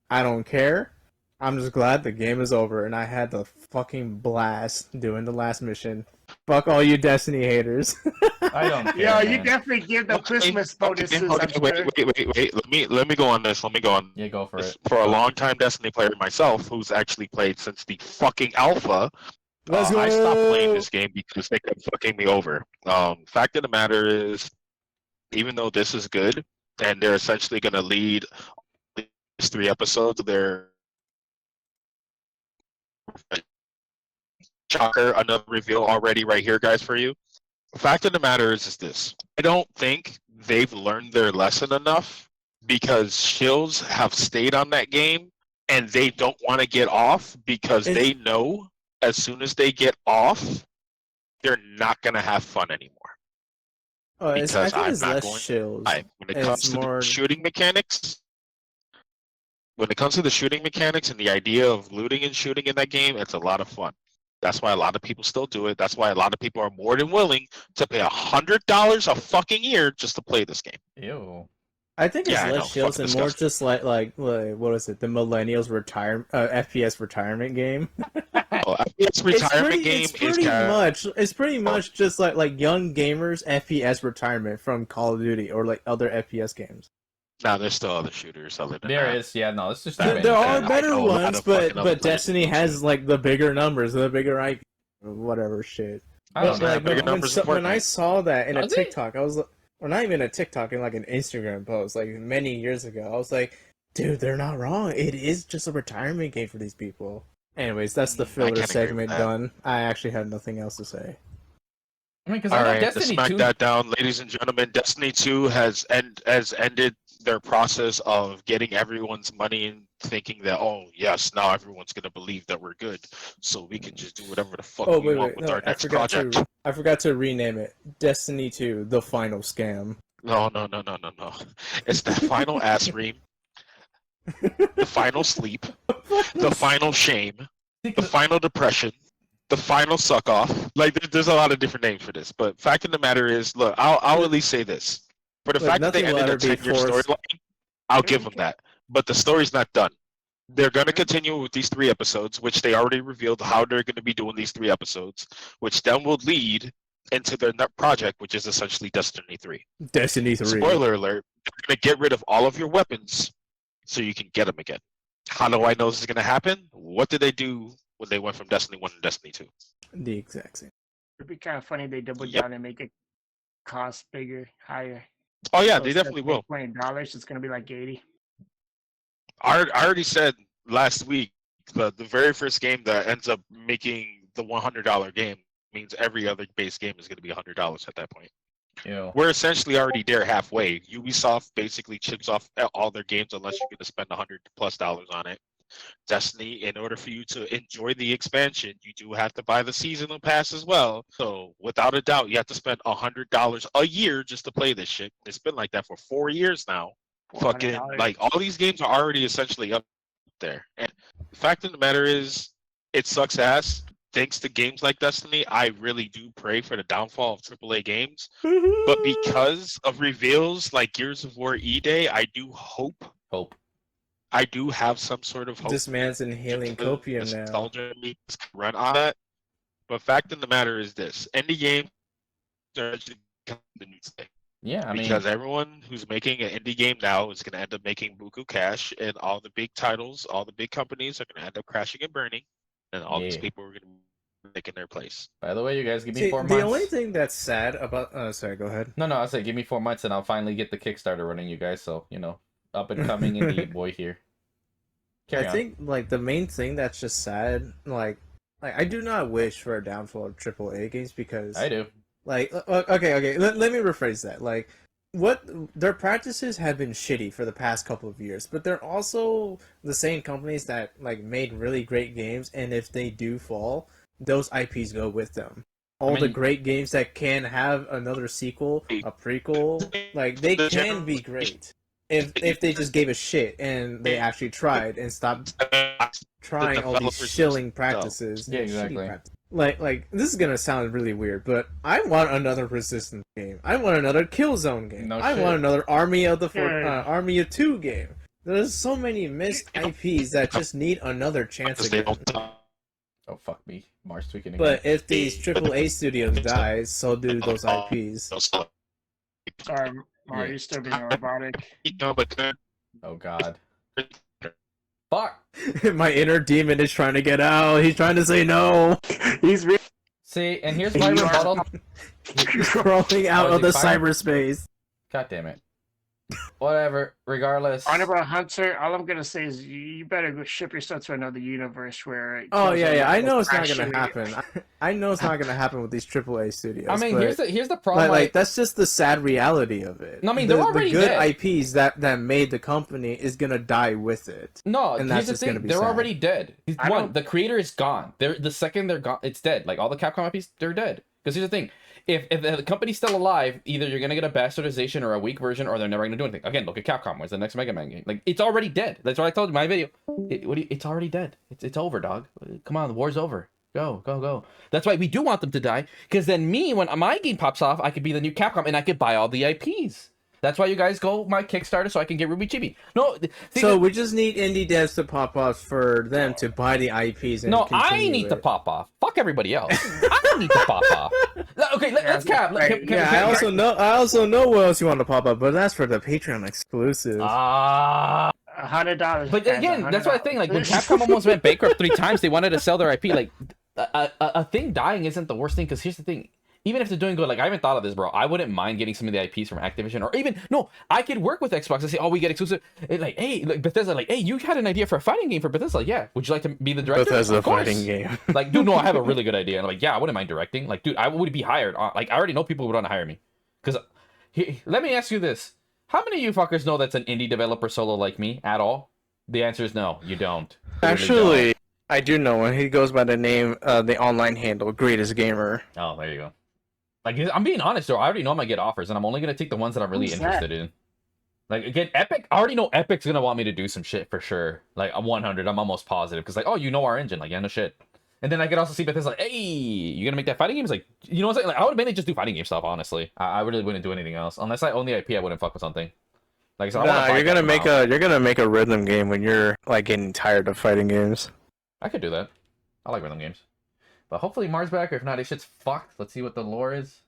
I don't care. I'm just glad the game is over, and I had the fucking blast doing the last mission. Fuck all you Destiny haters. I don't care. Yo, you man. definitely give them Christmas bonuses. I'm Wait, sure. wait. Let me go on this. Let me go on. Yeah, go for it. For a long-time Destiny player myself, who's actually played since the fucking alpha, Let's go. I stopped playing this game because they kept fucking me over. Fact of the matter is, even though this is good, and they're essentially going to lead these 3 episodes, they're shocker, another reveal already right here, guys, for you. Fact of the matter is this. I don't think they've learned their lesson enough because shills have stayed on that game and they don't want to get off because they know as soon as they get off, they're not going to have fun anymore. Oh, I Because think I'm it's not less going- chills. When it It's comes to more- the shooting mechanics, and the idea of looting and shooting in that game, it's a lot of fun. That's why a lot of people still do it. That's why a lot of people are more than willing to pay $100 a fucking year just to play this game. Ew. I think it's Yeah, I know, less chills and fucking more disgusting. just like what is it? The millennials retirement FPS retirement game. Oh, FPS retirement game It's is pretty much just like young gamers FPS retirement from Call of Duty or like other FPS games. Nah, there's still other shooters other than There that. is, yeah, no, this is just There- There stupid. are I better know a lot ones, of fucking other but Destiny players has like the bigger numbers, the bigger IP, whatever shit. I don't But know. like bigger numbers in when I Fortnite. saw that in a Does it? TikTok, I was or not even a TikTok, in like an Instagram post, like many years ago. I was like, dude, they're not wrong. It is just a retirement game for these people. Anyways, that's the filler can't agree with segment that. done. I actually had nothing else to say. I mean, because All I know right, to Destiny smack 2. that down, ladies and gentlemen, Destiny 2 has ended their process of getting everyone's money and thinking that, oh yes, now everyone's gonna believe that we're good, so we can just do whatever the fuck Oh we want with no, our I next forgot project. to I forgot to rename it. Destiny 2: The Final Scam. No. It's the final ass ream, the final sleep, the final shame, the final depression, the final suck off. Like there's a lot of different names for this, but fact of the matter is, look, I'll at least say this: for the Look, fact that they nothing will ended a ever be 10-year forced. storyline, I'll give them that. But the story's not done. They're going to continue with these 3 episodes, which they already revealed how they're going to be doing these 3 episodes, which then will lead into their next project, which is essentially Destiny 3. Destiny 3. Spoiler alert: they're going to get rid of all of your weapons so you can get them again. How do I know this is going to happen? What did they do when they went from Destiny 1 to Destiny 2? The exact same. It'd be kind of funny they double Yep. down and make it cost bigger, higher. Oh yeah, So they instead of definitely paying will. $20, it's gonna be like 80. I already said last week the very first game that ends up making the $100 game means every other base game is going to be $100 at that point. Ew. We're essentially already there halfway. Ubisoft basically chips off all their games unless you're going to spend $100+ on it. Destiny, in order for you to enjoy the expansion, you do have to buy the seasonal pass as well. So without a doubt, you have to spend $100 a year just to play this shit. It's been like that for 4 years now. Fucking $400. like all these games are already essentially up there. And the fact of the matter is, it sucks ass. Thanks to games like Destiny, I really do pray for the downfall of AAA games. But because of reveals like Gears of War E-Day, I do hope. I do have some sort of hope. This man's inhaling copium now. Nostalgia run on that. But fact of the matter is this: indie games are actually the new thing. Yeah, I mean, Because everyone who's making an indie game now is going to end up making buku cash, and all the big titles, all the big companies are going to end up crashing and burning, and all these Yeah. people are going to be taking their place. by the way, you guys give me See, 4 the months. only thing that's sad about sorry, go ahead. No, I said give me 4 months and I'll finally get the Kickstarter running, you guys. So, up and coming indie boy here. Carry I on. think like the main thing that's just sad, like I do not wish for a downfall of AAA games because I do. like okay, let me rephrase that. Like what their practices have been shitty for the past couple of years, but they're also the same companies that like made really great games, and if they do fall, those IPs go with them. All the mean- great games that can have another sequel, a prequel, like they can be great if they just gave a shit and they actually tried and stopped trying all these developers shilling themselves. practices. Yeah, shitty exactly. practices. Like this is gonna sound really weird, but I want another Resistance game. I want another Killzone game. No I shit. want another Army of Yeah. Army of Two game. There's so many missed IPs that just need another chance Because they again. don't Oh, fuck me. Mars tweaking again. But if these AAA studios die, so do those IPs. Sorry, Mario, Yeah. you're still being robotic. Oh, God. Fuck! My inner demon is trying to get out. He's trying to say no. He's really See, and here's my rebuttal. He's crawling out Oh, of the is he fired? cyberspace. God damn it. Whatever. Regardless. Honorable Hunter. All I'm gonna say is you better go ship yourself to another universe where. Oh Killzone yeah. I will know it's not crash gonna you. happen. I know it's not gonna happen with these AAA studios. I mean, but, here's the problem. like that's just the sad reality of it. No, I mean, the, they're already the good dead. IPs that made the company is gonna die with it. No, And here's that's the just gonna thing. be They're sad. already dead. I One, don't- the creator is gone. The second they're gone, it's dead. Like all the Capcom IPs, they're dead. Because here's the thing: if the company's still alive, either you're gonna get a bastardization or a weak version, or they're never gonna do anything. Again, look at Capcom. Where's the next Mega Man game? Like it's already dead. That's what I told you in my video. It's already dead. It's over, dog. Come on, the war's over. Go. That's why we do want them to die, because then me, when my game pops off, I could be the new Capcom and I could buy all the IPs. That's why you guys go my Kickstarter so I can get Ruby Chibi. No, so we just need indie devs to pop off for them to buy the IPs. And no, I need to pop off. Fuck everybody else. I don't need to pop off. Okay, let's cap. I also know what else you want to pop up, but that's for the Patreon exclusive. $100. But again, that's what I think. Like when Capcom almost went bankrupt 3 times, they wanted to sell their IP. Like a thing dying isn't the worst thing, because here's the thing. Even if they're doing good, like I haven't thought of this, bro. I wouldn't mind getting some of the IPs from Activision, or even no, I could work with Xbox and say, oh, we get exclusive. Like, hey, like Bethesda, like, hey, you had an idea for a fighting game for Bethesda. Like, yeah, would you like to be the director? Bethesda fighting game. Like, dude, no, I have a really good idea. And I'm like, yeah, I wouldn't mind directing. Like, dude, I would be hired. Like, I already know people who would want to hire me. Because let me ask you this: how many of you fuckers know that's an indie developer solo like me at all? The answer is no, you don't. You Actually, really don't. I do know one. He goes by the name, the online handle, Greatest Gamer. Oh, there you go. Like, I'm being honest, though. I already know I'm gonna get offers, and I'm only gonna take the ones that I'm really interested in. Like, again, Epic. I already know Epic's gonna want me to do some shit for sure. Like, I'm 100. I'm almost positive, because like, oh, you know our engine. Like, yeah, no shit. And then I could also see Bethesda like, hey, you gonna make that fighting game? It's like, you know what I'm saying? Like, I would mainly just do fighting game stuff, honestly. I really wouldn't do anything else unless I own the IP. I wouldn't fuck with something. Like, so you're gonna make a rhythm game when you're like getting tired of fighting games. I could do that. I like rhythm games. But hopefully Mars back, or if not, his shit's fucked. Let's see what the lore is.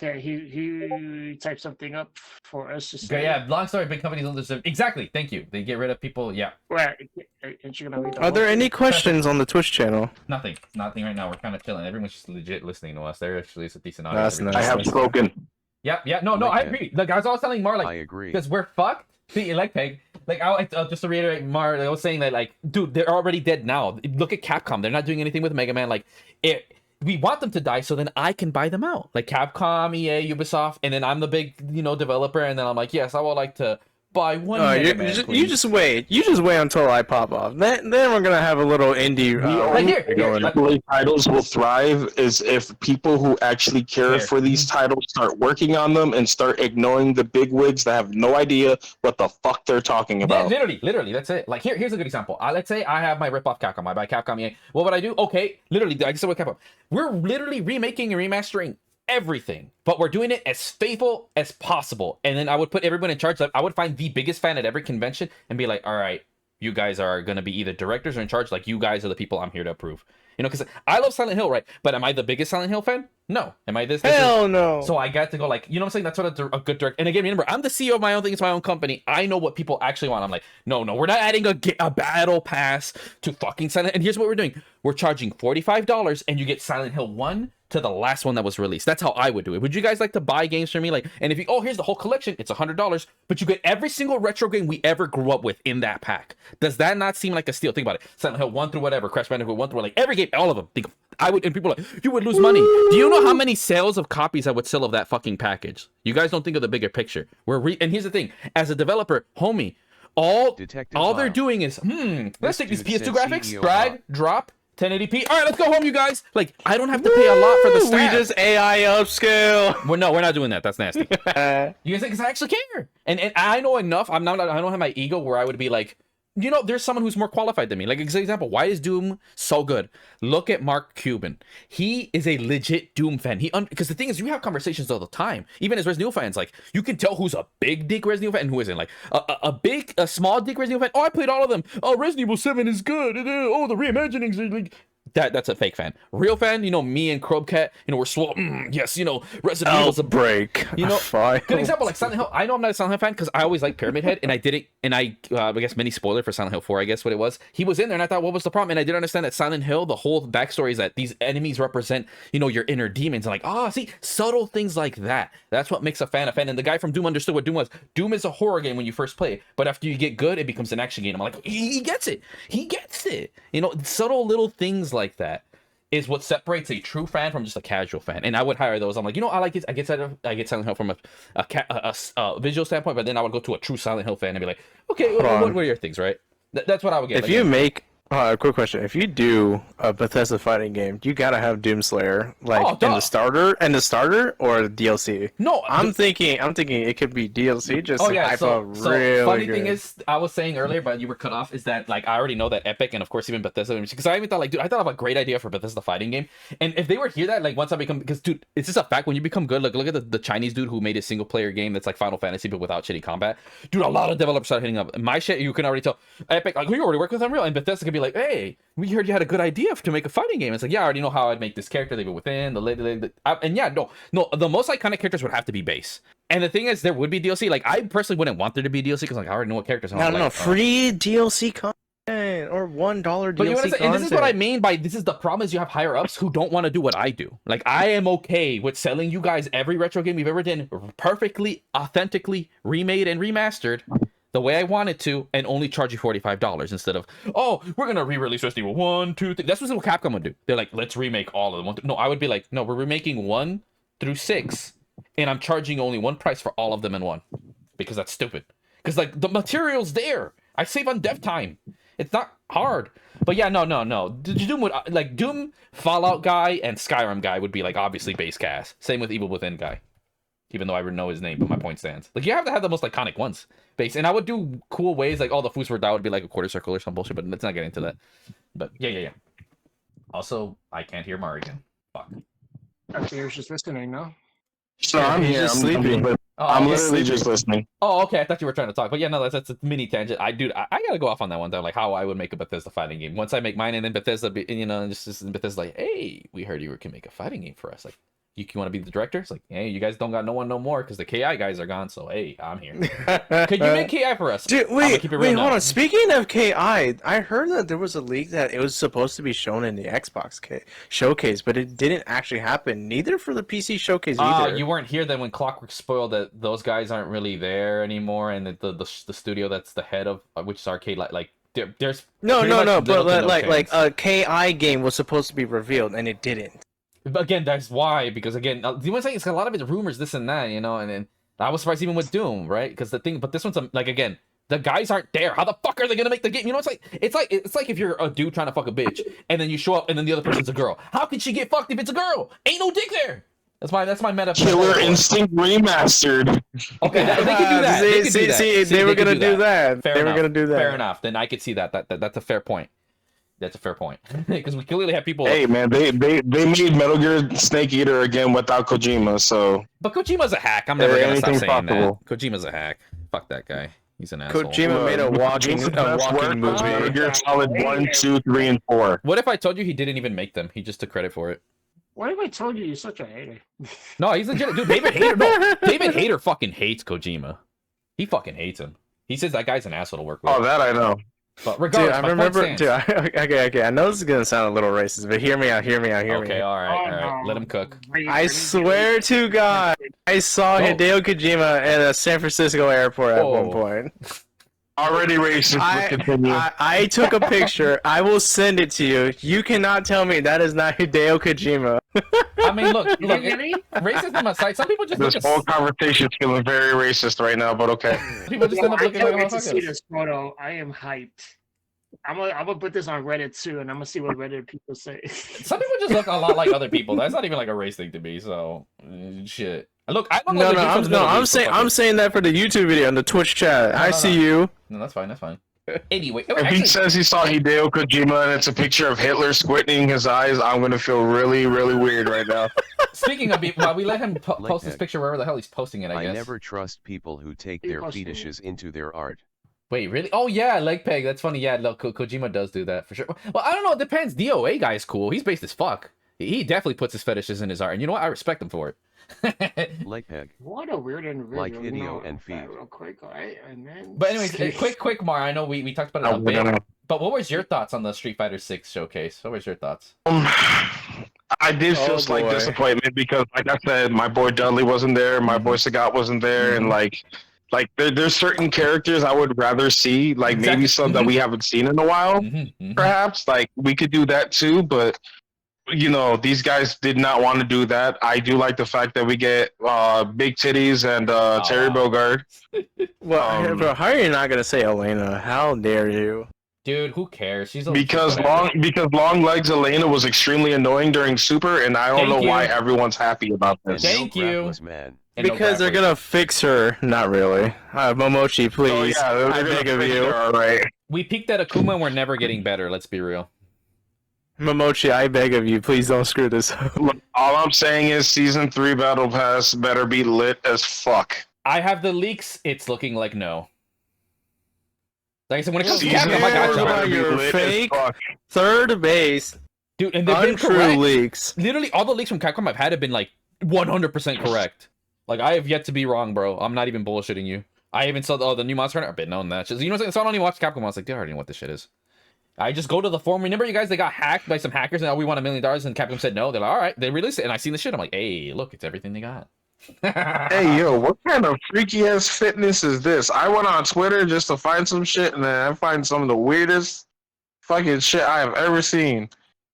Okay, he typed something up for us to say. Okay, yeah, long story, big companies don't deserve. Exactly, thank you. They get rid of people, yeah. Where? Aren't you gonna read the Are there whole any thing? questions on the Twitch channel? Nothing right now. We're kind of chilling. Everyone's just legit listening to us. There actually is a decent audience. That's nice. I have spoken. Yeah, no, I agree. Like, I was telling Mar, like, I agree. because we're fucked. See, like, Peg, like, just to reiterate, Mar, I was saying that, like, dude, they're already dead now. Look at Capcom. They're not doing anything with Mega Man. Like, we want them to die so then I can buy them out. Like Capcom, EA, Ubisoft, and then I'm the big, developer, and then I'm like, yes, I would like to buy one. You just wait. You just wait until I pop off. Then we're gonna have a little indie. Only titles will thrive is if people who actually care for these titles start working on them and start ignoring the bigwigs that have no idea what the fuck they're talking about. Literally, that's it. Like here's a good example. Let's say I have my rip-off Capcom. I buy Capcom EA. What would I do? Okay, literally, I said with Capcom. We're literally remaking and remastering everything, but we're doing it as faithful as possible. And then I would put everyone in charge. Like, I would find the biggest fan at every convention and be like, all right, you guys are going to be either directors or in charge. Like, you guys are the people I'm here to approve. Because I love Silent Hill, right? But am I the biggest Silent Hill fan? No. Am I this? Hell no. So I got to go, like, you know what I'm saying? That's what a good director. And again, remember, I'm the CEO of my own thing. It's my own company. I know what people actually want. I'm like, no, we're not adding a battle pass to fucking Silent. And here's what we're doing. We're charging $45 and you get Silent Hill 1 to the last one that was released. That's how I would do it. Would you guys like to buy games from me? Like, and if you, here's the whole collection, it's $100, but you get every single retro game we ever grew up with in that pack. Does that not seem like a steal? Think about it. Silent Hill 1 through whatever, Crash Bandicoot 1 through, like, every game, all of them. Think, I would, and people are like, you would lose money. Do you know how many sales of copies I would sell of that fucking package? You guys don't think of the bigger picture. And here's the thing, as a developer, homie, all they're doing is, let's take these PS2 graphics, drag, drop, 1080p. All right, let's go home, you guys. Like, I don't have to pay a lot for the staff. We just AI upscale. Well, no, we're not doing that. That's nasty. You guys think, because I actually care, and I know enough. I don't have my ego where I would be like, there's someone who's more qualified than me. Like, for example, why is Doom so good? Look at Mark Cuban. He is a legit Doom fan. Because the thing is, you have conversations all the time, even as Resident Evil fans. Like, you can tell who's a big dick Resident Evil fan and who isn't. Like, a small dick Resident Evil fan. Oh, I played all of them. Oh, Resident Evil 7 is good. Oh, the reimaginings are like. That's a fake fan. Real fan, me and Krobcat, we're yes, Resident Evil's a break. Fine. Good example, like Silent Hill. I know I'm not a Silent Hill fan because I always like Pyramid Head, and I didn't, and I guess mini spoiler for Silent Hill 4, I guess what it was. He was in there, and I thought, what was the problem? And I didn't understand that Silent Hill, the whole backstory is that these enemies represent, your inner demons, and like, see, subtle things like that. That's what makes a fan. And the guy from Doom understood what Doom was. Doom is a horror game when you first play it, but after you get good, it becomes an action game. I'm like, he gets it. He gets it. Subtle little things like that is what separates a true fan from just a casual fan. And I would hire those. I'm like, I like it. I get Silent Hill from a visual standpoint, but then I would go to a true Silent Hill fan and be like, okay, what are your things, right? That's what I would get. If you make Quick question: if you do a Bethesda fighting game, you gotta have Doomslayer like in the starter, or DLC. No, I'm thinking it could be DLC just to hype up really funny good. thing is, I was saying earlier, but you were cut off. Is that like I already know that Epic and of course even Bethesda, because I even thought like, dude, I thought of a great idea for Bethesda fighting game, and if they were to hear that, like once I become, because dude, it's just a fact when you become good. Like look at the Chinese dude who made a single player game that's like Final Fantasy but without shitty combat. Dude, a lot of developers start hitting up my shit. You can already tell Epic like, we already work with Unreal, and Bethesda could be like, hey, we heard you had a good idea to make a fighting game. It's like, yeah, I already know how I'd make this character. They go within and yeah, no, the most iconic characters would have to be base. And the thing is, there would be DLC. Like, I personally wouldn't want there to be DLC because like I already know what characters. No, free DLC content or $1 DLC but you know what I'm saying? content. And this is what I mean by this is the problem is you have higher ups who don't want to do what I do. Like, I am okay with selling you guys every retro game we've ever done perfectly, authentically remade and remastered the way I wanted to, and only charge you $45 instead of, oh, we're gonna re-release Resident Evil 1, 2, 3. That's what Capcom would do. They're like, let's remake all of them. No, I would be like, no, we're remaking 1 through 6, and I'm charging only one price for all of them in one, because that's stupid. Because like the material's there. I save on dev time. It's not hard. But yeah, no. Doom would like Doom, Fallout guy, and Skyrim guy would be like obviously base cast. Same with Evil Within guy. Even though I would know his name, but my point stands. Like, you have to have the most iconic ones. Base. And I would do cool ways, like, all the foods were down would be like a quarter circle or some bullshit, but let's not get into that. But, yeah. Also, I can't hear Mari again. Fuck. Okay, you're just listening, no? So I'm He's here. just I'm sleeping. I'm literally just listening. Oh, okay. I thought you were trying to talk. But yeah, no, that's a mini tangent. I gotta go off on that one, though. Like, how I would make a Bethesda fighting game. Once I make mine, and then Bethesda, just Bethesda like, hey, we heard you can make a fighting game for us. Like, you want to be the director? It's like, hey, you guys don't got no one no more because the KI guys are gone. So hey, I'm here. Could you make KI for us? Dude, wait, hold on. Speaking of KI, I heard that there was a leak that it was supposed to be shown in the Xbox showcase, but it didn't actually happen. Neither for the PC showcase either. You weren't here then when Clockwork spoiled that those guys aren't really there anymore, and that the studio that's the head of which is Arcade like there's no, but like a KI game was supposed to be revealed and it didn't. Again, that's why, because again, the one thing is a lot of it's rumors, this and that, and then I was surprised even with Doom, right? Because the thing, but this one's like, again, the guys aren't there. How the fuck are they gonna make the game? You know, it's like if you're a dude trying to fuck a bitch, and then you show up, and then the other person's a girl. How can she get fucked if it's a girl? Ain't no dick there. That's my meta. Killer Instinct remastered. Okay, they can do that. See, they were gonna do that. They were gonna do that. Fair enough. Then I could see that. That's a fair point. That's a fair point, because we clearly have people. Hey man, they made Metal Gear Snake Eater again without Kojima, so. But Kojima's a hack. I'm never gonna stop saying that. Kojima's a hack. Fuck that guy. He's an asshole. Kojima made a walking movie. Metal Gear Solid 1, 2, 3, and 4. What if I told you he didn't even make them? He just took credit for it. What if I told you you're such a hater? No, he's legit. Dude, David Hayter. No, David Hayter fucking hates Kojima. He fucking hates him. He says that guy's an asshole to work with. Oh, that I know. But regardless, I remember. Okay. I know this is gonna sound a little racist, but hear me out. Okay, all right. Let him cook. I swear to God, I saw Hideo Kojima at a San Francisco airport at one point. Already racist. I took a picture. I will send it to you. You cannot tell me that is not Hideo Kojima. I mean, look. Racism aside, some people just. This whole conversation's feeling very racist right now, but okay. People just end up looking like I can't wait to see this photo. I am hyped. I'm gonna put this on Reddit too, and I'm gonna see what Reddit people say. Some people just look a lot like other people. That's not even like a race thing to me. So shit. Look, I don't know. I'm saying that for the YouTube video and the Twitch chat. I see you. No, that's fine. Anyway, if he says he saw Hideo Kojima and it's a picture of Hitler squinting his eyes, I'm gonna feel really, really weird right now. Speaking of, while we let him post this picture wherever the hell he's posting it, I guess. I never trust people who take their fetishes into their art. Wait, really? Oh yeah, leg peg. That's funny. Yeah, look, Kojima does do that for sure. Well, I don't know. It depends. DOA guy is cool. He's based as fuck. He definitely puts his fetishes in his art, and you know what? I respect him for it. Leg peg. What a weird individual. Like video and feet. Real quick, right? And then... But anyways, quick, Mar. I know we talked about it a bit. But what was your thoughts on the Street Fighter 6 showcase? What was your thoughts? I did feel slight disappointment because, like I said, my boy Dudley wasn't there, my boy Sagat wasn't there, and like there's certain characters I would rather see, like maybe some that we haven't seen in a while, perhaps. Like we could do that too, but you know, these guys did not want to do that. I do like the fact that we get big titties and Terry Bogard. Well, bro, how are you not gonna say Elena? How dare you? Dude, who cares? She's only because long legs Elena was extremely annoying during Super, and I don't know why everyone's happy about And this. Thank no you. grapplers, man. Because they're gonna fix her. Not really. Momochi, please. Oh, yeah, I beg of you. All right. We peaked at Akuma and we're never getting better, let's be real. Momochi, I beg of you, please don't screw this up. Look, all I'm saying is Season 3 Battle Pass better be lit as fuck. I have the leaks, it's looking like no. Like I said, when it comes to Season Capcom, I got 4 you. better be Your lit fake as fuck. third base. Dude, and they've been Untrue correct. leaks. Literally, all the leaks from Capcom I've had have been like 100% correct. Like, I have yet to be wrong, bro. I'm not even bullshitting you. I even saw the new Monster Hunter. I've been knowing that. Just, you know what I'm saying? So I don't even watch Capcom. I was like, they already know what this shit is. I just go to the forum. Remember, you guys, they got hacked by some hackers and we want $1 million. And Capcom said no. They're like, all right. They released it. And I seen the shit. I'm like, hey, look, it's everything they got. Hey, yo, what kind of freaky ass fitness is this? I went on Twitter just to find some shit, and then I find some of the weirdest fucking shit I have ever seen.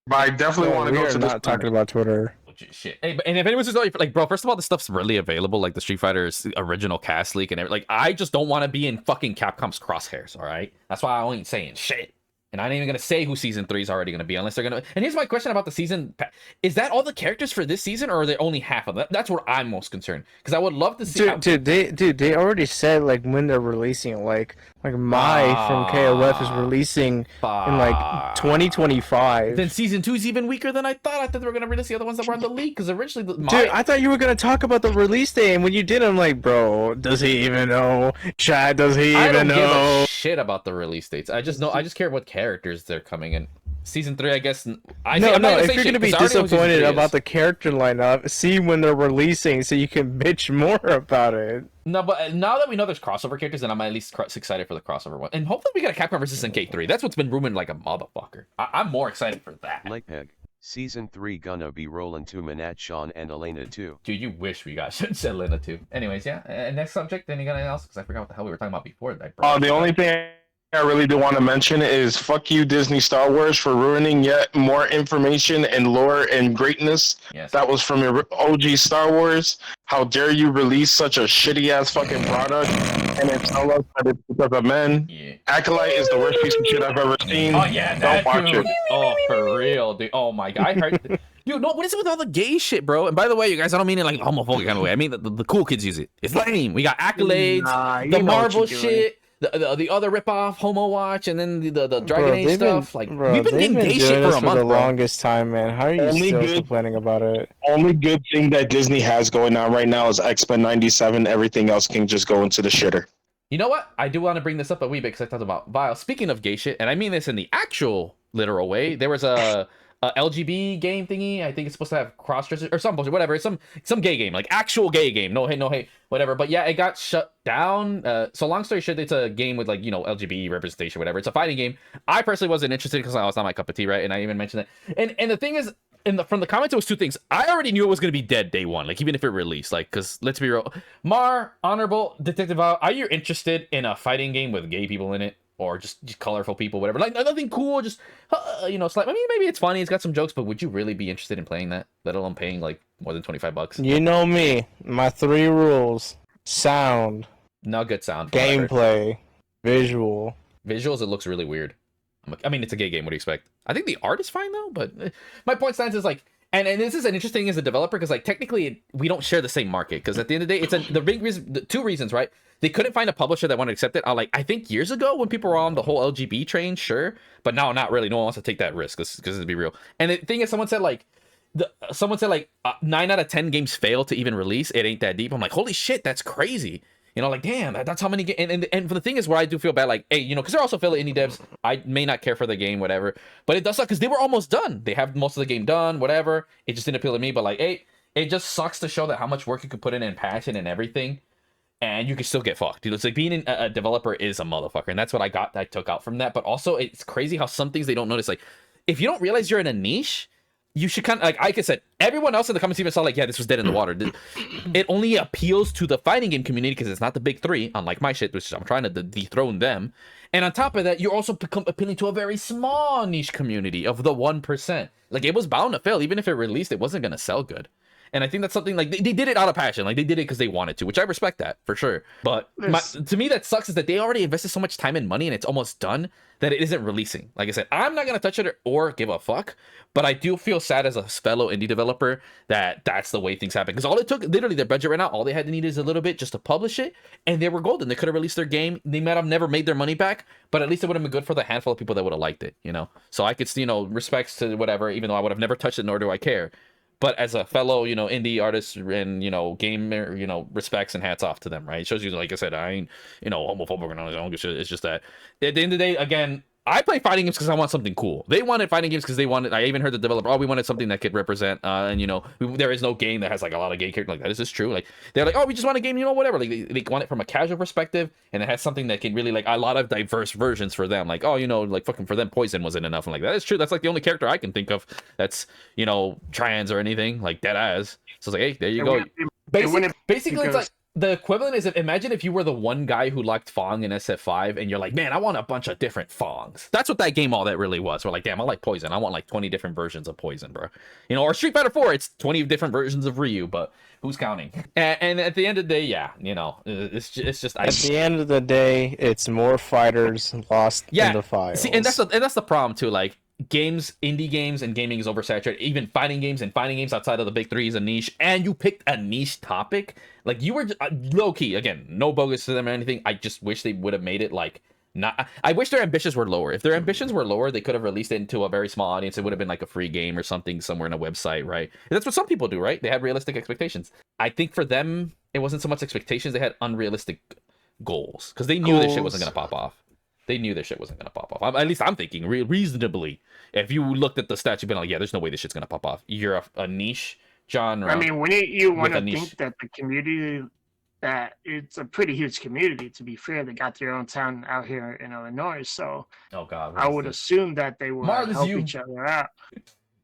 But I definitely want to go to this. Not talking about Twitter. Shit. Hey, and if anyone's just like, bro, first of all, this stuff's really available, like the Street Fighter's original cast leak and everything. Like, I just don't want to be in fucking Capcom's crosshairs, all right? That's why I ain't saying shit. And I ain't even gonna say who season 3 is already gonna be, unless they're gonna. And here's my question about the season: is that all the characters for this season, or are there only half of them? That's what I'm most concerned, because I would love to see. They already said like when they're releasing it. Like Mai from KOF is releasing in like 2025. Then season 2 is even weaker than I thought. I thought they were gonna release the other ones that were on the leak, because originally, Dude, I thought you were gonna talk about the release day, and when you did, I'm like, bro, does he even know? Chad, does he even know? I don't give a shit about the release dates. I just know. I just care what characters they're coming in. Season 3, I guess. No. If you're gonna be disappointed about the character lineup, see when they're releasing, so you can bitch more about it. No, but now that we know there's crossover characters, then I'm at least excited for the crossover one, and hopefully we get a Capcom vs. SNK3. That's what's been rumored like a motherfucker. I'm more excited for that. Like Peg, season 3 gonna be rolling to Manat, Sean, and Elena too. Dude, you wish we got Elena too. Anyways, yeah. Next subject. Anything else? Because I forgot what the hell we were talking about before that. The only thing I really do want to mention is fuck you, Disney Star Wars, for ruining yet more information and lore and greatness that was from your OG Star Wars. How dare you release such a shitty ass fucking product and then tell us that it's because of men? Yeah. Acolyte is the worst piece of shit I've ever seen. Oh yeah, don't watch dude. it. Oh, for real, dude. Oh my god, I heard. Dude, no, what is it with all the gay shit, bro? And by the way, you guys, I don't mean it like homophobic kind of way. I mean the cool kids use it. It's lame. We got accolades, the Marvel shit. The other ripoff Homo Watch, and then the Dragon Age stuff. We've been getting gay shit for a month, the longest time, man. How are you still complaining about it? Only good thing that Disney has going on right now is X-Men 97. Everything else can just go into the shitter. You know what? I do want to bring this up a wee bit because I talked about Vile. Speaking of gay shit, and I mean this in the actual literal way, there was a LGB game thingy. I think it's supposed to have cross-dressers or some bullshit, whatever. It's some gay game, like actual gay game. No hate, whatever. But yeah, it got shut down. So long story short, it's a game with LGBT representation, whatever. It's a fighting game. I personally wasn't interested because it's not my cup of tea, right? And I even mentioned that. And the thing is, from the comments, it was two things. I already knew it was gonna be dead day one, like even if it released, like because let's be real, Mar, Honorable, Detective Val, are you interested in a fighting game with gay people in it? Or just colorful people, whatever. Like nothing cool, just it's like, I mean, maybe it's funny, it's got some jokes, but would you really be interested in playing that? Let alone paying like more than $25. You know me, my 3 rules: sound, not good sound, gameplay, visual. Visuals, it looks really weird. I mean, it's a gay game. What do you expect? I think the art is fine though, but my point stands is like. And this is an interesting thing as a developer because like technically we don't share the same market because at the end of the day it's the big reason, the 2 reasons, right? They couldn't find a publisher that wanted to accept it. I think years ago when people were on the whole LGB train, sure, but now not really. No one wants to take that risk because to be real. And the thing is, someone said 9 out of 10 games fail to even release. It ain't that deep. I'm like, holy shit, that's crazy. Damn, that's how many and for the thing is where I do feel bad, like, hey, because they're also fellow indie devs. I may not care for the game, whatever, but it does suck because they were almost done. They have most of the game done, whatever. It just didn't appeal to me, but like, hey, it just sucks to show that how much work you could put in and passion and everything, and you can still get fucked. It's like being a developer is a motherfucker, and that's what I took out from that. But also, it's crazy how some things they don't notice. Like, if you don't realize you're in a niche, you should kind of, like I said, everyone else in the comments even saw like, yeah, this was dead in the water. It only appeals to the fighting game community because it's not the big 3, unlike my shit, which I'm trying to dethrone them. And on top of that, you also become appealing to a very small niche community of the 1%. Like, it was bound to fail. Even if it released, it wasn't going to sell good. And I think that's something like they did it out of passion. Like they did it because they wanted to, which I respect that for sure. But to me, that sucks is that they already invested so much time and money and it's almost done that it isn't releasing. Like I said, I'm not going to touch it or give a fuck. But I do feel sad as a fellow indie developer that that's the way things happen. Because all it took, literally their budget right now, all they had to need is a little bit just to publish it. And they were golden. They could have released their game. They might have never made their money back. But at least it would have been good for the handful of people that would have liked it, you know? So I could, you know, respects to whatever, even though I would have never touched it, nor do I care. But as a fellow, you know, indie artist and, you know, gamer, you know, respects and hats off to them, right? It shows you, like I said, I ain't, you know, homophobic or nothing. I don't give a shit. It's just that at the end of the day, again, I play fighting games because I want something cool. They wanted fighting games because they wanted, I even heard the developer, oh, we wanted something that could represent, and, you know, there is no game that has, like, a lot of gay characters. Like, that is just true. Like, they're like, oh, we just want a game, you know, whatever. Like, they want it from a casual perspective, and it has something that can really, like, a lot of diverse versions for them. Like, oh, you know, like, fucking for them, Poison wasn't enough. I'm like, that is true. That's, like, the only character I can think of that's, you know, trans or anything. Like, dead ass. So it's like, hey, there you go. Basically, it's like, the equivalent is, imagine if you were the one guy who liked Fong in SF5 and you're like, man, I want a bunch of different Fongs. That's what that game all that really was. We're like, damn, I like Poison. I want like 20 different versions of Poison, bro. You know, or Street Fighter 4, it's 20 different versions of Ryu, but who's counting? And at the end of the day, yeah, you know, it's just at the end of the day, it's more fighters lost in the files. See, and that's the problem too. Like, indie games and gaming is oversaturated. Even fighting games outside of the big three is a niche, and you picked a niche topic. Like, you were low key, again, no bogus to them or anything. I just wish they would have made it like not. I wish their ambitions were lower. If their ambitions were lower, they could have released it into a very small audience. It would have been like a free game or something somewhere in a website, right? And that's what some people do, right? They have realistic expectations. I think for them, it wasn't so much expectations; they had unrealistic goals because they knew this shit wasn't gonna pop off. They knew this shit wasn't going to pop off. At least I'm thinking reasonably. If you looked at the stats, you'd be like, yeah, there's no way this shit's going to pop off. You're a niche genre. I mean, when you want to think that the community, that it's a pretty huge community, to be fair, they got their own town out here in Illinois. So oh God, I would assume that they would help each other out.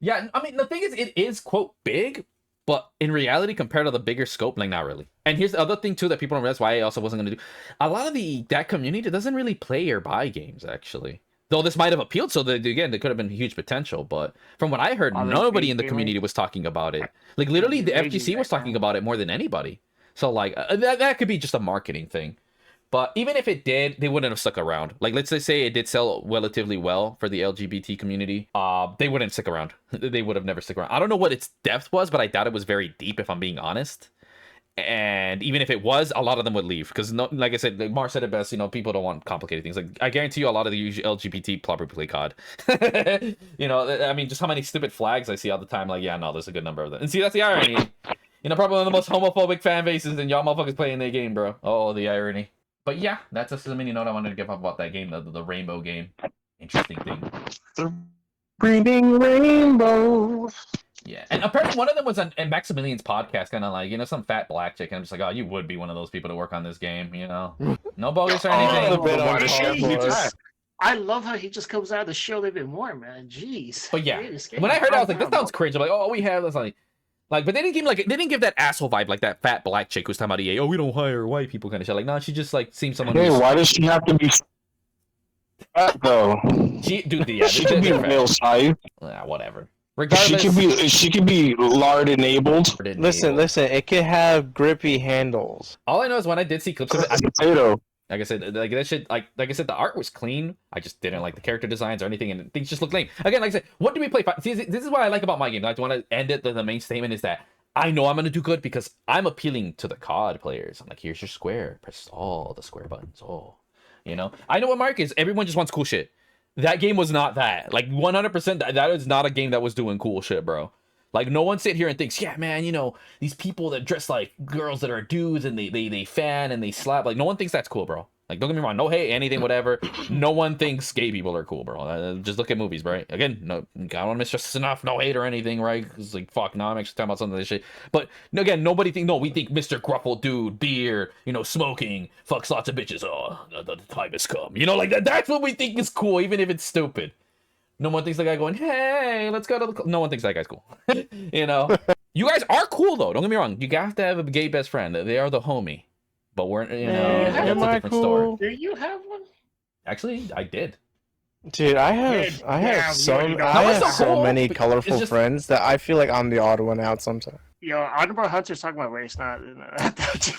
Yeah, I mean, the thing is, it is, quote, big, but in reality, compared to the bigger scope, like, not really. And here's the other thing, too, that people don't realize why I also wasn't going to do. A lot of that community doesn't really play or buy games, actually. Though this might have appealed, so that, again, there could have been huge potential. But from what I heard, nobody in the community was talking about it. Like, literally, the FGC was talking about it more than anybody. So, like, that could be just a marketing thing. But even if it did, they wouldn't have stuck around. Like, let's just say it did sell relatively well for the LGBT community. They wouldn't stick around. They would have never stuck around. I don't know what its depth was, but I doubt it was very deep, if I'm being honest. And even if it was, a lot of them would leave. Because, like I said, Mar said it best, you know, people don't want complicated things. Like, I guarantee you a lot of the LGBT probably play COD. You know, I mean, just how many stupid flags I see all the time. Like, yeah, no, there's a good number of them. And see, that's the irony. You know, probably one of the most homophobic fan bases, and y'all motherfuckers playing their game, bro. Oh, the irony. But yeah, that's just a mini note I wanted to give up about that game, the rainbow game. Interesting thing. The breeding rainbow. Yeah, and apparently one of them was on Maximilian's podcast, kind of like, you know, some fat black chick, and I'm just like, oh, you would be one of those people to work on this game, you know? No bogus or anything. I love how he just comes out of the show a little bit more, man. Jeez. But yeah, when I heard it, I was like, this sounds cringe. I'm like, oh, we have this, like, but they didn't give that asshole vibe like that fat black chick who's talking about EA. Oh, we don't hire white people kind of shit. Like, no, she just like seems someone. Hey, why does she have to be fat though? She could be real size. Yeah, whatever. Regardless, she could be lard enabled. Listen, it could have grippy handles. All I know is when I did see clips of it, potato. Like I said, like that shit, like I said, the art was clean. I just didn't like the character designs or anything, and things just looked lame. Again, like I said, what do we play? See, this is what I like about my game. I want to end it. The main statement is that I know I'm gonna do good because I'm appealing to the COD players. I'm like, here's your square. Press all the square buttons. Oh, you know. I know what Mark is. Everyone just wants cool shit. That game was not that. Like 100%. That is not a game that was doing cool shit, bro. Like, no one sit here and thinks, yeah, man, you know, these people that dress like girls that are dudes and they fan and they slap. Like, no one thinks that's cool, bro. Like, don't get me wrong, no hate, anything, whatever. No one thinks gay people are cool, bro. Just look at movies, right? Again, no, I don't want to miss just enough, no hate or anything, right? It's like, fuck, no, I'm actually talking about something of this shit. But, again, we think Mr. Gruffle dude, beer, you know, smoking, fucks lots of bitches. Oh, the time has come. You know, like, that's what we think is cool, even if it's stupid. No one thinks the guy going, hey, let's go to the... No one thinks that guy's cool. You know? You guys are cool, though. Don't get me wrong. You have to have a gay best friend. They are the homie. But we're, you know, that's a different story. Do you have one? Actually, I did. Dude, I have so many colorful friends that I feel like I'm the odd one out sometimes. Honorable Hunter's talking about race, not.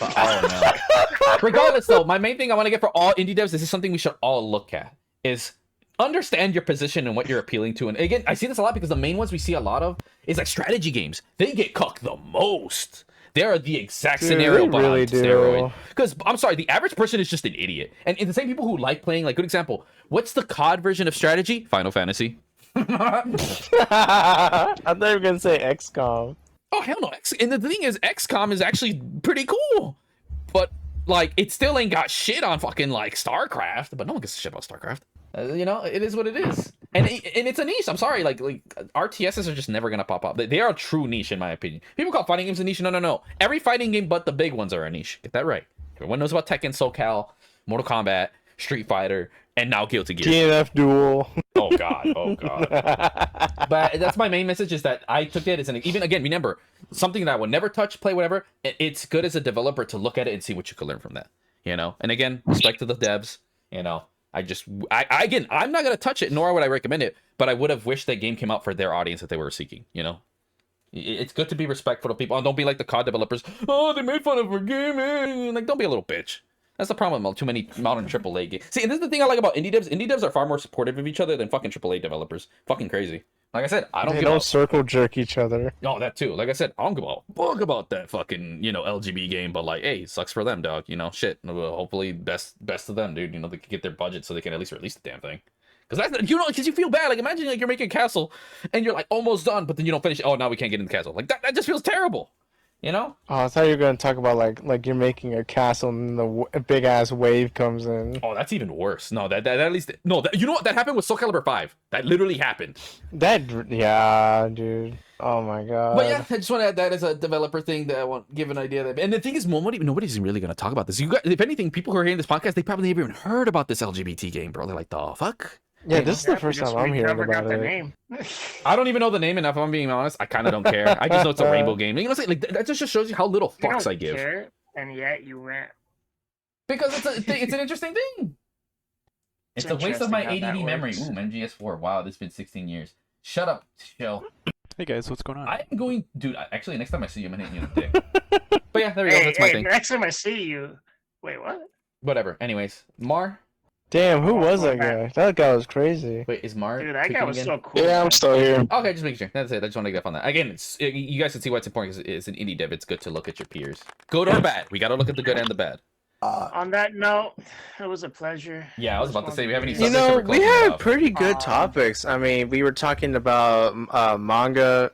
Oh no. Regardless, though, my main thing I want to get for all indie devs, this is something we should all look at, is understand your position and what you're appealing to. And again, I see this a lot because the main ones we see a lot of is like strategy games. They get cooked the most. They are the exact scenario they really on do. steroid. Because I'm sorry, the average person is just an idiot. And the same people who like playing, like, good example, what's the COD version of strategy? Final Fantasy. I thought you were gonna say XCOM. Oh hell no! And the thing is, XCOM is actually pretty cool, but like it still ain't got shit on fucking like StarCraft. But no one gives a shit about StarCraft. It is what it is, and it's a niche. I'm sorry, like RTSs are just never gonna pop up. They are a true niche in my opinion. People call fighting games a niche. No. Every fighting game but the big ones are a niche. Get that right. Everyone knows about Tekken, SoCal, Mortal Kombat, Street Fighter, and now Guilty Gear. DNF Duel. Oh god. But that's my main message, is that I took it as even again, remember, something that I would never touch, play, whatever. It's good as a developer to look at it and see what you can learn from that. And again, respect to the devs. Again, I'm not gonna touch it, nor would I recommend it, but I would have wished that game came out for their audience that they were seeking. It's good to be respectful to people, and don't be like the COD developers. Oh, they made fun of our gaming. Like, don't be a little bitch. That's the problem with too many modern AAA games. See, and this is the thing I like about indie devs. Indie devs are far more supportive of each other than fucking AAA developers. Fucking crazy. Like I said, They don't circle jerk each other. No, that too. Like I said, I don't give a fuck about that fucking, LGB game, but like, hey, sucks for them, dog. Shit. Hopefully best of them, dude. They can get their budget so they can at least release the damn thing. Because because you feel bad. Like, imagine like you're making a castle and you're like almost done, but then you don't finish. Oh, now we can't get in the castle. Like that just feels terrible. Oh, I thought you were going to talk about like you're making a castle and the big ass wave comes in. Oh, that's even worse. No, that at least you know what, that happened with Soul Calibur 5. That literally happened. Yeah, dude. Oh my god. But yeah, I just want to add that as a developer thing that I want to give an idea. And the thing is, nobody's really going to talk about this. If anything, people who are hearing this podcast, they probably never even heard about this LGBT game, bro. They're like, the fuck? Yeah, this is the first time I'm hearing about it. Name. I don't even know the name enough, if I'm being honest. I kind of don't care. I just know it's a rainbow game. What I'm saying? Like, that just shows you how little fucks I give. Care, and yet you rant. Because it's an interesting thing. It's a waste of my ADD memory. Ooh, MGS4. Wow, this has been 16 years. Shut up, Shell. Hey guys, what's going on? I'm going... Dude, actually, next time I see you, I'm going to hit you in the dick. But yeah, there we go. That's my thing. Next time I see you... Wait, what? Whatever. Anyways, Mar? Damn, who was that guy? That guy was crazy. Wait, is Mar? Dude, that guy was so cool. Yeah, I'm still here. Okay, just making sure. That's it. I just want to get up on that. Again, you guys can see why it's important, because it's an indie dev. It's good to look at your peers. Good or bad. We got to look at the good and the bad. On that note, it was a pleasure. Yeah, I was about to say, we have any subjects we had pretty good topics. I mean, we were talking about manga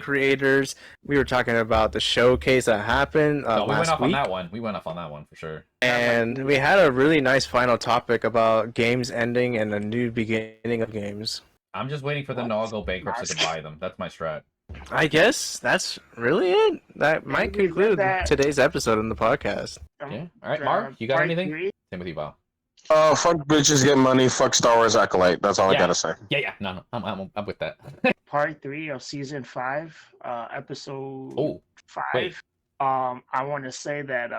creators. We were talking about the showcase that happened we went last off week. on that one. We went off on that one for sure. And we had a really nice final topic about games ending and a new beginning of games. I'm just waiting for them to all go bankrupt so I can buy them. That's my strat. I guess that's really it. That might conclude today's episode in the podcast. Yeah. All right, Mar, you got anything? Same with you, Val. Fuck bitches, get money. Fuck Star Wars Acolyte. That's all I gotta say. Yeah. No, I'm with that. Part 3 of season 5, episode 5. Wait. I want to say that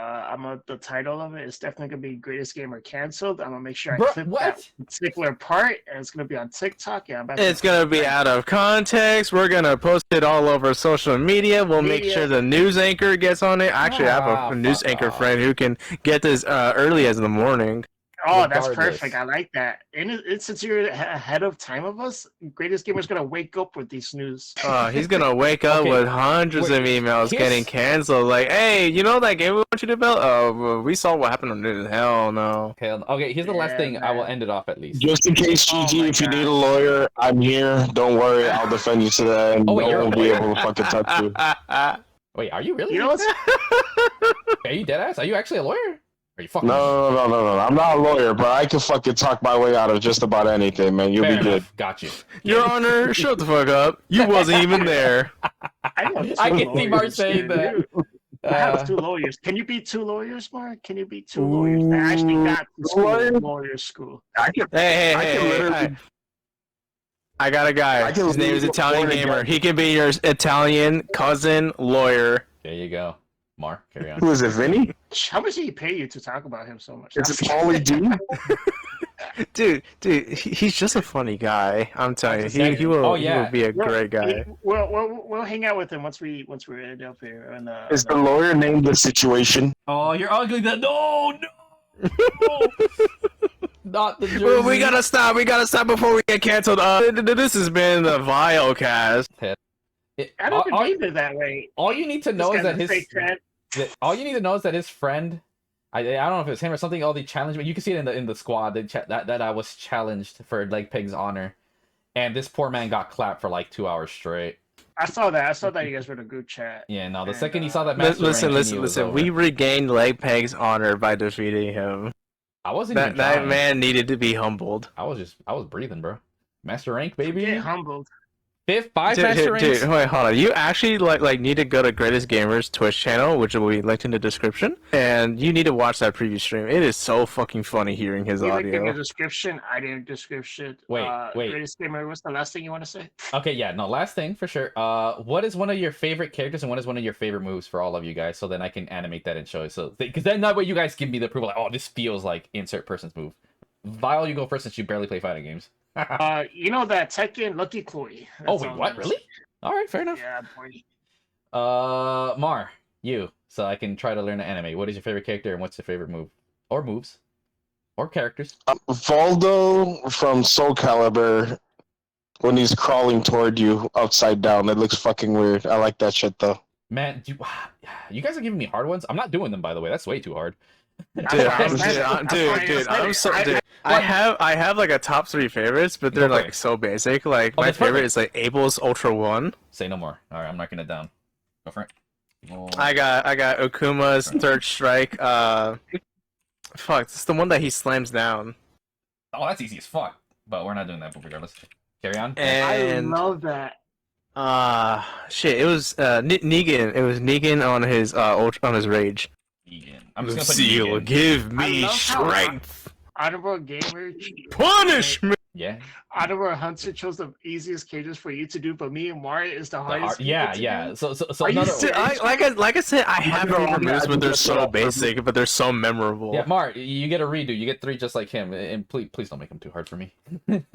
the title of it is definitely gonna be Greatest Gamer Canceled. I'm gonna make sure I clip that particular part, and it's gonna be on TikTok. Yeah, it's gonna be out of context. We're gonna post it all over social media. We'll make sure the news anchor gets on it. Actually, I have a news anchor friend who can get this early as in the morning. Oh, that's perfect. I like that. And since you're ahead of time of us, Greatest Gamer's gonna wake up with these news. He's gonna wake up with hundreds of emails getting canceled. Like, hey, you know that game we want you to build? Oh, we saw what happened on it. Hell no. Okay, here's the last thing. Man. I will end it off at least. Just in case, GG, if you need a lawyer, I'm here. Don't worry, I'll defend you to the end. No one will be able to fucking touch you. Wait, are you really? You know what's... Are you deadass? Are you actually a lawyer? Are you fucking... No. I'm not a lawyer, but I can fucking talk my way out of just about anything, man. You'll be good. Got you. Your Honor, shut the fuck up. You wasn't even there. I can see Mar saying that. I have 2 lawyers. Can you be 2 lawyers, Mark? Can you be 2 lawyers? I actually got to school, lawyer school. Hey. I got a guy. His name is Italian Gamer. He can be your Italian cousin lawyer. There you go. Mar, carry on. Who is it, Vinny? How much did he pay you to talk about him so much? Is it Paulie D? Dude, he's just a funny guy. I'm telling you, he will be a great guy. We'll hang out with him once we're up here. And, Is the lawyer named The Situation? Oh, you're ugly. No. Not the jersey. Well, we gotta stop before we get canceled. This has been the Vibecast. I don't believe it that way. All you need to know is that his friend. I don't know if it's him or something. All the challenge, but you can see it in the squad that I was challenged for Leg Pig's honor, and this poor man got clapped for like 2 hours straight. I saw that you guys were in a group chat. Yeah, no. The second he saw that match, listen. We regained Leg Pig's honor by defeating him. I wasn't. That man needed to be humbled. I was breathing, bro. Master rank, baby. Get humbled. Five master ranks. Dude, wait, hold on. You actually like need to go to Greatest Gamers Twitch channel, which will be linked in the description, and you need to watch that preview stream. It is so fucking funny hearing his audio. In the description, I didn't description. Wait. Greatest Gamer, what's the last thing you want to say? Okay, yeah, no, last thing for sure. What is one of your favorite characters and what is one of your favorite moves for all of you guys? So then I can animate that and show it. So because then that way you guys give me the approval. Like, oh, this feels like insert person's move. Vile, you go first since you barely play fighting games. You know that Tekken Lucky Chloe. Oh wait, what? Really? All right, fair enough. Yeah, boy. Mar, you. So I can try to learn to animate. What is your favorite character and what's your favorite move? Or moves? Or characters? Valdo from Soul Calibur when he's crawling toward you upside down. It looks fucking weird. I like that shit though. Man, you guys are giving me hard ones. I'm not doing them, by the way. That's way too hard. I have like a top 3 favorites, but they're like so basic. Like my favorite is like Abel's Ultra One. Say no more. All right, I'm marking it down. Go for it. I got Okuma's Third Strike. Fuck, it's the one that he slams down. Oh, that's easy as fuck. But we're not doing that. But regardless, carry on. And I love that. Shit. It was Negan. It was Negan on his on his rage. Negan. I'm just gonna put Seal, Negan. give me strength. Honorable Gamer. Punishment. Yeah. Honorable Hunter chose the easiest cages for you to do, but me and Mario is the hardest. Yeah. So like I said, I have favorite moves, but they're so basic, but they're so memorable. Yeah, Mar, you get a redo. You get 3 just like him, and please don't make them too hard for me. Okay.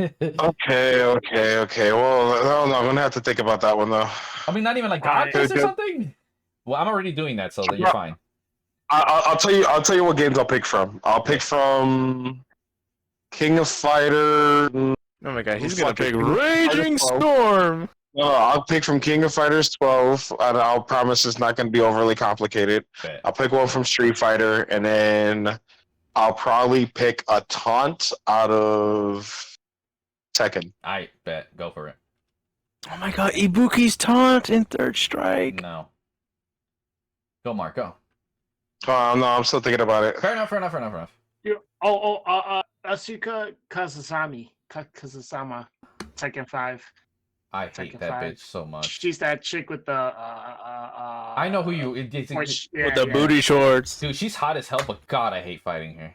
Well, no, I'm gonna have to think about that one though. I mean, not even like God Kiss or something. Well, I'm already doing that, so that you're fine. I'll tell you what games I'll pick from. I'll pick from King of Fighter. Oh my god, he's gonna pick Raging Storm. No, I'll pick from King of Fighters 12, and I'll promise it's not gonna be overly complicated. Bet. I'll pick one from Street Fighter, and then I'll probably pick a taunt out of Tekken. I bet. Go for it. Oh my god, Ibuki's taunt in Third Strike. No. Go, Mark. Go. No, I'm still thinking about it. Fair enough. Asuka Kazusama, Tekken 5. I hate that bitch so much. She's that chick with the I know who you with the booty shorts. Dude, she's hot as hell, but God, I hate fighting her.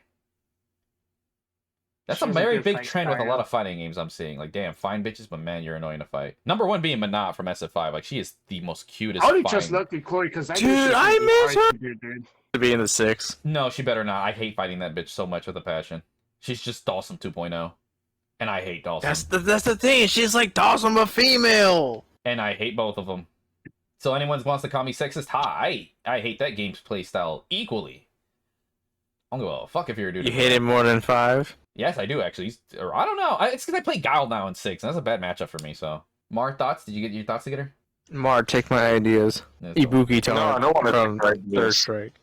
That's a very big trend with a lot of fighting games I'm seeing. Like, damn, fine bitches, but man, you're annoying to fight. Number 1 being Manat from SF5. Like, she is the most cutest. I only just looked at Chloe because I miss her. Dude. To be in the 6. No, she better not. I hate fighting that bitch so much with a passion. She's just Dawson 2.0. And I hate Dawson. That's the thing. She's like Dawson, but female. And I hate both of them. So anyone wants to call me sexist? I hate that game's playstyle equally. I don't give a fuck if you're a dude. You hate it more than 5? Yes, I do actually. Or I don't know. It's because I play Guile now in 6, and that's a bad matchup for me. So, Mar, thoughts? Did you get your thoughts together? Mar, take my ideas. Ibuki taunt. No, I don't want to from take Third Strike.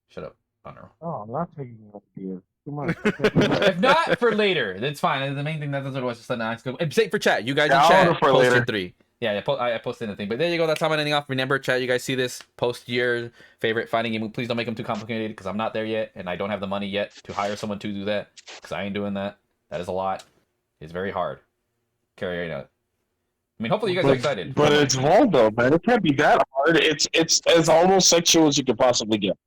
Shut up, Hunter. Oh, I'm not taking ideas. Too much. If not, for later. That's fine. The main thing that's what it was just a nice go. Same for chat. You guys in I'll chat. order for Post later. your 3. Yeah, I posted the thing. But there you go. That's how I'm ending off. Remember, chat, you guys see this? Post your favorite fighting game. Please don't make them too complicated because I'm not there yet. And I don't have the money yet to hire someone to do that because I ain't doing that. That is a lot. It's very hard. Carry out. I mean, hopefully you guys are excited. But it's Waldo, man. It can't be that hard. It's as almost sexual as you could possibly get.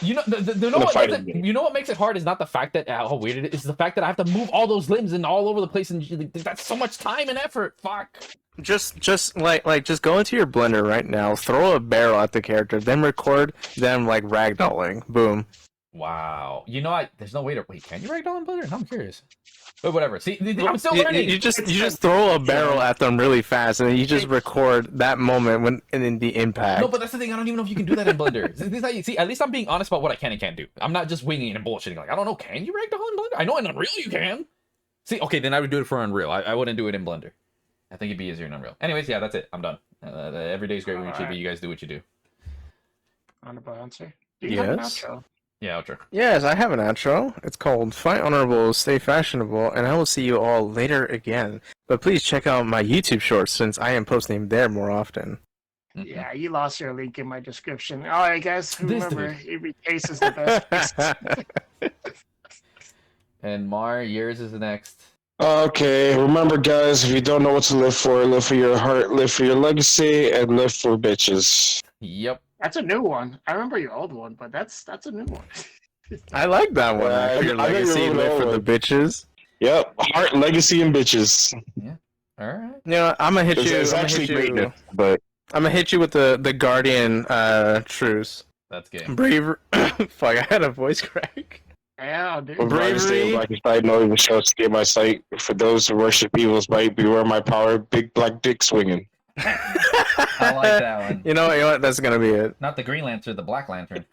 You know, you know what makes it hard is not the fact that how weird it is. The fact that I have to move all those limbs and all over the place, and that's so much time and effort. Fuck. Just go into your blender right now, throw a barrel at the character, then record them like ragdolling. Boom. Wow. You know, there's no way to wait. Can you ragdoll in Blender? No, I'm curious. But whatever. See, I'm still learning. You just throw a barrel at them really fast, and then you just record that moment when and then the impact. No, but that's the thing. I don't even know if you can do that in Blender. See, at least I'm being honest about what I can and can't do. I'm not just winging and bullshitting. Like, I don't know. Can you ragdoll in Blender? I know in Unreal you can. See, okay, then I would do it for Unreal. I wouldn't do it in Blender. I think it'd be easier in Unreal. Anyways, yeah, that's it. I'm done. Every day's great when you should be. You guys do what you do. Honorable answer. Do you have an Yes. outro? Yeah, outro. Yes, I have an outro. It's called Fight Honorable, Stay Fashionable, and I will see you all later again. But please check out my YouTube shorts since I am posting there more often. Yeah, you lost your link in my description. All right, guys. Remember, dude. every case is the best. And Mar, yours is the next. Okay, remember, guys, if you don't know what to live for your heart, live for your legacy, and live for bitches. Yep. That's a new one. I remember your old one, but that's a new one. I like that one. Yeah, Your I think legacy, you're live for really the bitches. Yep, heart, legacy, and bitches. All right. You know, I'm gonna hit you. It's I'm actually gonna hit greatness, you. but I'm gonna hit you with the Guardian truce. That's gay. Bravery. Fuck, I had a voice crack. Yeah, dude. when Bravery. stay black side, no even shall escape my sight. For those who worship evil's might, beware my power, big black dick swinging. I like that one. You know what? That's gonna be it. Not the Green Lantern, the Black Lantern.